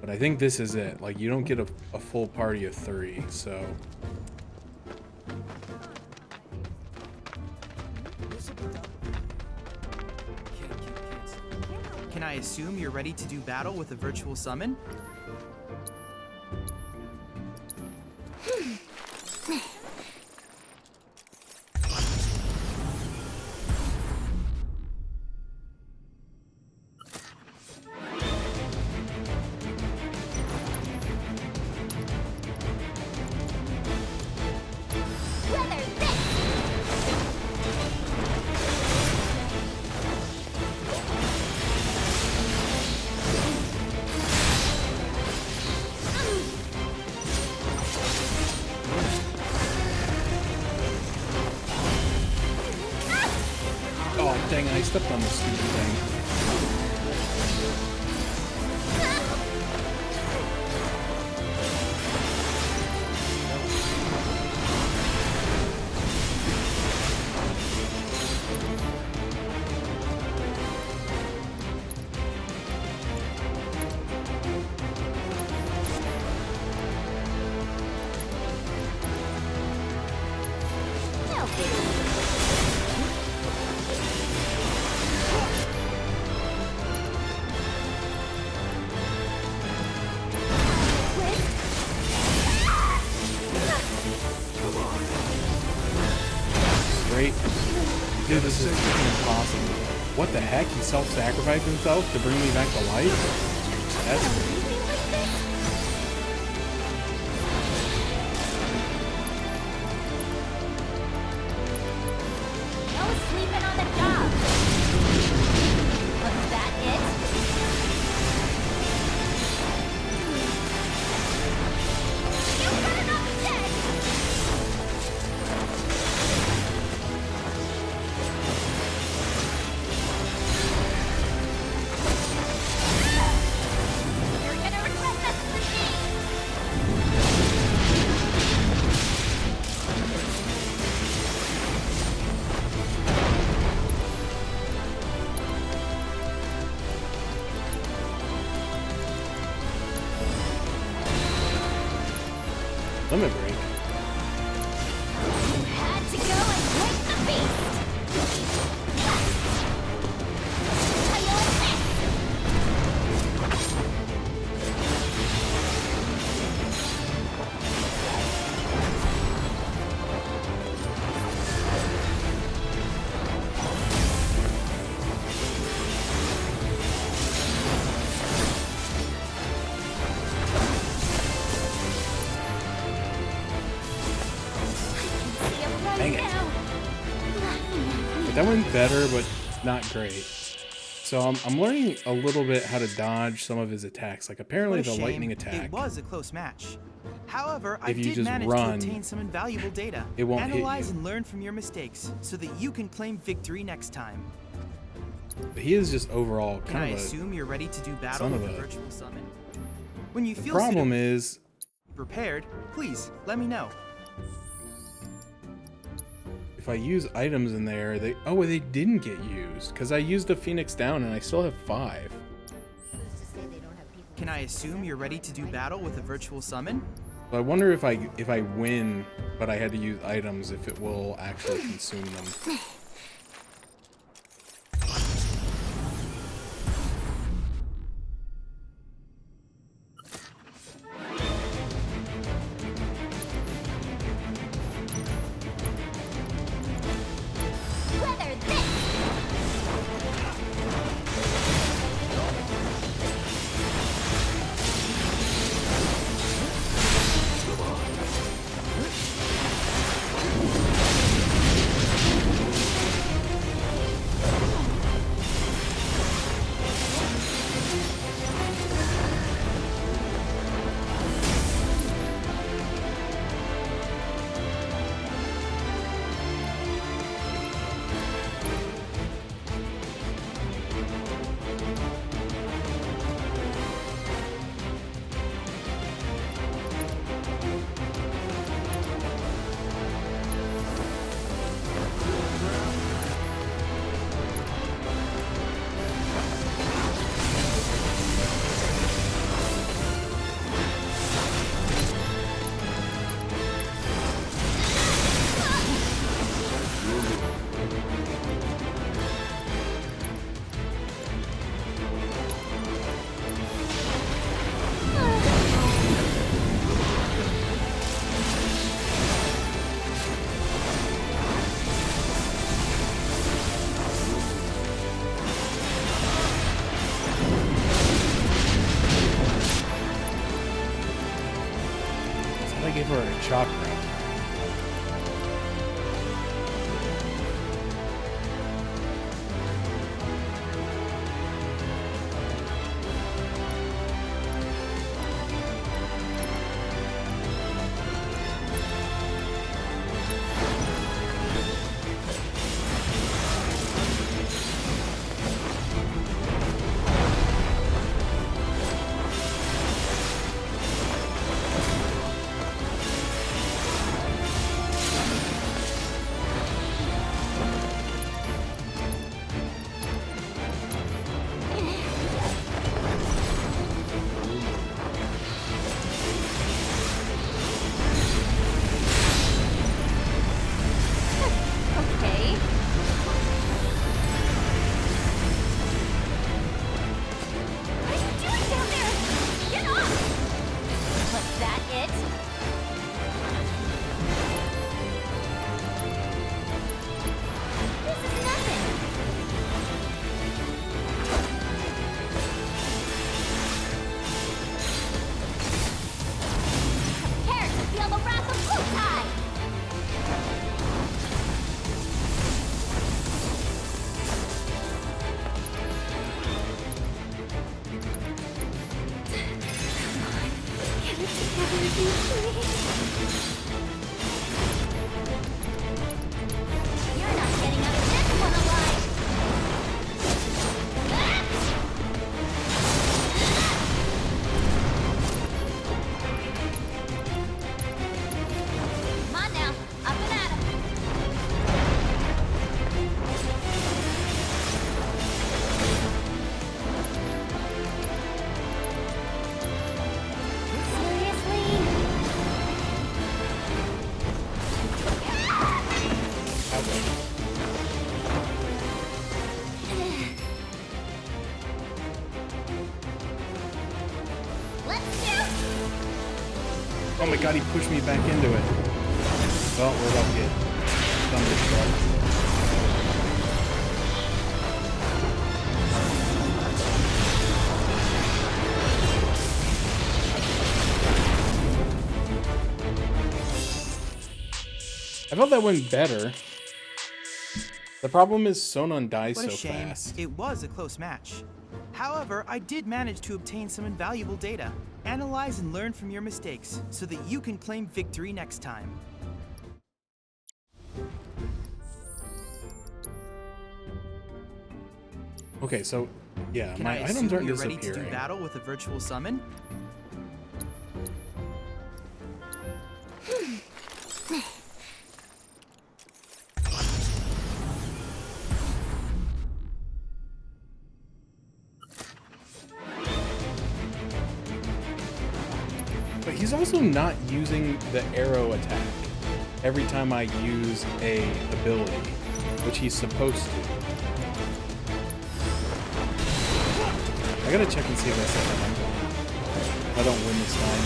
But I think this is it. Like, you don't get a full party of 3, so... Can I assume you're ready to do battle with a virtual summon? Dang, I stepped on this stupid thing. This is freaking impossible. What the heck? He self-sacrificed himself to bring me back to life? That's crazy. Limit break. You had to go and wake the beast. Dang it. But that went better, but not great. So I'm learning a little bit how to dodge some of his attacks. Like apparently What a the shame. lightning attack. It was a close match. However, I If you did just manage run, to obtain some invaluable data. it won't hit Analyze you. and learn from your mistakes so that you can claim victory next time. But he is just overall Can I kind of assume you're ready to do battle son of with the a- virtual summon? When you The feel problem suitably is prepared, please let me know. if I use items in there, they didn't get used because I used a Phoenix down and I still have 5. Can I assume you're ready to do battle with a virtual summon? So I wonder if I win, but I had to use items, if it will actually consume them. Weather this. I gave her a chakra. You're not getting out of this one alive! Come on now, up and at 'em. Oh my god, he pushed me back into it. Well, we're about to get thunderstruck. I felt that went better. The problem is Sonon dies What a so shame. fast. It was a close match. However, I did manage to obtain some invaluable data. Analyze and learn from your mistakes so that you can claim victory next time. Okay, so yeah, Can my I items assume aren't you're ready to do disappearing. battle with a virtual summon? But he's also not using the arrow attack every time I use a ability, which he's supposed to. I gotta check and see if I set that up. If I don't win this time.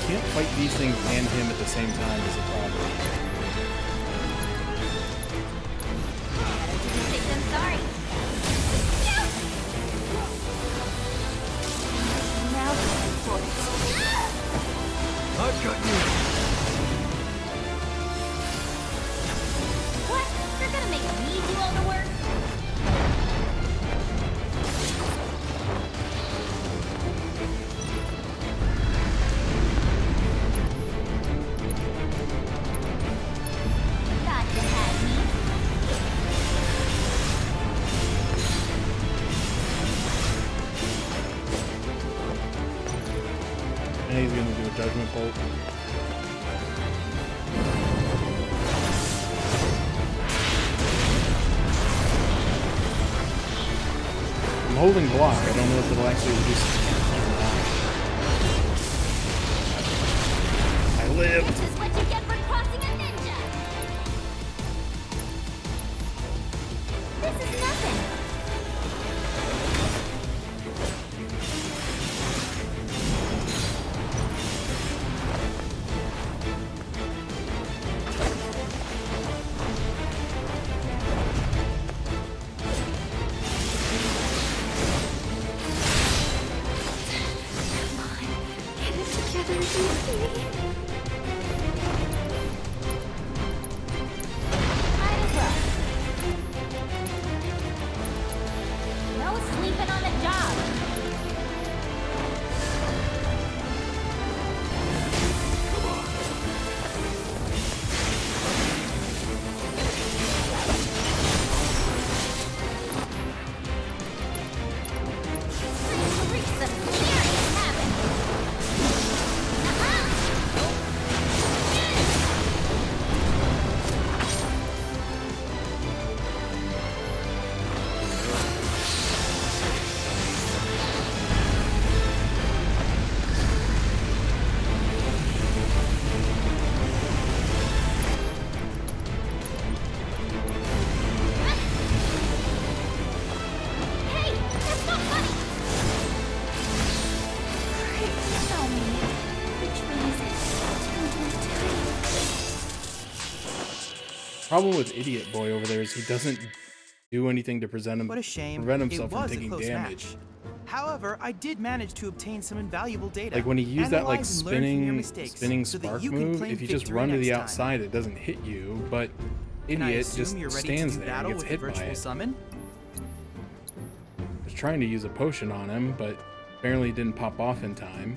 Can't fight these things and him at the same time is a problem. I'm sorry. Now for it. I've got you. What? You're gonna make me do all the work? And he's gonna do a judgment bolt. I'm holding block. I don't know if it'll actually reduce the chance. I live. This is what you get for crossing a ninja. This is nothing. Problem with Idiot Boy over there is he doesn't do anything to prevent What a shame. himself It from was a taking close damage. match. However, I did manage to obtain some invaluable data. Like when he used that like Analyze and learn from your spinning mistakes so that spark you can move, claim if you just victory run to the next time. outside, it doesn't hit you. But Can I Idiot assume just you're ready stands to do there and battle gets with hit the by virtual it. summon? I was trying to use a potion on him, but apparently it didn't pop off in time.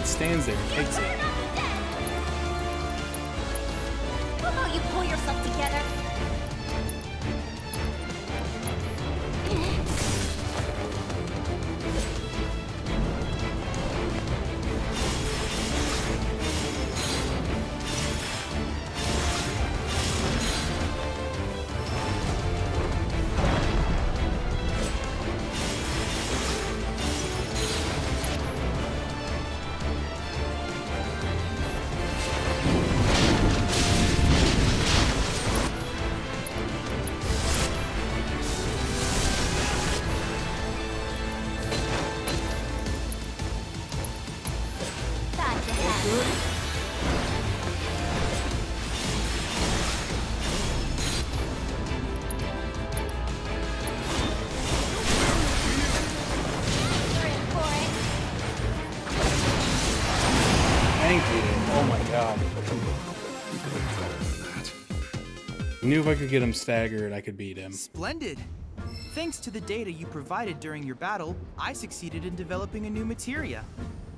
Stands there, takes it. How about you pull yourself together? Thank you. Oh my god. I knew if I could get him staggered, I could beat him. Splendid. Thanks to the data you provided during your battle, I succeeded in developing a new materia.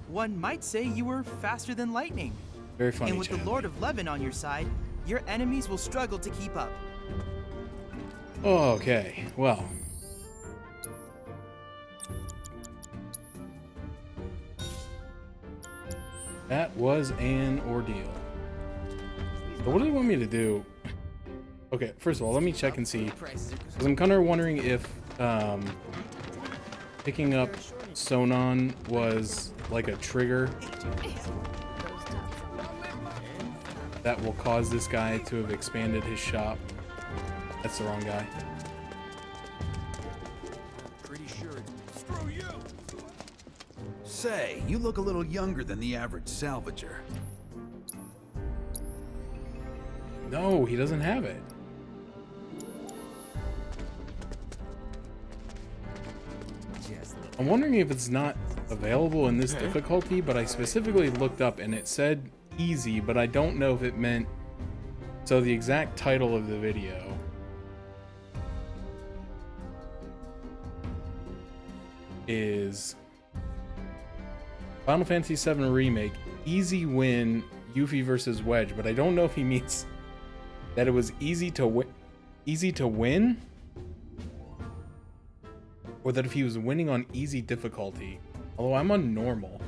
One might say you were faster than lightning. Very funny, And with the Lord of Levin on your side, your enemies will struggle to keep up. Okay, well. That was an ordeal. So what do they want me to do? Okay, first of all, let me check and see. Because I'm kind of wondering if picking up Sonon was like a trigger that will cause this guy to have expanded his shop. That's the wrong guy. Pretty sure it's... Screw you! Say, you look a little younger than the average salvager. No, he doesn't have it. I'm wondering if it's not available in this difficulty, but I specifically looked up and it said easy, but I don't know if it meant... So the exact title of the video is Final Fantasy VII Remake, easy win, Yuffie versus Wedge, but I don't know if he means that it was easy to win, or that if he was winning on easy difficulty. Although I'm on normal.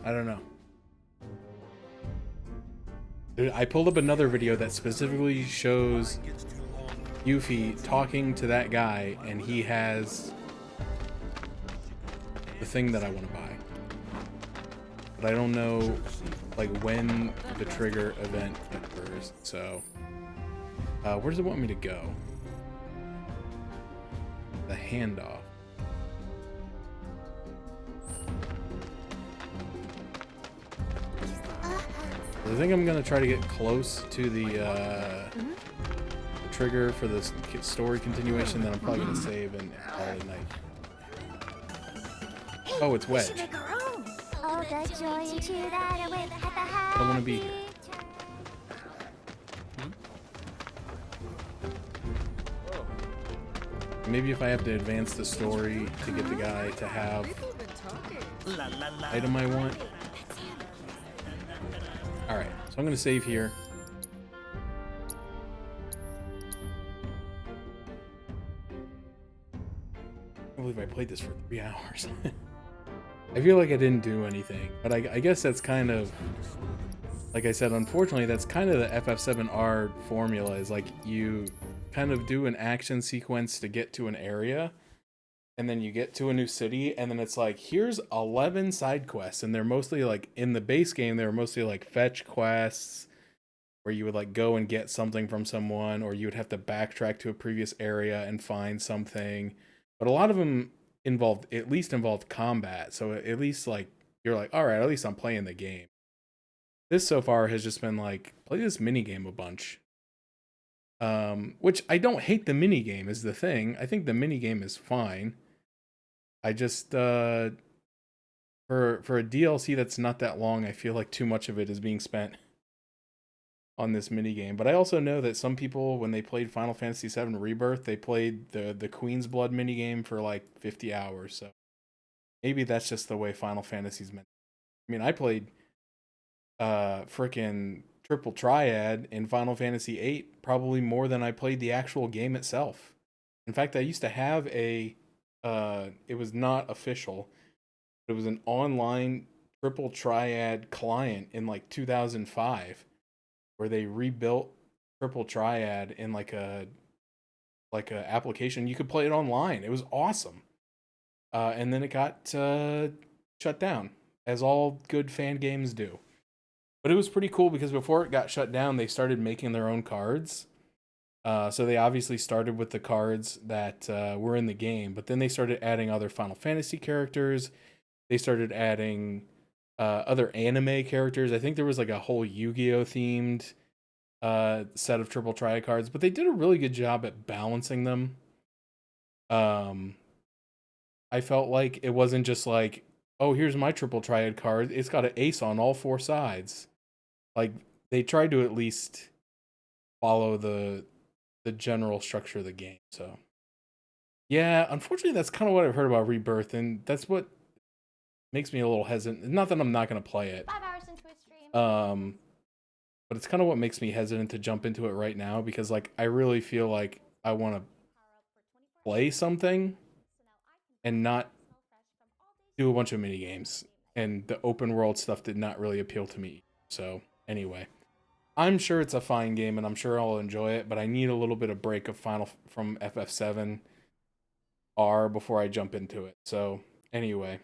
I don't know. Dude, I pulled up another video that specifically shows Yuffie talking to that guy, and he has the thing that I want to buy. But I don't know, like, when the trigger event occurs. So, where does it want me to go? The handoff. I think I'm gonna try to get close to the trigger for the story continuation. Then I'm probably gonna save and call it a night. Oh, it's Wedge. I don't want to be here. Maybe if I have to advance the story to get the guy to have the item I want. Alright, so I'm going to save here. I can't believe I played this for 3 hours. I feel like I didn't do anything, but I guess that's kind of, like I said, unfortunately, that's kind of the FF7R formula, is like you kind of do an action sequence to get to an area, and then you get to a new city, and then it's like, here's 11 side quests, and they're mostly like, in the base game, they were mostly like fetch quests, where you would like go and get something from someone, or you would have to backtrack to a previous area and find something. But a lot of them at least involved combat, so at least like, you're like, all right, at least I'm playing the game. This so far has just been like, play this minigame a bunch. Which I don't hate the minigame is the thing. I think the minigame is fine. I just, for a DLC that's not that long, I feel like too much of it is being spent on this minigame. But I also know that some people, when they played Final Fantasy VII Rebirth, they played the Queen's Blood minigame for like 50 hours. So maybe that's just the way Final Fantasy's meant. I mean, I played frickin' Triple Triad in Final Fantasy VIII probably more than I played the actual game itself. In fact, I used to have a it was not official, but it was an online Triple Triad client in like 2005, where they rebuilt Triple Triad in like a application. You could play it online. It was awesome. And then it got shut down, as all good fan games do. But it was pretty cool because before it got shut down, they started making their own cards. So they obviously started with the cards that were in the game, but then they started adding other Final Fantasy characters. They started adding other anime characters. I think there was like a whole Yu-Gi-Oh themed set of Triple Triad cards, but they did a really good job at balancing them. I felt like it wasn't just like, oh, here's my Triple Triad card. It's got an ace on all 4 sides. Like, they tried to at least follow the general structure of the game. So yeah, unfortunately, that's kind of what I've heard about Rebirth, and that's what makes me a little hesitant. Not that I'm not going to play it. 5 hours into a stream. But it's kind of what makes me hesitant to jump into it right now, because like I really feel like I want to play something and not do a bunch of mini games, and the open world stuff did not really appeal to me. So anyway, I'm sure it's a fine game and I'm sure I'll enjoy it, but I need a little bit of break of from FF7R before I jump into it. So anyway,